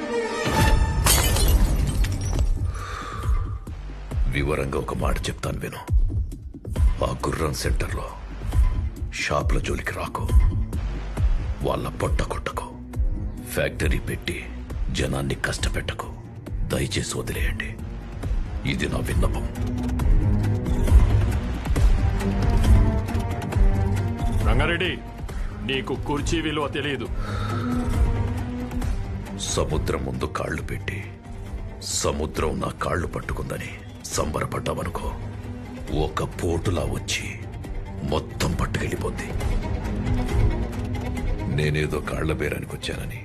వివరంగా ఒక మాట చెప్తాను విను. ఆ గుర్రం సెంటర్లో షాపుల జోలికి రాకు, వాళ్ళ పొట్ట కొట్టకు, ఫ్యాక్టరీ పెట్టి జనాన్ని కష్టపెట్టకు. దయచేసి వదిలేయండి. ఇది నా విన్నపం. రంగారెడ్డి, నీకు కుర్చీ విలువ తెలియదు. సముద్రం ముందు కాళ్ళు పెట్టి సముద్రం నా కాళ్ళు పట్టుకుందని సంబరపడ్డావనుకో, ఒక పోటులా వచ్చి మొత్తం పట్టుకెళ్ళిపోద్ది. నేనేదో కాళ్ల బేరానికి వచ్చానని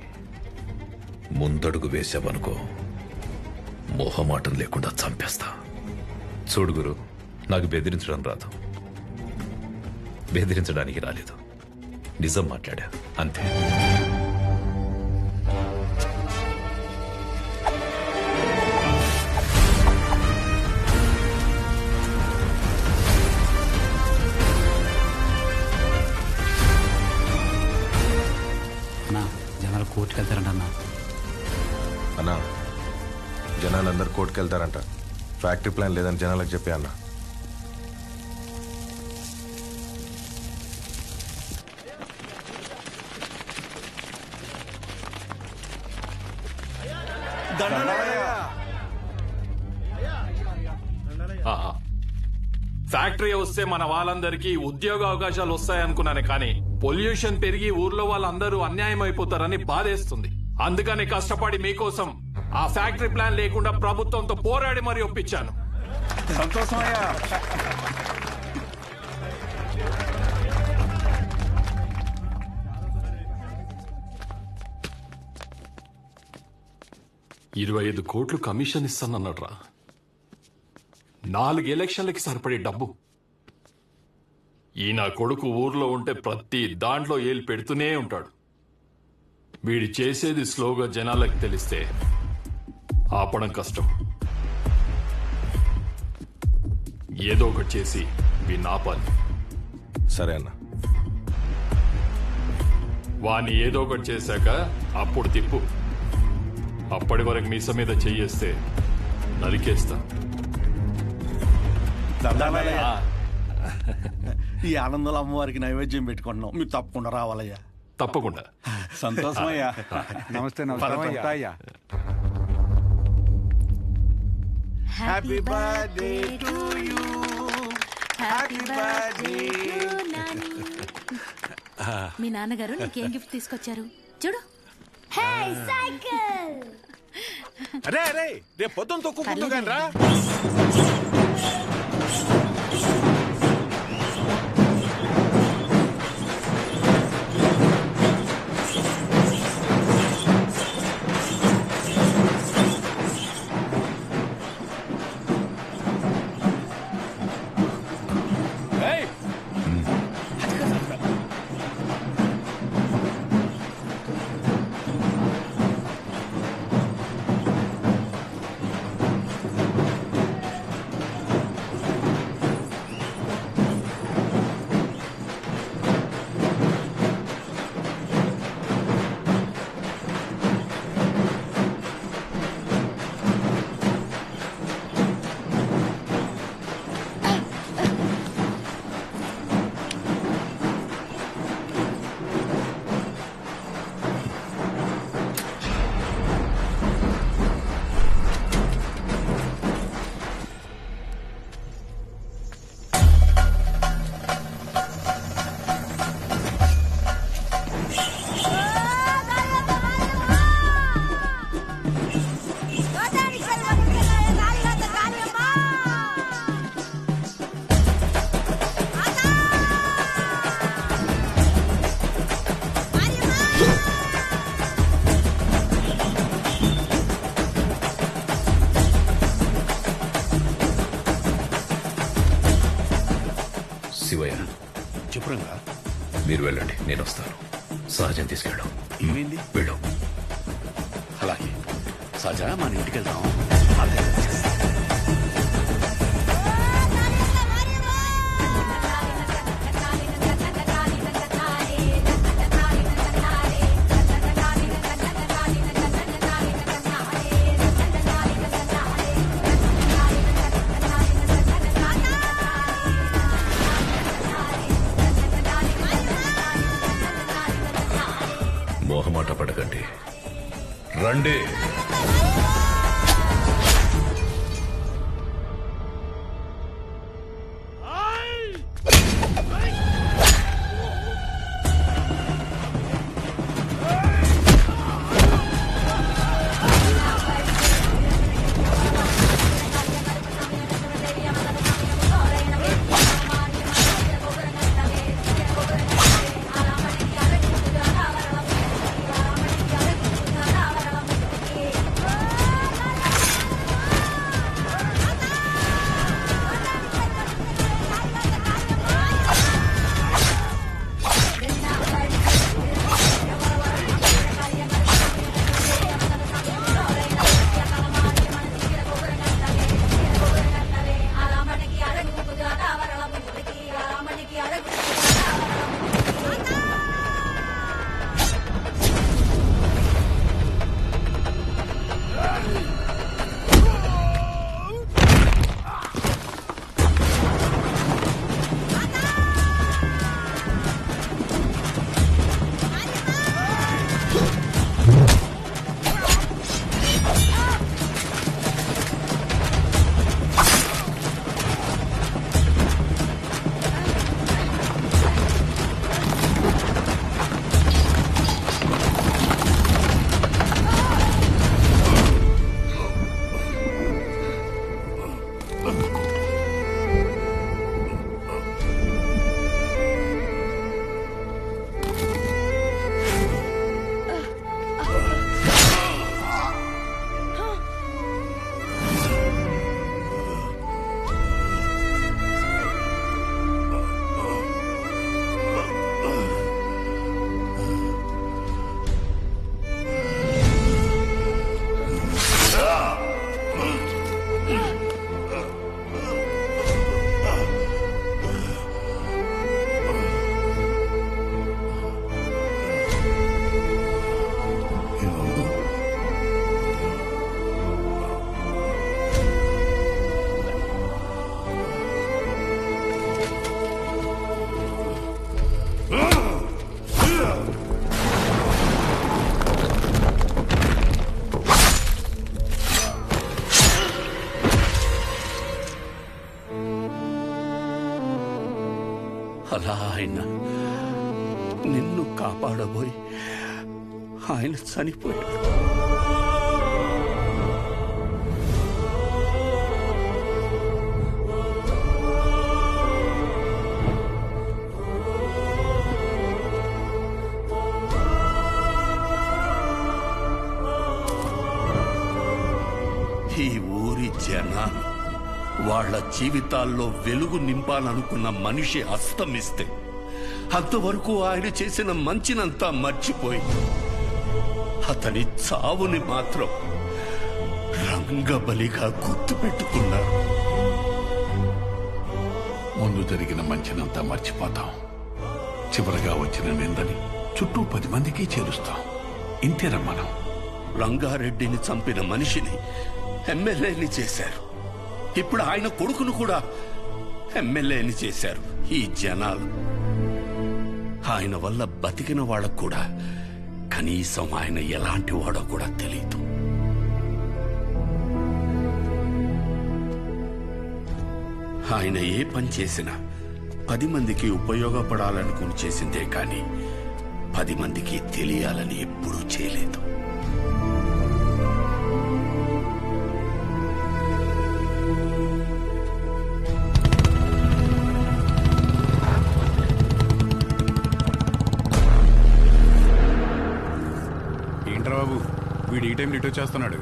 ముందడుగు వేశావనుకో, మొహమాటం లేకుండా చంపేస్తా. చూడు గురు, నాకు బెదిరించడం రాదు, బెదిరించడానికి రాలేదు. నిజం మాట్లాడా అంతే. అన్నా జనాలు కోర్టుకు వెళ్తారంట అన్నా. అన్నా జనాలందరూ కోర్టుకు వెళ్తారంట. ఫ్యాక్టరీ ప్లాన్ లేదని జనాలకు చెప్పే అన్నా. ఆహా. ఫ్యాక్టరీ వస్తే మన వాళ్ళందరికీ ఉద్యోగ అవకాశాలు వస్తాయనుకున్నాను, కానీ పొల్యూషన్ పెరిగి ఊర్లో వాళ్ళందరూ అన్యాయం అయిపోతారని బాధేస్తుంది. అందుకని కష్టపడి మీకోసం ఆ ఫ్యాక్టరీ ప్లాన్ లేకుండా ప్రభుత్వంతో పోరాడి మరీ ఒప్పించాను. సంతోషమయ్యా. $25 కోట్లు కమిషన్ ఇస్తానన్నాడ్రా. 4 ఎలక్షన్లకి సరిపడే డబ్బు. ఈ నా కొడుకు ఊర్లో ఉంటే ప్రతి దాంట్లో ఏలు పెడుతూనే ఉంటాడు. వీడి చేసేది స్లోగా జనాలకు తెలిస్తే ఆపడం కష్టం. ఏదో ఒకటి చేసి వీడిని ఆపాలి. సరే అన్న. వాణ్ణి ఏదో ఒకటి చేశాక అప్పుడు తిప్పు. అప్పటి వరకు మీస మీద చెయ్యేస్తే నరికేస్తా. ఈ ఆనందంలో అమ్మవారికి నైవేద్యం పెట్టుకుంటున్నాం, మీరు తప్పకుండా రావాలయ్యా. తప్పకుండా. సంతోషమయ్యా. నమస్తే నమస్తే అయ్యా. Happy birthday to you, happy birthday. మీ నాన్నగారు నీకేం గిఫ్ట్ తీసుకొచ్చారు చూడు. అరే అరే, రేపు పొద్దున్న తొక్కుంటూ కానీ రా. శివయ్య చెప్పు రంగా. మీరు వెళ్ళండి, నేను వస్తాను. సహజం తీసుకెళ్ళు. ఏమైంది? వెళ్ళు. అలాగే సహజ మన ఇంటికి వెళ్దాం. మొహమాట పడకండి, రండి. అలా ఆయన నిన్ను కాపాడబోయి ఆయన చనిపోయాడు. ఈ ఊరి జనాలు వాళ్ళ జీవితాల్లో వెలుగు నింపాలనుకున్న మనిషి అస్తమిస్తే అంతవరకు ఆయన చేసిన మంచినంతా మర్చిపోయి అతని చావుని మాత్రం రంగబలిగా గుర్తుపెట్టుకున్నారు. ముందు జరిగిన మంచినంతా మర్చిపోతాం, చివరగా వచ్చిన నిందని చుట్టూ 10 మందికి చేరుస్తాం. ఇంతేనా మనం? రంగారెడ్డిని చంపిన మనిషిని ఎమ్మెల్యేని చేశారు. ఇప్పుడు ఆయన కొడుకును కూడా ఎమ్మెల్యేని చేశారు ఈ జనాలు. ఆయన వల్ల బతికిన వాళ్ళకు కూడా కనీసం ఆయన ఎలాంటి వాడో కూడా తెలియదు. ఆయన ఏ పని చేసినా 10 మందికి ఉపయోగపడాలనుకుని చేసిందే కానీ 10 మందికి తెలియాలని ఎప్పుడూ చేయలేదు. ఏంట్రా బాబు, వీడు ఈ టైం రిటర్న్ చేస్తున్నాడు.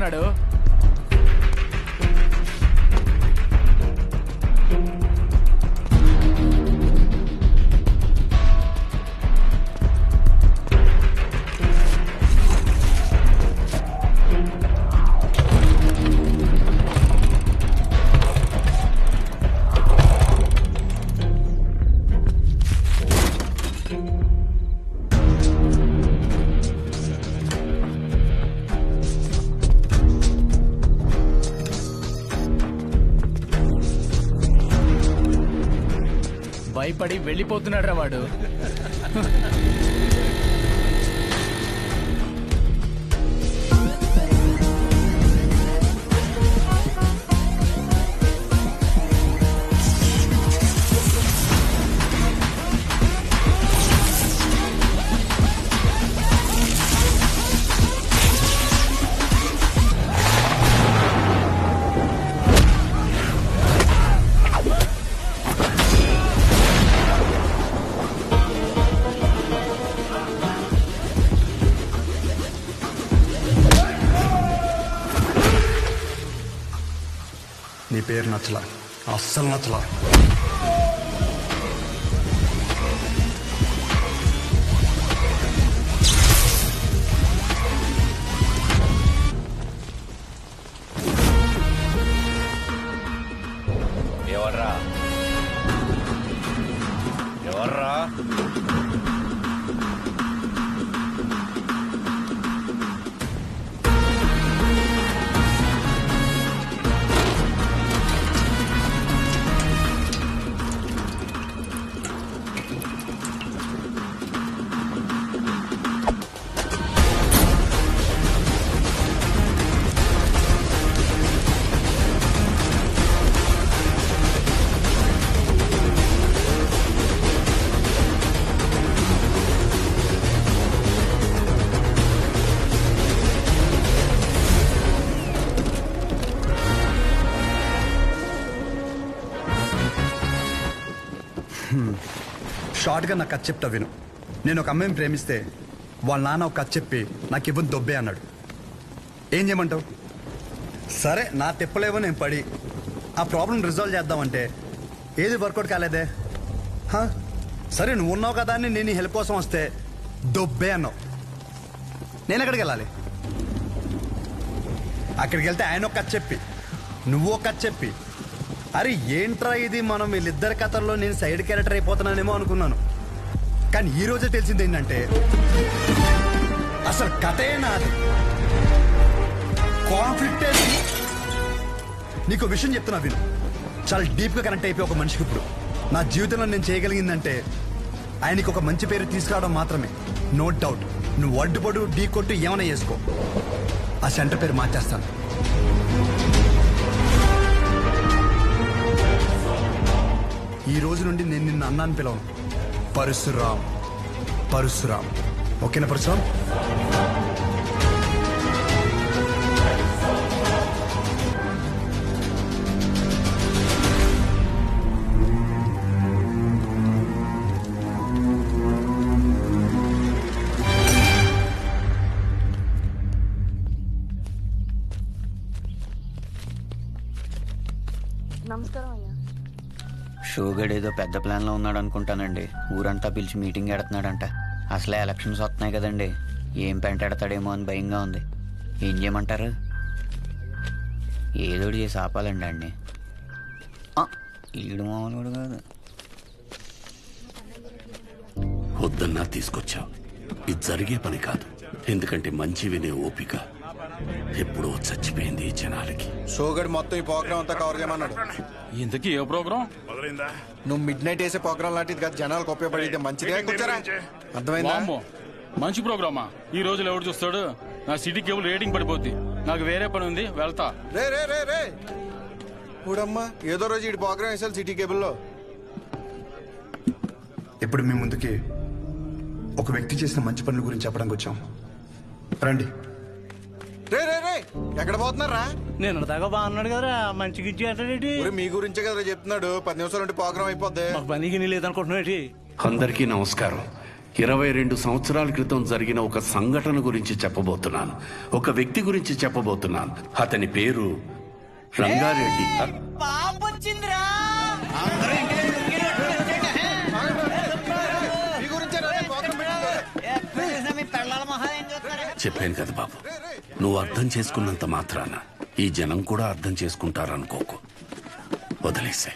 వాడు భయపడి వెళ్ళిపోతున్నాడు రా వాడు. నీ పేరు నచ్చలా, అస్సలు నచ్చలా. ఎవర్రా ఎవర్రా? షార్ట్గా నాకు కథ చెప్తా విను. నేను ఒక అమ్మాయిని ప్రేమిస్తే వాళ్ళ నాన్న ఒక కథ చెప్పి నాకు ఇవ్వని దొబ్బే అన్నాడు. ఏం చేయమంటావు? సరే నా తిప్పలేవో నేను పడి ఆ ప్రాబ్లం రిజాల్వ్ చేద్దామంటే ఏది వర్కౌట్ కాలేదే. సరే నువ్వు ఉన్నావు కదా అని నేను హెల్ప్ కోసం వస్తే దొబ్బే అన్నావు. నేను ఎక్కడికి వెళ్ళాలి? అక్కడికి వెళ్తే ఆయన ఒక కథ చెప్పి నువ్వు ఒక కథ చెప్పి అరే ఏంట్రా ఇది, మనం వీళ్ళిద్దరి కథల్లో నేను సైడ్ క్యారెక్టర్ అయిపోతున్నానేమో అనుకున్నాను. కానీ ఈ రోజే తెలిసింది ఏంటంటే అసలు కథే నాది, కాన్ఫ్లిక్టే. నీకు విషయం చెప్తున్నా విను. చాలా డీప్గా కనెక్ట్ అయిపోయి ఒక మనిషికి ఇప్పుడు నా జీవితంలో నేను చేయగలిగిందంటే ఆయనకి ఒక మంచి పేరు తీసుకురావడం మాత్రమే. నో డౌట్ నువ్వు అడ్డుపడు ఢీ కొట్టు ఏమైనా చేసుకో, ఆ సెంటర్ పేరు మార్చేస్తాను. ఈ రోజు నుండి నేను నిన్ను అన్నాను పిలవను, పరశురామ్. పరశురామ్ ఓకేనా? పరశురామ్ నమస్కారం అయ్యా. షోగడ్ ఏదో పెద్ద ప్లాన్లో ఉన్నాడు అనుకుంటానండి. ఊరంతా పిలిచి మీటింగ్ ఎడుతున్నాడంట. అసలే ఎలక్షన్స్ వస్తున్నాయి కదండి, ఏం పెంటాడతాడేమో అని భయంగా ఉంది. ఏం చేయమంటారు? ఏదోటి చేసి ఆపాలండి అండి. ఈడు మామూలు కాదు. వద్దన్నా తీసుకొచ్చావు. ఇది జరిగే పని కాదు. ఎందుకంటే మంచి వినే ఓపిక ఎప్పుడో చచ్చిపోయింది ఈ జనాలకి. షోగడ్ మొత్తం ఈ ప్రోగ్రామ్ అంతా కవర్ చేయమన్నాడు. ఇంతకీ ఏ ప్రోగ్రామ్? నువ్వు మిడ్ నైట్ వేసే ప్రోగ్రామ్ లాంటిది కదా, జనాలకు ఉపయోగపడితే మంచిదే. అర్థమైందా? మంచి ప్రోగ్రామా? ఈ రోజులు ఎవడు చూస్తాడు? నా సిటీ కేబుల్ రేటింగ్ పడిపోద్ది. నాకు వేరే పని ఉంది, వెళ్తా. రే రే రే రే ఊడమ్మా, ఏదో రోజు ఈ ప్రోగ్రామ్ వేసాలి సిటీ కేబుల్లో. ఇప్పుడు మీ ముందుకి ఒక వ్యక్తి చేసిన మంచి పనుల గురించి చెప్పడానికి వచ్చాం. రండి. రే రే రే ఎక్కడ పోతున్నారా? నేను దాకా బాగున్నాడు కదా, మంచిగా ఇచ్చేటేటి. మీ గురించే కదా చెప్తున్నాడు. 10 నిమిషాలు ఉంటే ప్రోగ్రామ్ అయిపోద్ది. మాకు పనికి లేదనుకుంటున్నాడు. అందరికీ నమస్కారం. 22 సంవత్సరాల క్రితం జరిగిన ఒక సంఘటన గురించి చెప్పబోతున్నాను. ఒక వ్యక్తి గురించి చెప్పబోతున్నాను. అతని పేరు రంగారెడ్డి. చెప్పాను కదా బాబు, నువ్వు అర్థం చేసుకున్నంత మాత్రాన ఈ జనం కూడా అర్థం చేసుకుంటారనుకోకు. వదిలేసే.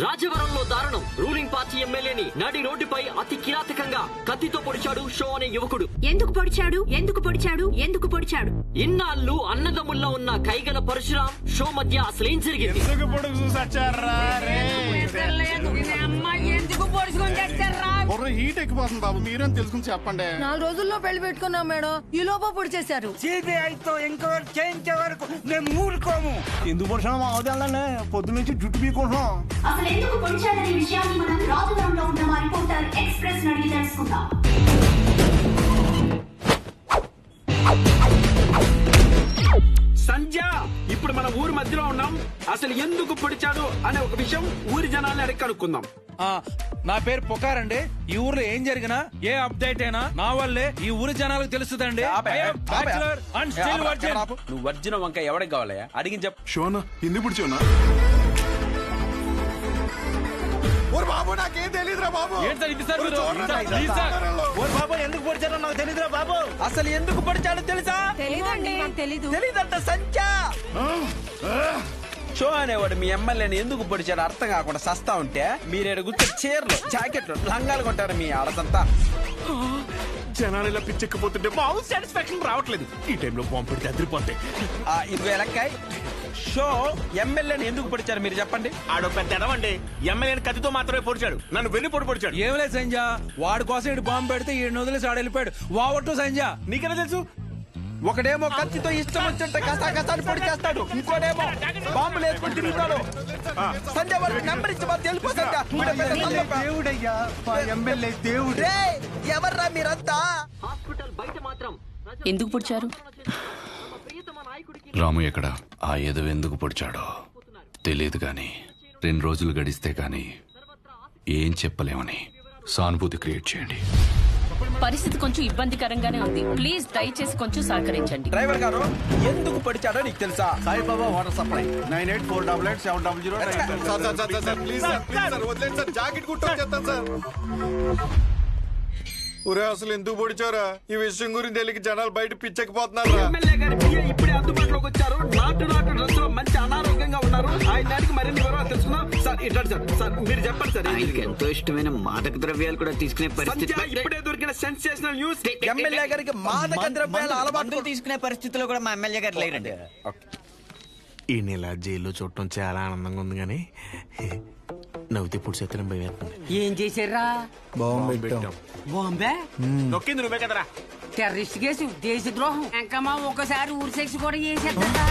రాజవరంలో దారుణం. రూలింగ్ పార్టీ ఎమ్మెల్యేని నడి రోడ్డుపై అతి కిరాతకంగా కత్తితో పొడిచాడు షో అనే యువకుడు. ఎందుకు పొడిచాడు ఎందుకు పొడిచాడు ఎందుకు పొడిచాడు? ఇన్నాళ్ళు అన్నదమ్ముల్లో ఉన్న కైగల పరశురాం షో మధ్య అసలేం జరిగింది? హీట్ ఎక్కిపోతుంది బాబు, మీరేం తెలుసుకుని చెప్పండి. 4 రోజుల్లో పెళ్లి పెట్టుకున్నాం మేడం, ఈ లోపల పొడి చేశారు. సిబిఐతో ఎంక్వైరీ చేయించే వరకు మేము ఊరుకోము. ఎందుకు పొడిచాము మా అవదాలనే పొద్దు నుంచి జుట్టు పీకుంటున్నాం. అసలు ఎందుకు పొడిచాడనే విషయాన్ని మనం రాజవరంలో ఉన్న మా రిపోర్టర్ ఎక్స్ప్రెస్ అడిగి తెలుసుకుందాం. సంధ్య, ఇప్పుడు మన ఊరి మధ్యలో ఉన్నాం. అసలు ఎందుకు పొడిచాడు అనే ఒక విషయం ఊరి జనాల్ని అడిగి కనుక్కుందాం. నా పేరు పుకారండి. ఈ ఊర్లో ఏం జరిగినా ఏ అప్డేట్ అయినా నా వల్లే ఈ ఊరి జనాలకు తెలుస్తుందండి. నువ్వు వర్జిన వంకాయ ఎవరికి కావాలయ్యా అడిగి చెప్పు. షోనా ఎందుకు పొడిచావునా? బాబు నాకేం తెలియదురా బాబు. బాబు ఎందుకు పొడిచారో నాకు తెలీదురా బాబు. అసలు ఎందుకు పొడిచాడో తెలుసా? తెలీదంట సంధ్య. షో అనేవాడు మీ ఎమ్మెల్యేని ఎందుకు పొడిచాడు అర్థం కాకుండా సస్తా ఉంటే మీరేడు గుర్తు చీరలు జాకెట్లు లంగాలు కొంటారు మీ ఆడదంతా. జనాలు ఇలా పిచ్చెక్కిపోతుంటే మాకు సాటిస్ఫాక్షన్ రావట్లేదు. ఈ టైంలో బాంబు పెడితే అదిరిపోతాయి. ఇది ఎలక్కాయ్. షో ఎమ్మెల్యేని ఎందుకు పొడిచారు మీరు చెప్పండి. ఆడో పెద్ద ఎడవండి. ఎమ్మెల్యేని కత్తితో మాత్రమే పొడిచాడు, నన్ను వెన్ను పొడిచాడు. ఏం లేదు సంజ, వాడి కోసం ఇటు బాంబు పెడితే ఈ వదిలేసి ఆడ వెళ్ళిపోయాడు. వావట్టు సంజ. నీకెలా తెలుసు? ఒకడేమో కత్తితో ఇష్టం వచ్చినట్టు కసాకసాని పొడి చేస్తాడు, ఇంకోడేమో బాంబులు వేసుకొని తిరుగుతాడు. సంజయ్ వారికి నెంబర్ ఇచ్చి మాకు తెలుపు. దేవుడయ్యా, ఎమ్మెల్యే దేవుడు. ఎవర్రా మీరంతా? హాస్పిటల్ బయట మాత్రం ఎందుకు పొడిచారు? రాము ఎక్కడ? ఆ ఎదవ ఎందుకు పొడిచాడో తెలియదు కానీ 2 రోజులు గడిస్తే కానీ ఏం చెప్పలేమని సానుభూతి క్రియేట్ చేయండి. పరిస్థితి కొంచెం ఇబ్బందికరంగానే ఉంది. ప్లీజ్ దయచేసి కొంచెం సహకరించండి. డ్రైవర్ గారు ఎందుకు పొడిచాడో నీకు తెలుసా? Saibaba water supply 98488700. Please sir వదిలేండి సార్, జాకెట్ కుట్టు చెప్తాను సార్. ఊరే అసలు ఎందుకు పొడిచారా? ఈ విషయం గురించి తెలియక జనాలు బయట పిచ్చెక్కిపోతున్నారు. ఎమ్మెల్యే గారి పిఏ ఇప్పుడే అందుబాటులోకి వచ్చారు. నాటు డ్రెస్ లో మంచి అనారోగ్యంగా ఉన్నారు. ఆయన దానికి మరిన్ని వివరాలు తెలుసుకుందాం. సార్ ఇట్లా సార్ మీరు చెప్పండి సార్. ఆయనకి ఎంతో ఇష్టమైన మాదక ద్రవ్యాలు కూడా తీసుకునే పరిస్థితి. ఇప్పుడే దొరికిన సెన్సేషనల్ న్యూస్. ఎమ్మెల్యే గారికి మాదక ద్రవ్యాల అలవాటు తీసుకునే పరిస్థితిలో కూడా మా ఎమ్మెల్యే గారు లేరండి. ఈ నెల జైల్లో చూడటం చాలా ఆనందంగా ఉంది కానీ నవ్వుతే ఇప్పుడు చేతనం భయం వేస్తుంది. ఏం చేశారా? బాంబే నొక్కింది నువ్వే కదరా. టెర్రరిస్ట్ కేసు, దేశద్రోహం, ఇంకా మా ఒకసారి ఊరి శిక్ష కూడా చేసేద్దా?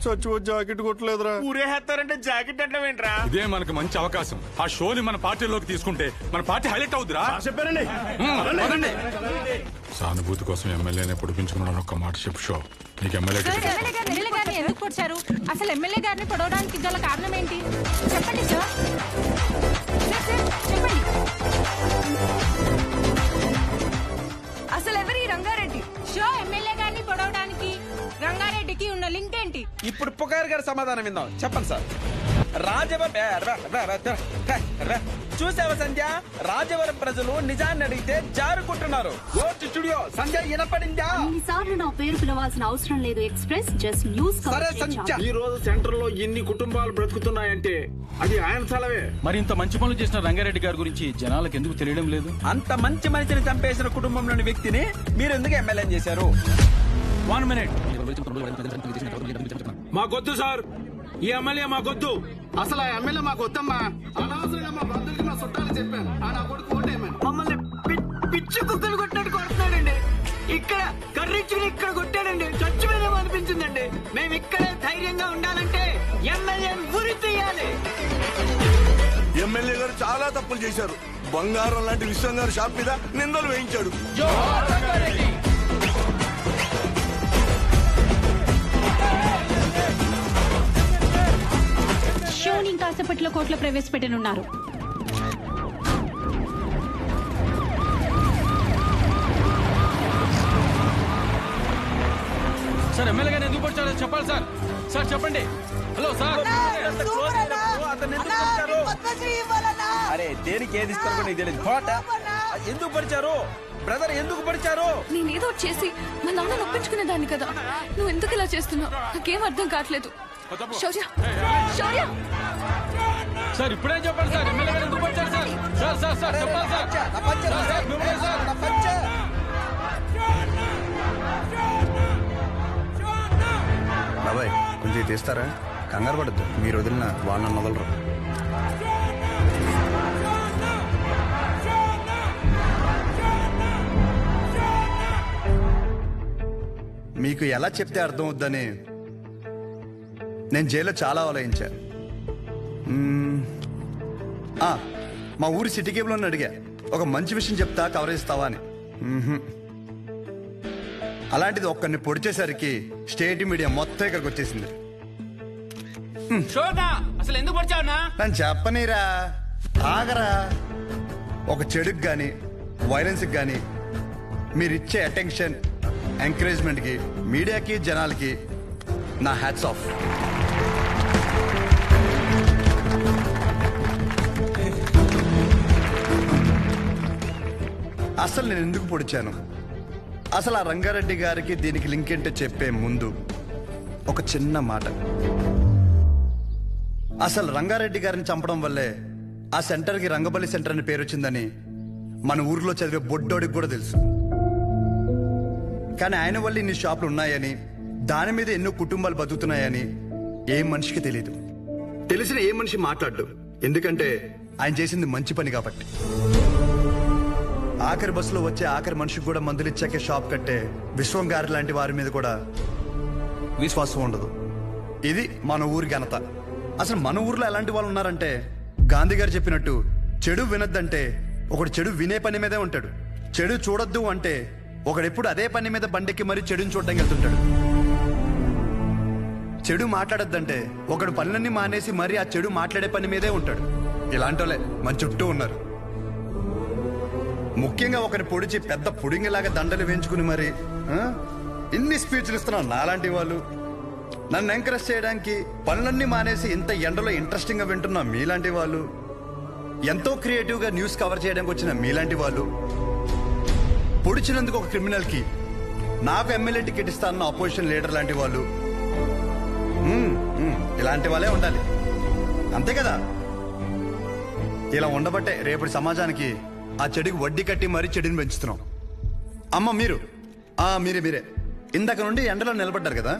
చచ్చి జాకెట్ కొట్టలేదురా. ఊరేస్తారంటే జాకెట్ అంటే ఏంట్రా? ఇదే మనకు మంచి అవకాశం. ఆ షోని మన పార్టీలోకి తీసుకుంటే మన పార్టీ హైలైట్ అవుద్దిరా. చెప్పారండి. సానుభూతి కోసం ఎమ్మెల్యేనే పొడిపించుకున్నాను. ఒక్క మాట చెప్పు షో, నీకు ఎమ్మెల్యే గారిని ఎందుకు పొడిచారు? అసలు ఎమ్మెల్యే గారిని పొడవడానికి గల కారణం ఏంటి? చెప్పండి సార్. చెప్పండి. అసలు ఎవరి రంగారెడ్డి? షో ఎమ్మెల్యే గారిని పొడవడానికి రంగారెడ్డికి ఉన్న లింక్ ఏంటి? ఇప్పుడు పుకార్ గారి సమాధానం విందాం. చెప్పండి సార్. చూసావా సంధ్య, రాజవరం ప్రజలు నిజాన్ని అడిగితే జారుకుంటున్నారు. స్టూడియో సంధ్య వినపడిందా? ఇన్నిసార్లు నా పేరు పిలవాల్సిన అవసరం లేదు. Express just news. సరే సంధ్య, ఈ రోజు సెంటర్ లో ఎన్ని కుటుంబాలు బ్రతుకుతున్నాయంటే అది ఆయన చలవే. మరి ఇంత మంచి పనులు చేసిన రంగారెడ్డి గారి గురించి జనాలకు ఎందుకు తెలియడం లేదు? అంత మంచి మనిషిని చంపేసిన కుటుంబంలోని వ్యక్తిని మీరు ఎందుకు ఎమ్మెల్యే చేశారు? 1 minute. మాకొద్దు సార్, ఈ ఎమ్మెల్యే మాకొద్దు. అసలు ఆ ఎమ్మెల్యే మాకు వద్దమ్మా. అనవసరంగా మా బంధువులకి మా చుట్టాలు చెప్పాను. ఆ నా కొడుకు ఓటేయమని. మమ్మల్ని పిచ్చి కుక్కలు కొట్టినట్టు కొడుతున్నాడండి. ఇక్కడ కర్రీచుకుని ఇక్కడ కొట్టాడండి. చచ్చిపోయినా అనిపించిందండి. మేము ఇక్కడే ధైర్యంగా ఉండాలంటే ఎమ్మెల్యే గురి తీయాలి. ఎమ్మెల్యే గారు చాలా తప్పులు చేశారు. బంగారం లాంటి విశ్వం గారు షాప్ మీద నిందలు వేయించాడు. షోని కాసేపట్లో కోర్టులో ప్రవేశపెట్టనున్నారు. సార్ ఎమ్మెల్యే గారు ఎందుకు వచ్చారో చెప్పాలి సార్. సార్ చెప్పండి. Hello sir. అరే దేనికి ఏది ఇస్తారు నీకు తెలియదు. ఎందుకు పడిచారు బ్రదర్? ఎందుకు పడిచారు? నేనేదో చేసి మా నాన్న నొప్పించుకునేదాన్ని కదా. నువ్వు ఎందుకు ఇలా చేస్తున్నావు నాకేం అర్థం కావట్లేదు. శౌర్య, శౌర్య సార్ ఇప్పుడేం చెప్పండి సార్. ఎమ్మెల్యే గారు ఎందుకు వచ్చారు సార్? సార్ సార్ సార్ చెప్పాలి సార్. సార్ మిమ్మల్ని సార్. బాబాయ్ కొంచెం తీస్తారా? కంగారు పడద్దు. మీరు వదిలిన వాళ్ళని వదలరు. మీకు ఎలా చెప్తే అర్థం అవుద్దని నేను జైల్లో చాలా ఆలోచించా. మా ఊరి సిటీ కేబుల్ అని అడిగా, ఒక మంచి విషయం చెప్తా కవరేజ్ ఇస్తావా అని. అలాంటిది ఒక్కరిని పొడిచేసరికి స్టేట్ మీడియా మొత్తం ఇక్కడికి వచ్చేసింది. అసలు ఎందుకు పడిచావునా? నన్ను చెప్పనీరా, ఆగరా. ఒక చెడుకు గాని వైలెన్స్కి గాని మీరిచ్చే అటెన్షన్, ఎంకరేజ్మెంట్కి మీడియాకి జనాలకి నా హ్యాట్స్ ఆఫ్. అసలు నేను ఎందుకు పొడిచాను, అసలు ఆ రంగారెడ్డి గారికి దీనికి లింక్ ఏంటో చెప్పే ముందు ఒక చిన్న మాట. అసలు రంగారెడ్డి గారిని చంపడం వల్లే ఆ సెంటర్కి రంగబలి సెంటర్ అని పేరు వచ్చిందని మన ఊర్లో చదివే బొడ్డోడికి కూడా తెలుసు. కానీ ఆయన వల్ల ఇన్ని షాపులు ఉన్నాయని, దాని మీద ఎన్నో కుటుంబాలు బతుకుతున్నాయని ఏ మనిషికి తెలియదు. తెలిసిన ఏ మనిషి మాట్లాడు, ఎందుకంటే ఆయన చేసింది మంచి పని కాబట్టి. ఆఖరి బస్సులో వచ్చే ఆఖరి మనిషికి కూడా మందులు ఇచ్చాకే షాప్ కట్టే విశ్వం గారి లాంటి వారి మీద కూడా విశ్వాసం ఉండదు. ఇది మన ఊరి ఘనత. అసలు మన ఊర్లో ఎలాంటి వాళ్ళు ఉన్నారంటే, గాంధీ గారు చెప్పినట్టు చెడు వినొద్దంటే ఒకడు చెడు వినే పని మీదే ఉంటాడు. చెడు చూడొద్దు అంటే ఒకడెప్పుడు అదే పని మీద బండెక్కి మరీ చెడుని చూడడానికి వెళ్తుంటాడు. చెడు మాట్లాడొద్దంటే ఒకడు పనులన్నీ మానేసి మరీ ఆ చెడు మాట్లాడే పని మీదే ఉంటాడు. ఇలాంటి వాళ్ళే మన చుట్టూ ఉన్నారు. ముఖ్యంగా ఒకరిని పొడిచి పెద్ద పుడింగిలాగా దండలు వేయించుకుని మరి ఇన్ని స్పీచ్లు ఇస్తున్నాం నాలాంటి వాళ్ళు. నన్ను ఎంకరేజ్ చేయడానికి పనులన్నీ మానేసి ఇంత ఎండలో ఇంట్రెస్టింగ్ గా వింటున్నా మీలాంటి వాళ్ళు, ఎంతో క్రియేటివ్ గా న్యూస్ కవర్ చేయడానికి వచ్చిన మీలాంటి వాళ్ళు, పొడిచినందుకు ఒక క్రిమినల్ కి నాకు ఎమ్మెల్యే టికెట్ ఇస్తానన్న అపోజిషన్ లీడర్ లాంటి వాళ్ళు, ఇలాంటి వాళ్ళే ఉండాలి. అంతే కదా? ఇలా ఉండబట్టే రేపటి సమాజానికి ఆ చెడుకి వడ్డీ కట్టి మరీ చెడుని పెంచుతున్నాం. అమ్మ మీరే ఇందాక నుండి ఎండలో నిలబడ్డారు కదా.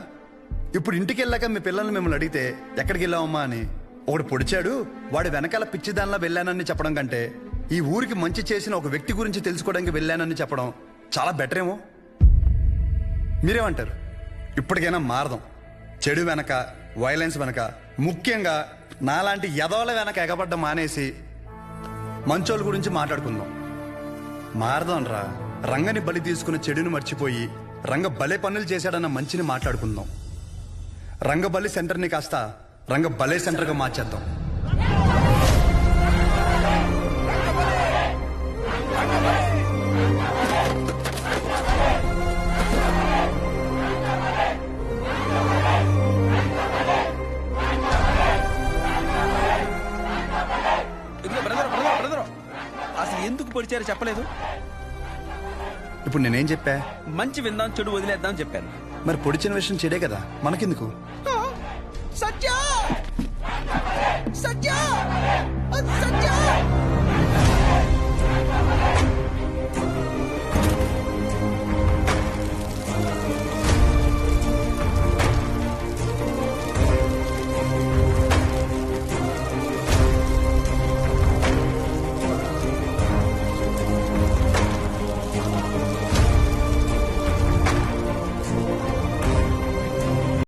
ఇప్పుడు ఇంటికి వెళ్ళాక మీ పిల్లల్ని మిమ్మల్ని అడిగితే ఎక్కడికి వెళ్ళావమ్మా అని, ఒకడు పొడిచాడు వాడి వెనకాల పిచ్చిదానిలా వెళ్ళానని చెప్పడం కంటే ఈ ఊరికి మంచి చేసిన ఒక వ్యక్తి గురించి తెలుసుకోవడానికి వెళ్ళానని చెప్పడం చాలా బెటర్ ఏమో. మీరేమంటారు? ఇప్పటికైనా మారదాం. చెడు వెనక, వైలెన్స్ వెనక, ముఖ్యంగా నాలాంటి యదవల వెనక ఎగబడ్డ మానేసి మంచోళ్ళ గురించి మాట్లాడుకుందాం. మారదాం రా. రంగని బలి తీసుకున్న చెడుని మర్చిపోయి రంగ భలే పనులు చేశాడన్న మంచిని మాట్లాడుకుందాం. రంగబలి సెంటర్ని కాస్త రంగ భలే సెంటర్గా మార్చేద్దాం. అసలు ఎందుకు పొడిచారో చెప్పలేదు. ఇప్పుడు నేనేం చెప్పా? మంచి విందాం, చెడు వదిలేద్దాం చెప్పాను. మరి పొడిచిన విషయం చెడే కదా, మనకెందుకు? సత్య సత్య